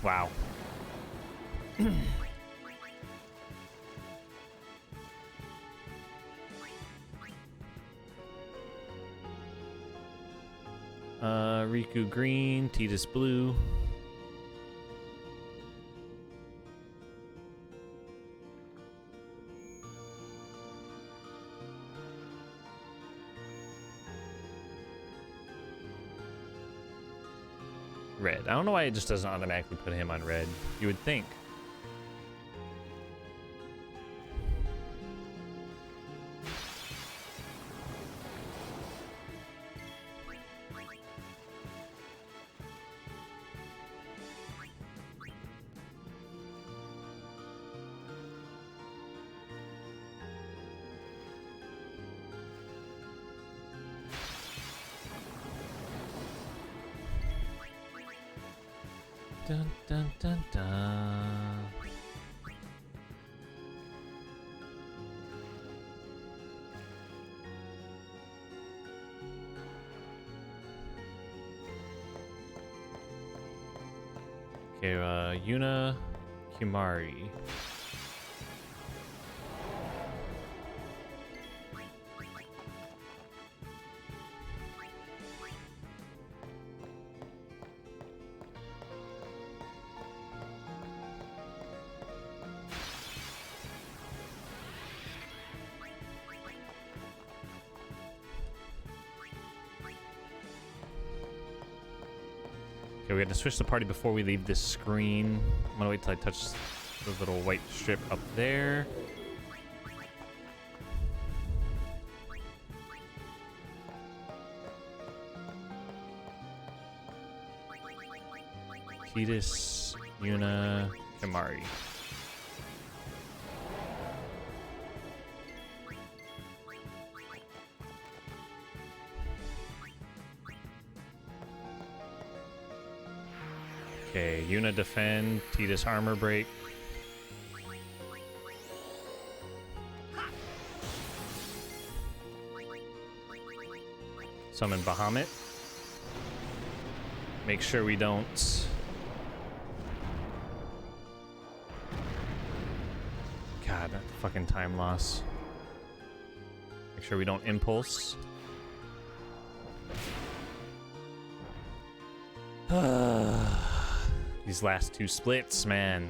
Wow. Riku green, Tidus blue. Red. I don't know why it just doesn't automatically put him on red. You would think. Dun, dun, dun, dun. Okay, Yuna Kimari. Okay, we had to switch the party before we leave this screen. I'm gonna wait till I touch the little white strip up there. Tidus, Yuna, Kimari. Okay, Yuna defend, Tidus armor break. Summon Bahamut. Make sure we don't... God, that fucking time loss. Make sure we don't impulse. These last two splits, man.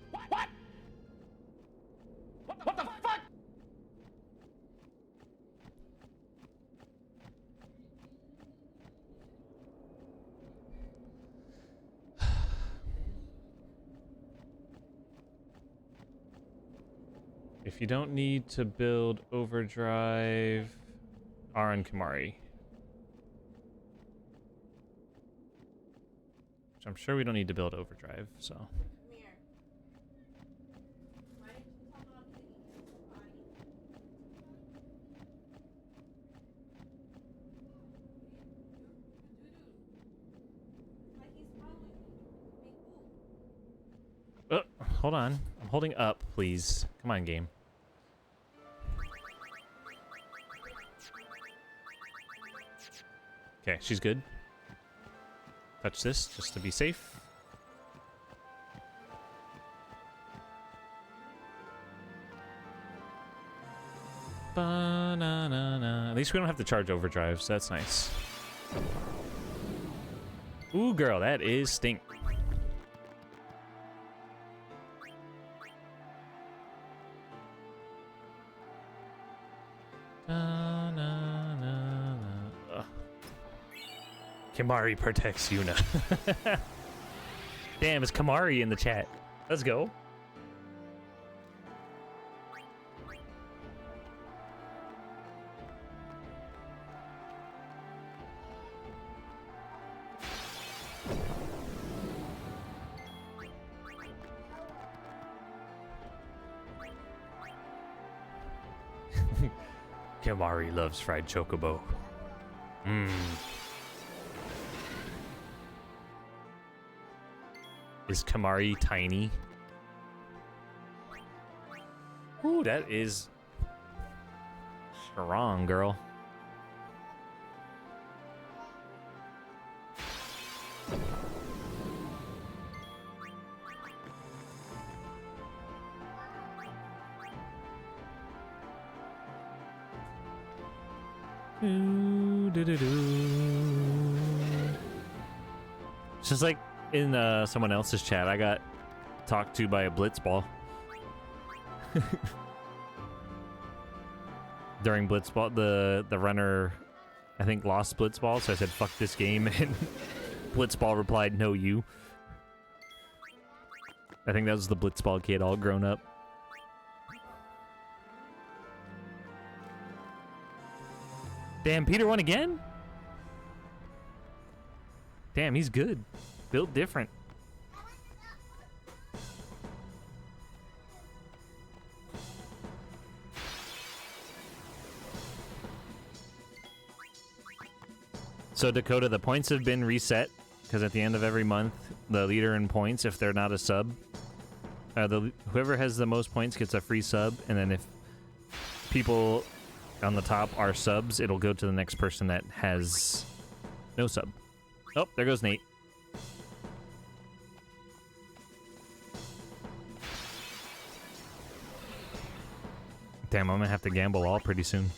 What the fuck? If you don't need to build overdrive, Aaron Kamari. Which I'm sure we don't need to build overdrive, so. Oh, hold on. I'm holding up, please. Come on, game. Okay, she's good. Touch this just to be safe. Ba-na-na-na. At least we don't have to charge overdrive, so that's nice. Ooh, girl, that is stink. Kamari protects Yuna. Damn, it's Kamari in the chat. Let's go. Kamari loves fried chocobo. Mmm. Is Kamari tiny? Ooh, that is strong, girl. It's just like in someone else's chat, I got talked to by a blitzball. During blitzball, the runner, I think, lost blitzball, so I said, fuck this game, and blitzball replied, no, you. I think that was the blitzball kid all grown up. Damn, Peter won again? Damn, he's good. Built different. So Dakota, the points have been reset because at the end of every month, the leader in points, if they're not a sub, whoever has the most points gets a free sub, and then if people on the top are subs, it'll go to the next person that has no sub. Oh, there goes Nate. Damn, I'm gonna have to gamble all pretty soon.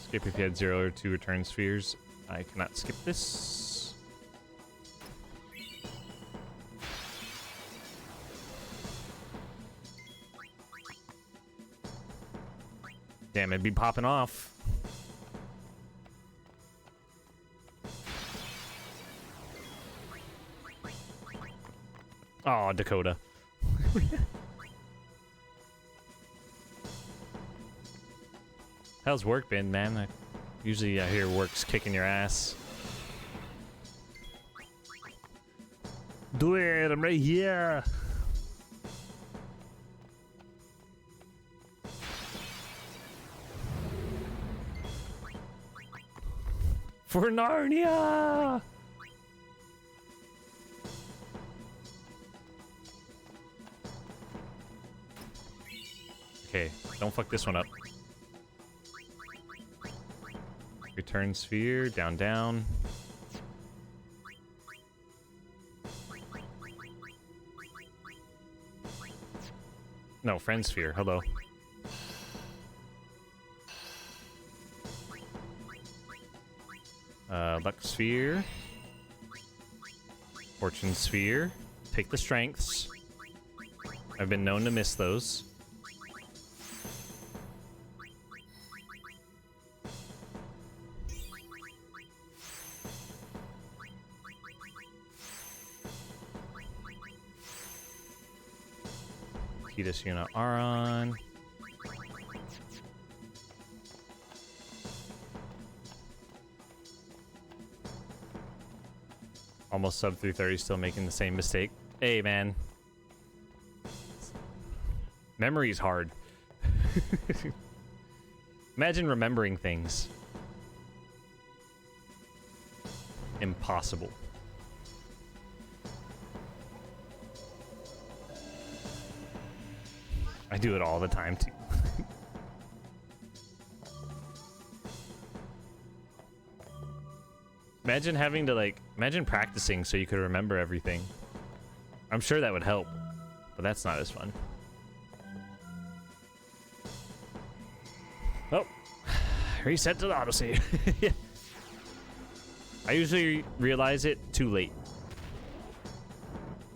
Skip if you had 0 or 2 return spheres. I cannot skip this. Damn, it'd be popping off. Oh, Dakota. How's work been, man? Usually I hear work's kicking your ass. Do it, I'm right here. For Narnia! Okay, don't fuck this one up. Return sphere, down, down. No, friend sphere, hello. Luck sphere. Fortune sphere. Take the strengths. I've been known to miss those. Tidus Una Aron. Almost sub 330, still making the same mistake. Hey, man. Memory's hard. Imagine remembering things. Impossible. I do it all the time, too. Imagine having to, like, imagine practicing so you could remember everything. I'm sure that would help, but that's not as fun. Oh, reset to the autosave. Yeah. I usually realize it too late.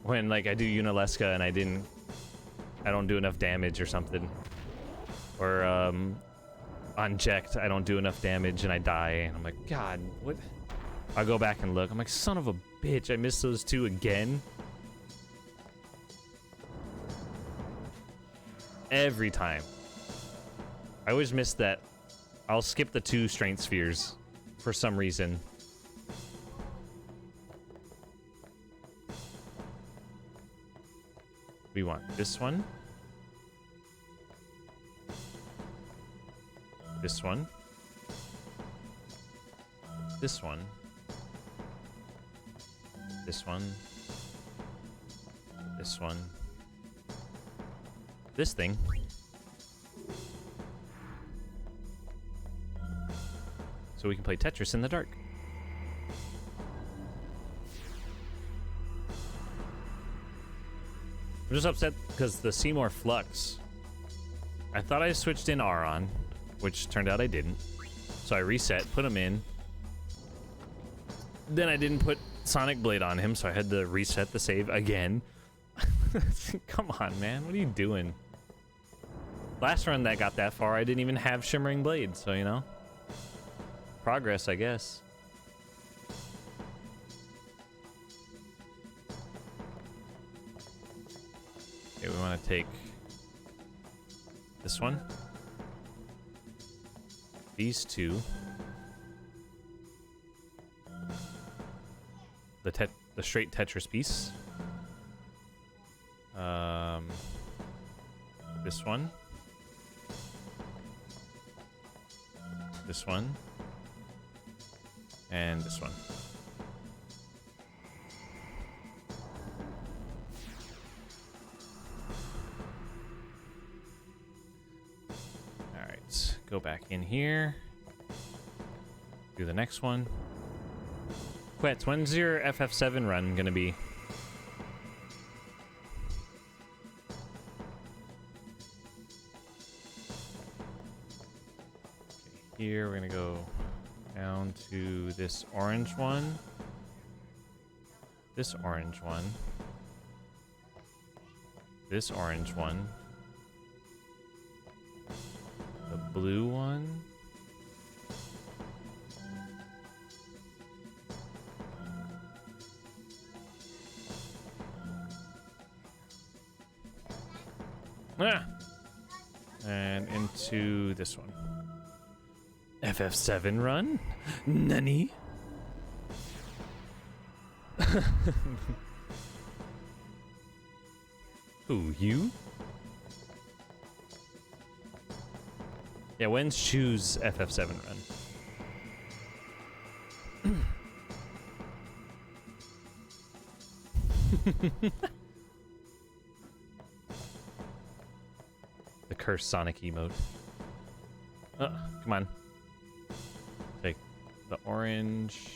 When, like, I do Unalesca and I don't do enough damage or something. Or, on Jekt, I don't do enough damage and I die, and I'm like, God, what? I go back and look. I'm like, son of a bitch, I missed those two again. Every time. I always miss that. I'll skip the 2 strength spheres for some reason. We want this one. This one. This one. This one. This one. This thing. So so we can play Tetris in the dark. I'm just upset because the Seymour Flux, I thought I switched in R on, which turned out I didn't. So I reset, put him in. Then I didn't put Sonic Blade on him, so I had to reset the save again. Come on, man. What are you doing? Last run that got that far, I didn't even have Shimmering Blade, so, you know. Progress, I guess. Okay, we want to take this one. These two. The straight Tetris piece. This one. This one. And this one. Alright, go back in here. Do the next one. Quets, when's your FF7 run gonna be? Okay, here we're gonna go down to this orange one. This orange one. This orange one. The blue one. Ah! And into this one. FF7 run? Nani? Who, you? Yeah, when's Choose FF7 run? The cursed Sonic emote. Come on. Take the orange.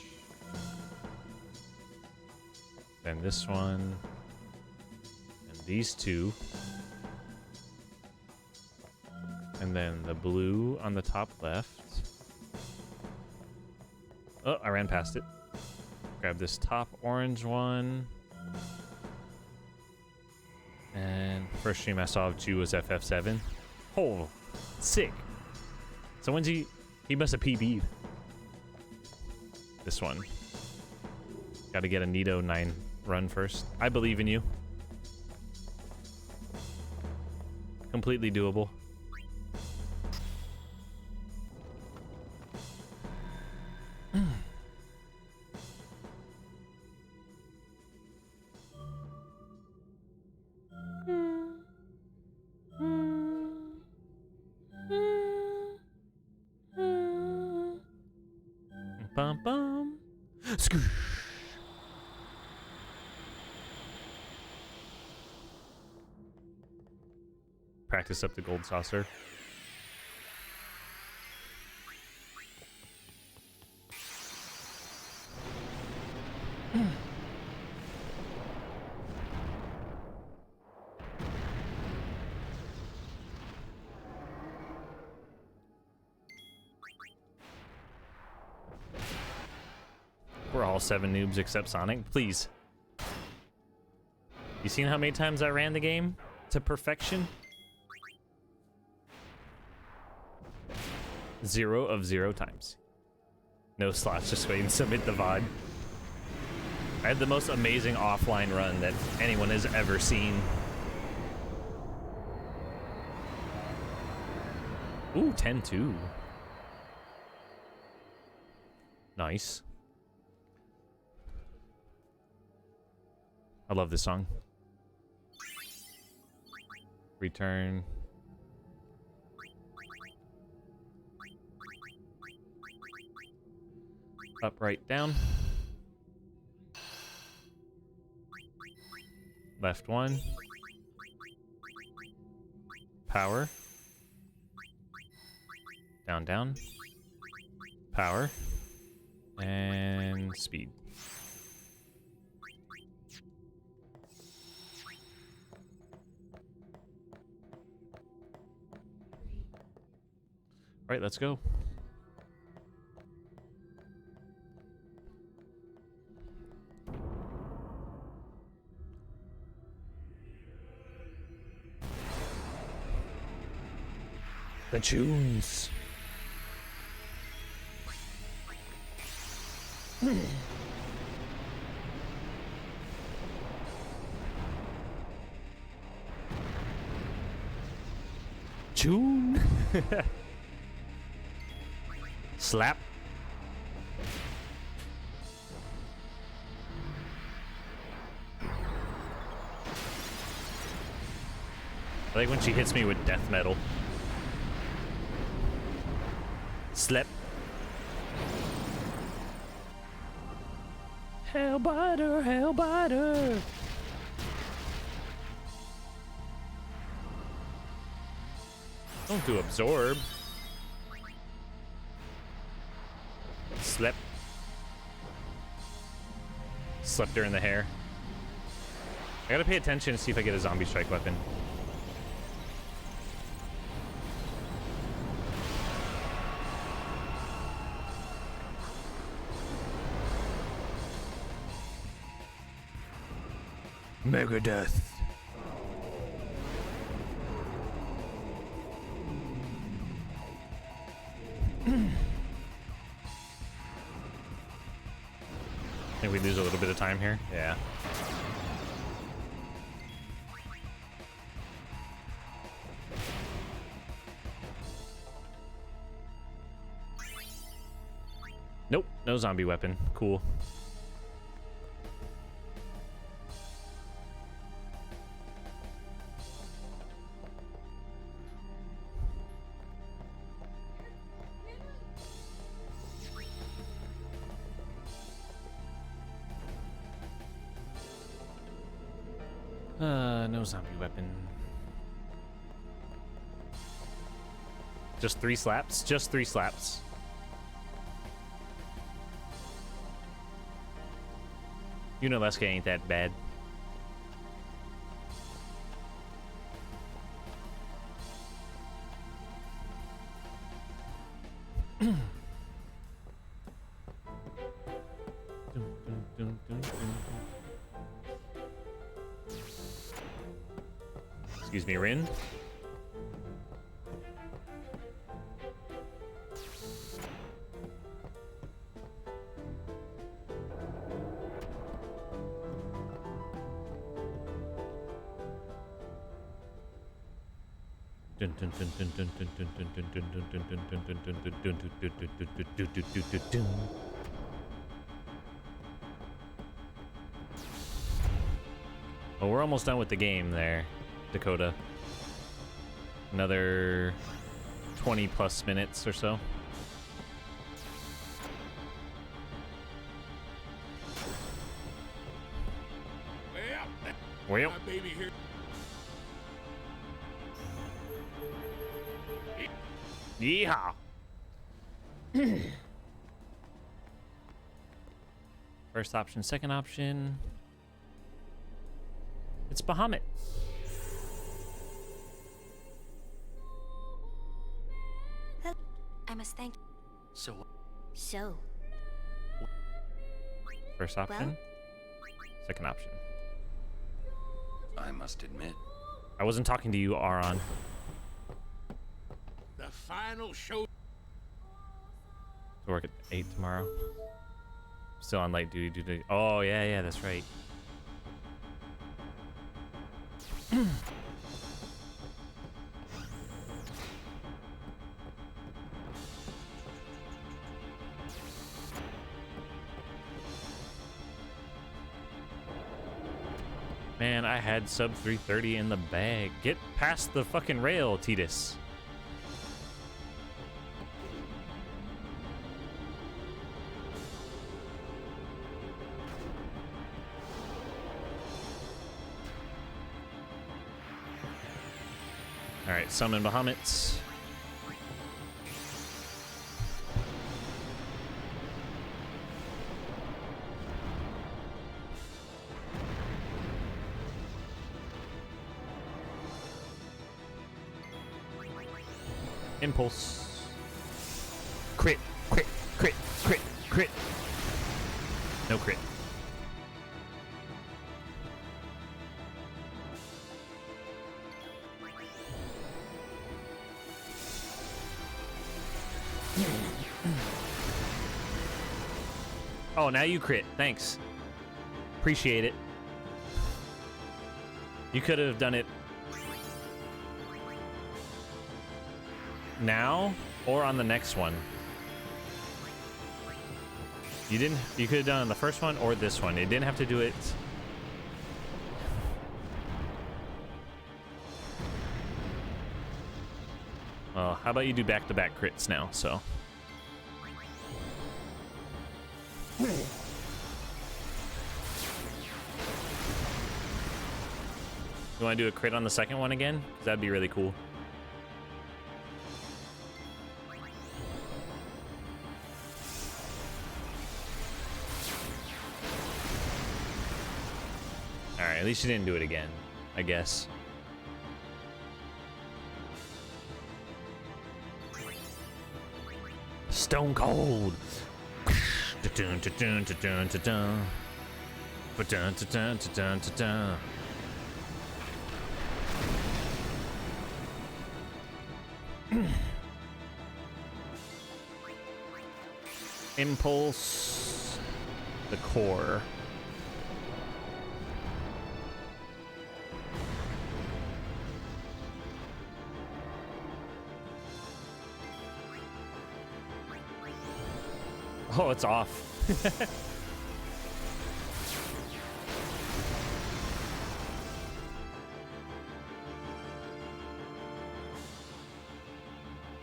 Then this one. And these two. And then the blue on the top left. Oh, I ran past it. Grab this top orange one. And first stream I saw of Jew was FF7. Oh, sick. So when's he must have PB'd. This one. Gotta get a Nito 9 run first. I believe in you. Completely doable. Bum bum. Scoosh. Practice up the gold saucer. We're all 7 noobs except Sonic. Please. You seen how many times I ran the game to perfection? 0 of 0 times. No slots, just waiting to submit the VOD. I had the most amazing offline run that anyone has ever seen. Ooh, 10-2. Nice. I love this song. Return. Up, right, down. Left one. Power. Down, down. power and speed. All right, let's go. The tunes. Tune. Slap. I like when she hits me with death metal. Slap. Hellbiter, Hellbiter. Don't do absorb. Slap. Slept her in the hair. I gotta pay attention to see if I get a zombie strike weapon. Megadeth. I think we lose a little bit of time here. Yeah. Nope, no zombie weapon. Cool. No zombie weapon. Just 3 slaps? Just 3 slaps. You know Leska ain't that bad. Excuse me, Rin. Well, we're almost done with the game there, Dakota. Another 20 plus minutes or so. Well, Baby here. yeehaw. First option, second option. It's Bahamut. I must thank. So So, First option, Well? second option. I must admit, I wasn't talking to you, Aron. the final show. To work at 8 tomorrow. Still on light duty. Oh, yeah, that's right. Man, I had sub 330 in the bag. Get past the fucking rail, Titus. Alright, summon Bahamuts. Impulse. Crit, crit, crit, crit, crit. No crit. Oh, now you crit. Thanks. Appreciate it. You could have done it now or on the next one. You could have done it on the first one or this one. It didn't have to do it. Well, how about you do back-to-back crits now, so. You want to do a crit on the second one again? 'Cause that'd be really cool. Alright, at least you didn't do it again, I guess. Stone Cold! Impulse, the core. Oh, it's off.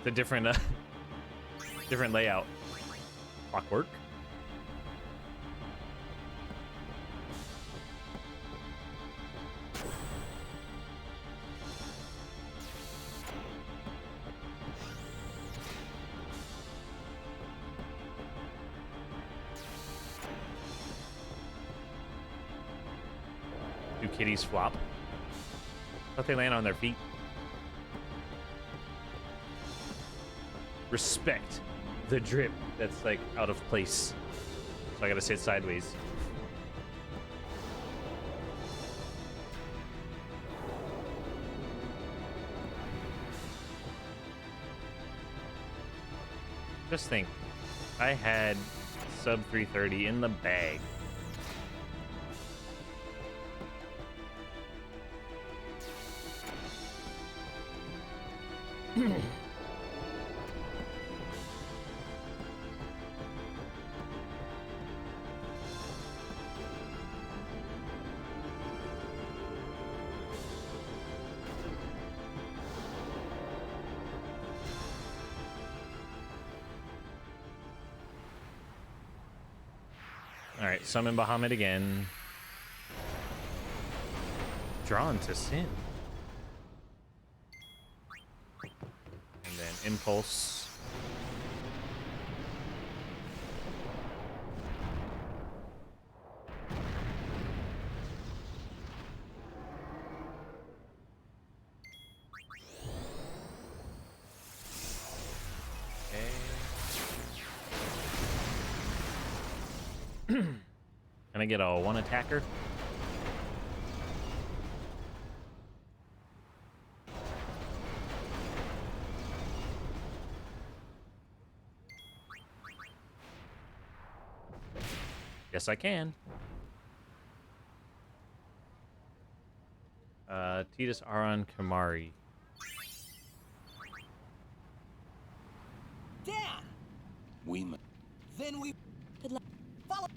The different different layout. Clockwork. Do kitties flop? I thought they land on their feet. Respect the drip that's like out of place. So I gotta sit sideways. Just think, I had sub 330 in the bag. Alright, summon Bahamut again. Drawn to Sin. And then Impulse. Can I get a one attacker? Yes, I can. Titus Aron Kamari. Dan! Then we... Good luck. Follow...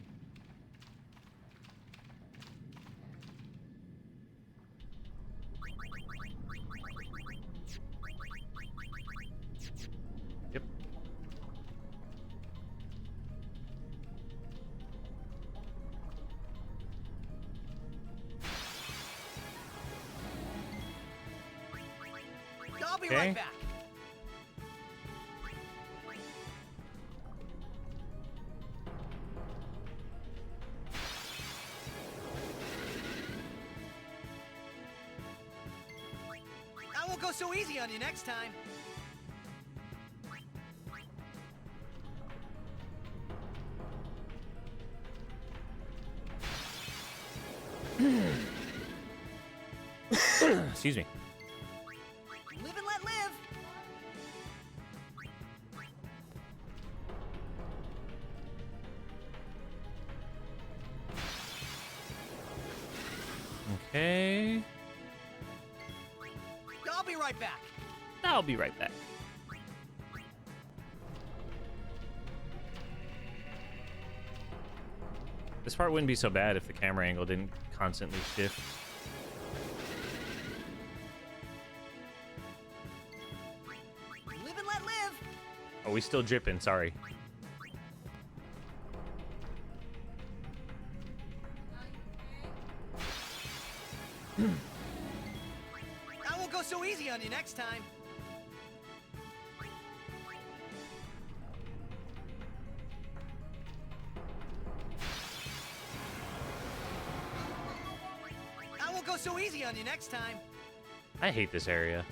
Yep. I'll be Okay. right back. I won't go so easy on you next time. Excuse me. Live and let live. Okay. I'll be right back. I'll be right back. This part wouldn't be so bad if the camera angle didn't constantly shift. Live and let live. Oh, we still dripping, sorry. I won't go so easy on you next time. I won't go so easy on you next time. I hate this area.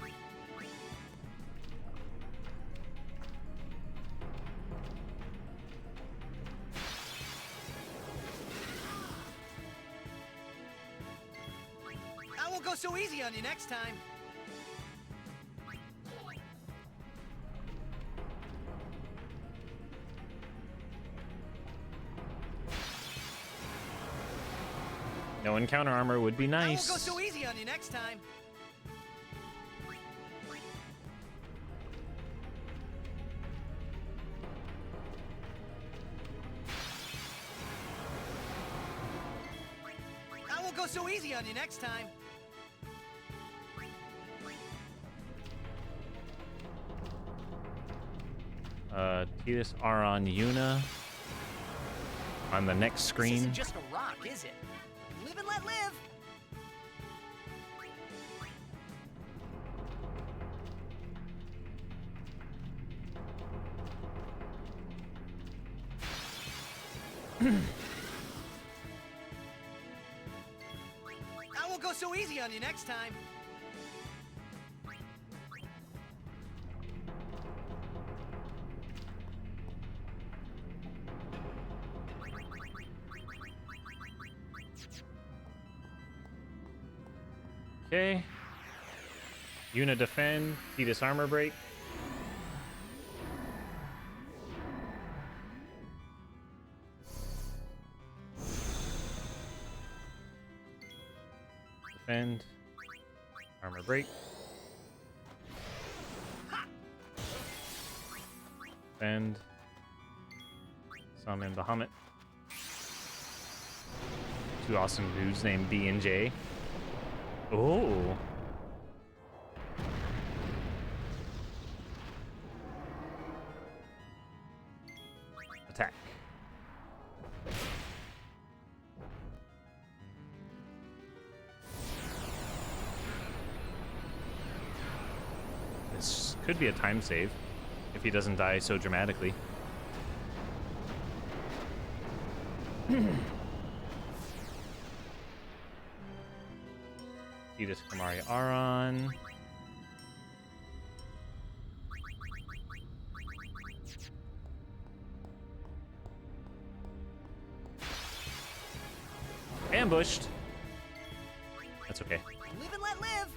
I won't go so easy on you next time. No encounter armor would be I won't nice. go so easy on you next time. I won't go so easy on you next time. Titus are on Yuna. On the next This screen. isn't just a rock, is it? Live and let live. I won't go so easy on you next time. Okay. Yuna defend. Titus armor break. Defend. Armor break. Defend. Summon Bahamut. Two awesome dudes named B and J. Oh. Attack. This could be a time save if he doesn't die so dramatically. Titus Kamari Aron. Ambushed. That's okay. Live and let live.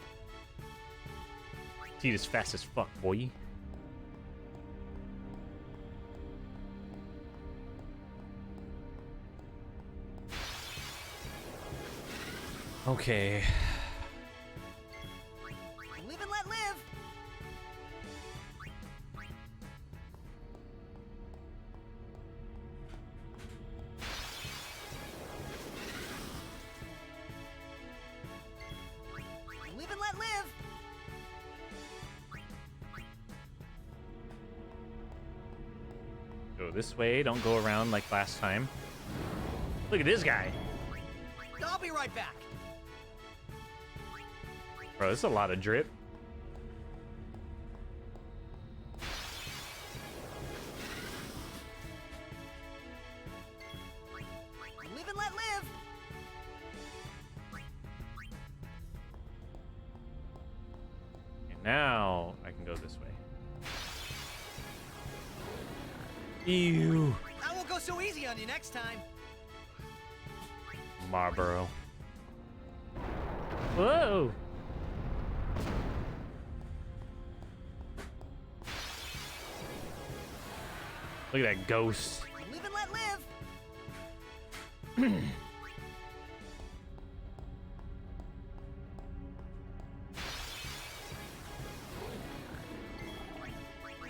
Titus fast as fuck, boy. Okay. Live and let live. Live and let live. Go this way, don't go around like last time. Look at this guy. I'll be right back. Bro, this is a lot of drip. Live and let live. And now I can go this way. Ew. I won't go so easy on you next time. Marlboro. Whoa. Look at that ghost. Live and let live.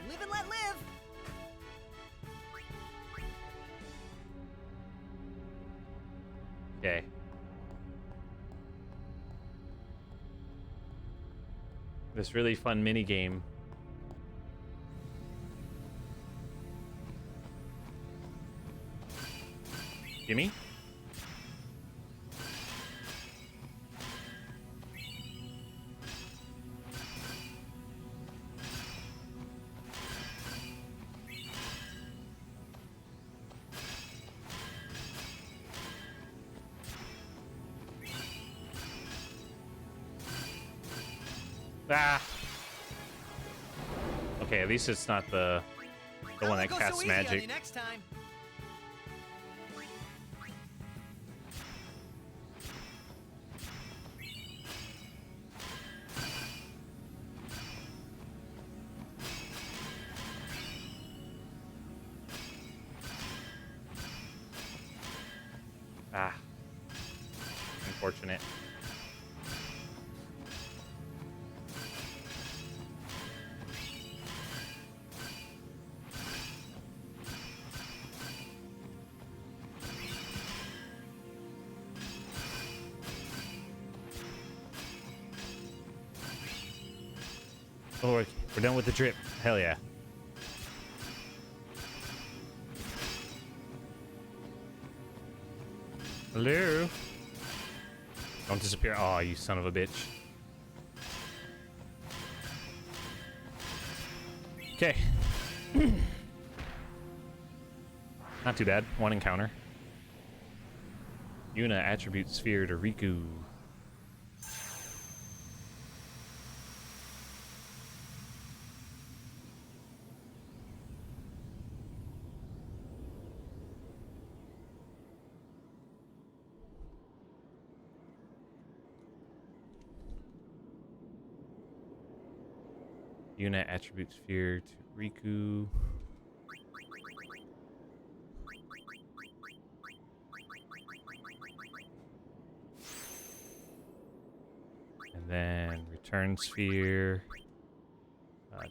Live and let live. Okay. This really fun mini game. Gimme? Ah. Okay, at least it's not the one that Go casts so easy on you magic. next time. Ah. Unfortunate. Oh, we're done with the drip. Hell yeah. Hello? Don't disappear. Oh, you son of a bitch. Okay. Not too bad. One encounter. Yuna attribute sphere to Riku. Yuna attribute sphere to Riku. And then return sphere.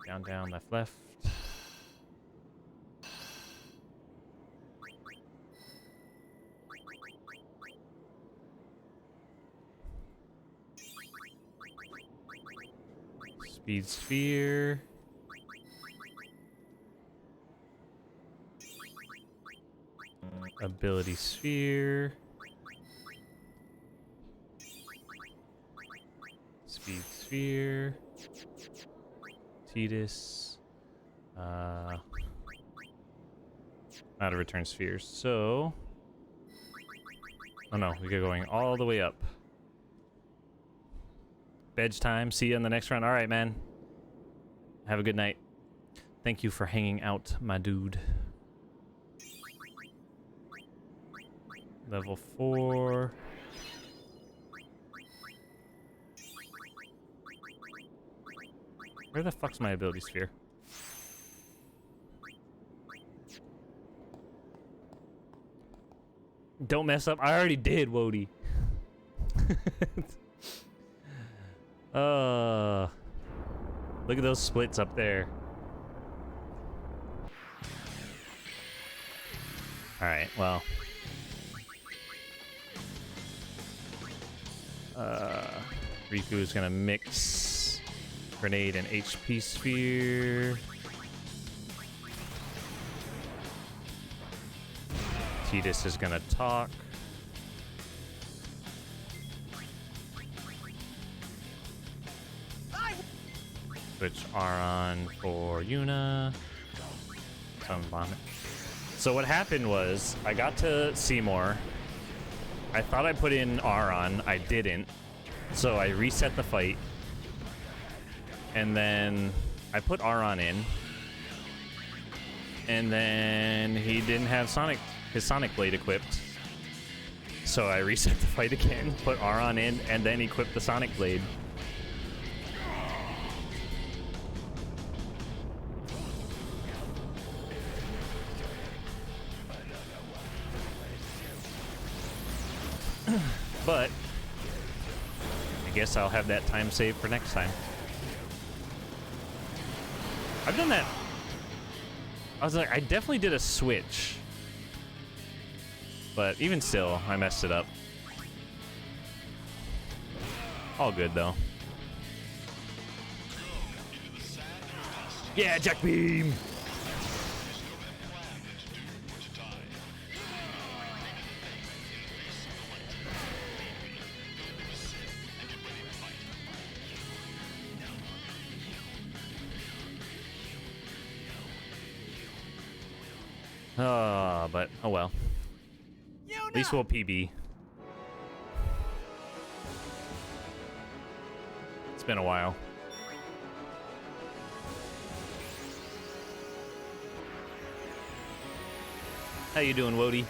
Down, down, left, left. Speed sphere. Ability sphere. Speed sphere. Tidus. Out of return spheres. So. Oh no, we are going all the way up. Bedge time. See you in the next round. All right, man. Have a good night. Thank you for hanging out, my dude. Level 4. Where the fuck's my ability sphere? Don't mess up. I already did, Wody. Look at those splits up there. Alright, well. Riku is gonna mix grenade and HP sphere. Tidus is gonna talk. Switch Aron for Yuna. So what happened was, I got to Seymour. I thought I put in Aron. I didn't. So I reset the fight. And then I put Aron in. And then he didn't have his Sonic Blade equipped. So I reset the fight again, put Aron in, and then equipped the Sonic Blade. But I guess I'll have that time saved for next time. I've done that. I was like, I definitely did a switch. But even still, I messed it up. All good though. Yeah, Jack Beam! But oh well. At least we'll PB. It's been a while. How you doing, Wody?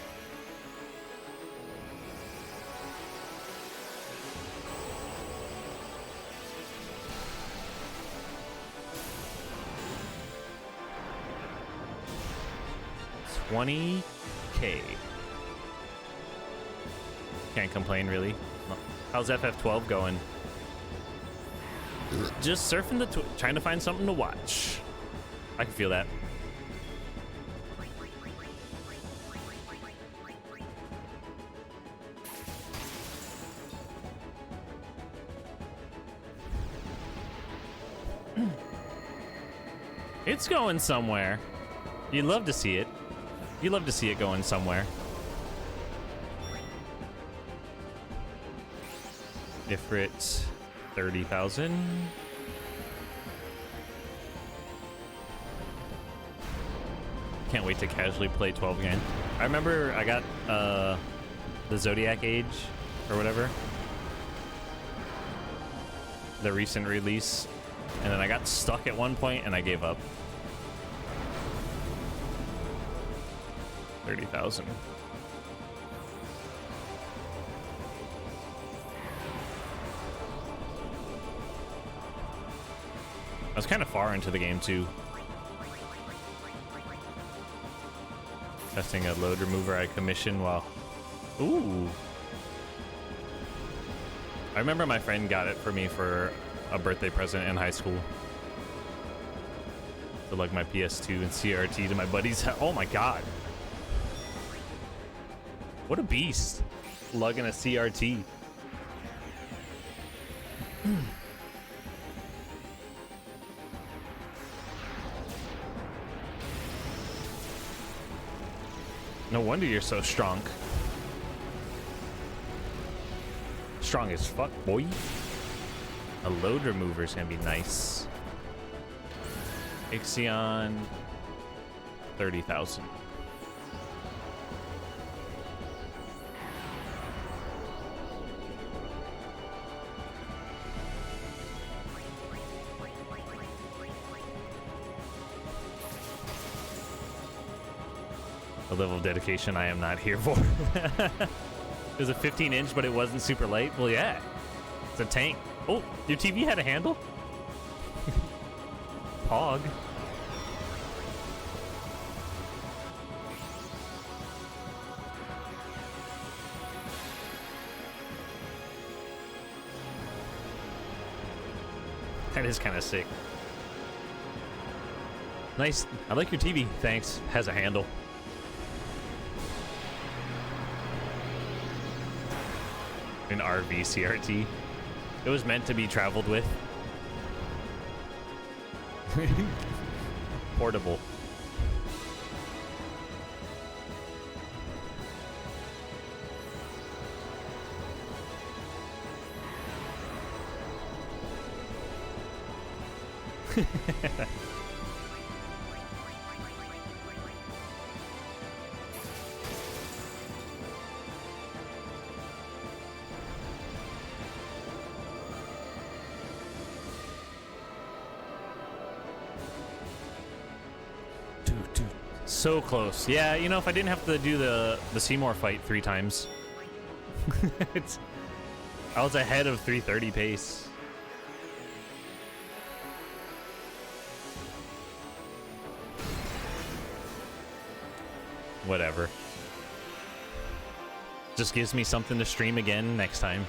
$20K. Can't complain, really. How's FF12 going? Just surfing the trying to find something to watch. I can feel that. It's going somewhere. You'd love to see it. You'd love to see it going somewhere. Ifrit, 30,000. Can't wait to casually play 12 again. I remember I got the Zodiac Age or whatever, the recent release, and then I got stuck at one point and I gave up. 30,000. I was kind of far into the game too. Testing a load remover I commissioned while... Ooh. I remember my friend got it for me for a birthday present in high school. So like my PS2 and CRT to my buddies. Oh my god. What a beast. Lugging a CRT. No wonder you're so strong. Strong as fuck, boy. A load remover's gonna be nice. Ixion, 30,000. A level of dedication I am not here for. It was a 15-inch, but it wasn't super light. Well, yeah. It's a tank. Oh, your TV had a handle? Pog. That is kind of sick. Nice. I like your TV. Thanks. Has a handle. An RV CRT. It was meant to be traveled with. Portable. So close. Yeah, you know, if I didn't have to do the Seymour fight 3 times, I was ahead of 330 pace. Whatever. Just gives me something to stream again next time.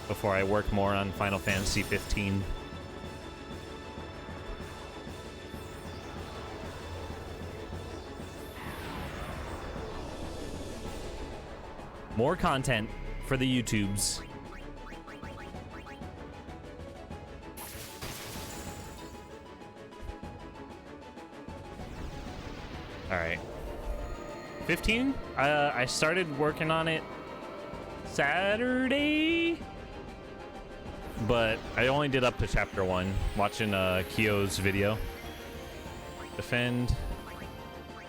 Before I work more on Final Fantasy 15. More content for the YouTubes. All right. 15? I started working on it Saturday, but I only did up to chapter 1, watching Kyo's video. Defend.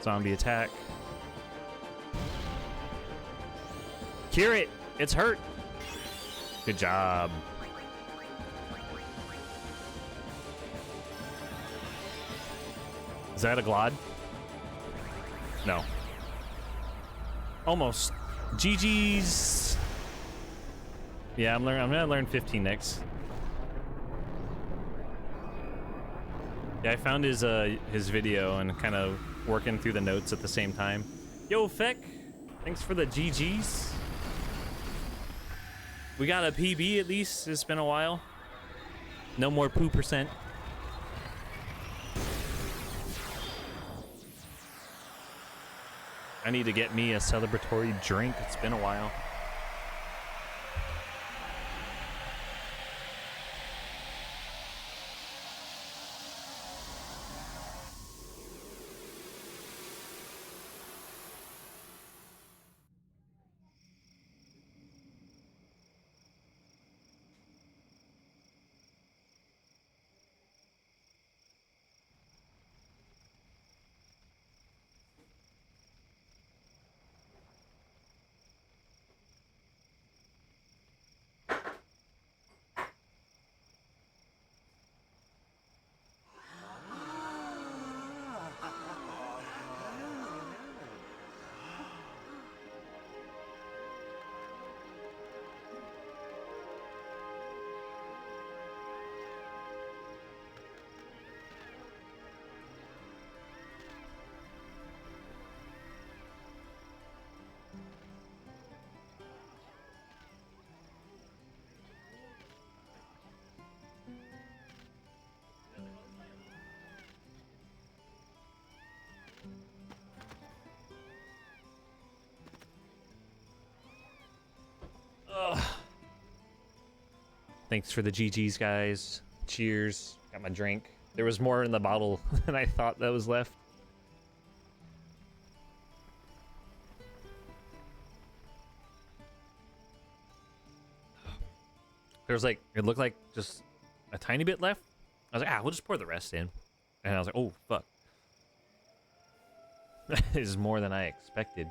Zombie attack. Cure it! It's hurt! Good job. Is that a Glod? No. Almost. GG's. Yeah, I'm gonna learn 15 next. Yeah, I found his video and kind of working through the notes at the same time. Yo, Feck, thanks for the GG's. We got a PB at least. It's been a while. No more poo %. I need to get me a celebratory drink. It's been a while. Thanks for the GG's, guys. Cheers. Got my drink. There was more in the bottle than I thought that was left. There was like, it looked like just a tiny bit left. I was like, we'll just pour the rest in. And I was like, oh, fuck. That is more than I expected.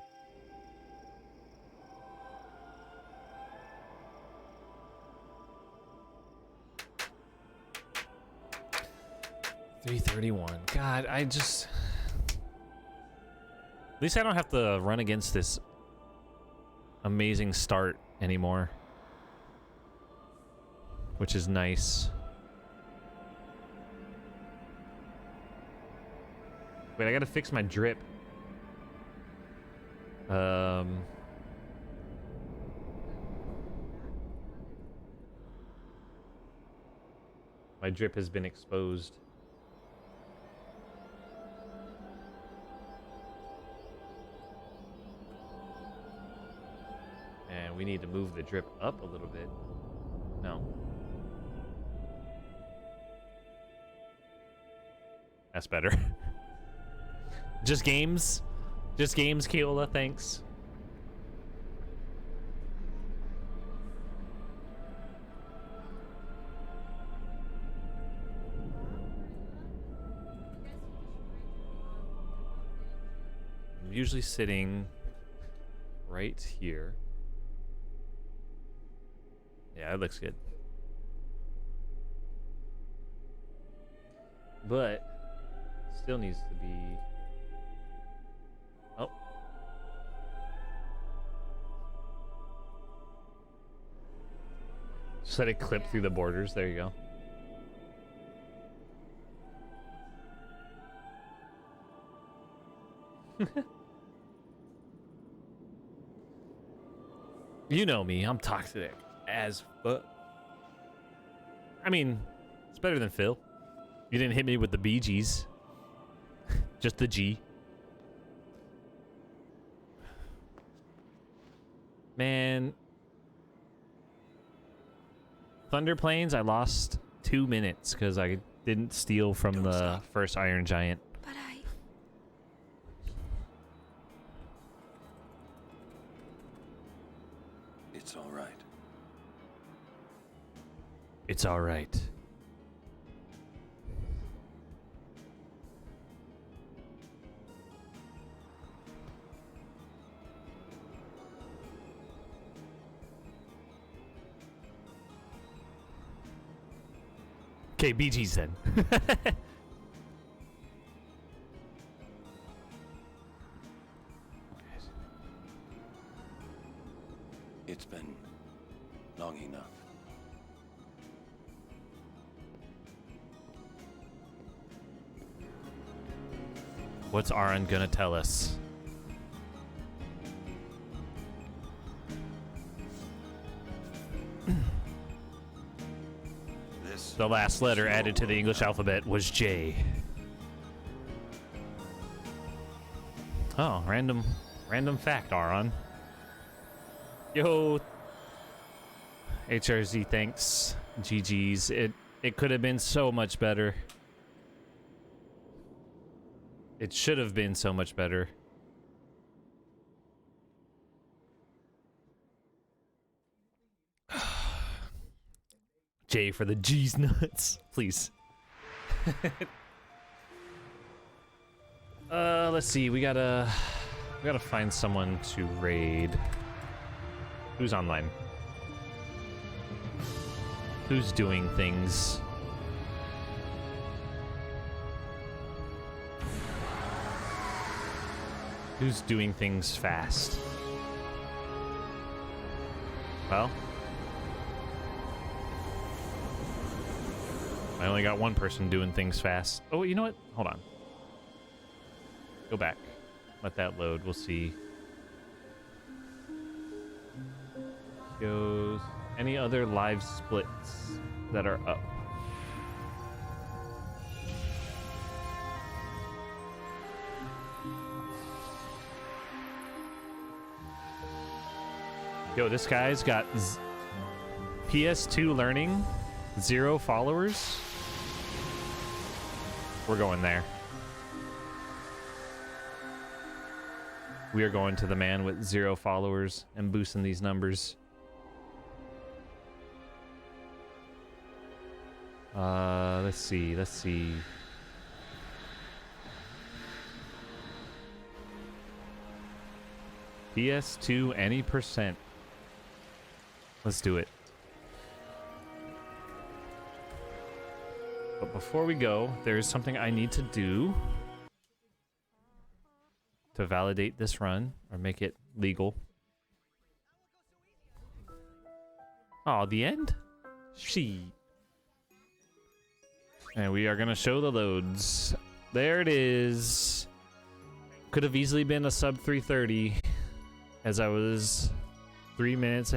$331. God, I just... At least I don't have to run against this amazing start anymore. Which is nice. Wait, I gotta fix my drip. My drip has been exposed. And we need to move the drip up a little bit. No. That's better. Just games? Just games, Keola, thanks. I'm usually sitting right here. Yeah, it looks good. But still needs to be... Oh. Just let it clip through the borders. There you go. You know me, I'm toxic as fuck. I mean, it's better than Phil. You didn't hit me with the BGs. Just the G. Man. Thunder Plains, I lost 2 minutes because I didn't steal from the first Iron Giant. But It's all right. It's all right. Okay, BG's then. It's been long enough. What's Aaron gonna tell us? This The last letter added to the English alphabet was J. Oh, random fact, Aaron. Yo. HRZ, thanks. GG's. It could have been so much better. It should have been so much better. J for the G's nuts, please. Let's see. We gotta find someone to raid. Who's online? Who's doing things? Who's doing things fast? Well, I only got one person doing things fast. Oh, you know what? Hold on. Go back. Let that load. We'll see. Goes. Any other live splits that are up? Yo, this guy's got PS2 learning, 0 followers. We're going there. We are going to the man with 0 followers and boosting these numbers. Let's see. PS2 any %. Let's do it. But before we go, there's something I need to do to validate this run or make it legal. Oh, the end? She. And we are going to show the loads. There it is. Could have easily been a sub 330 as I was 3 minutes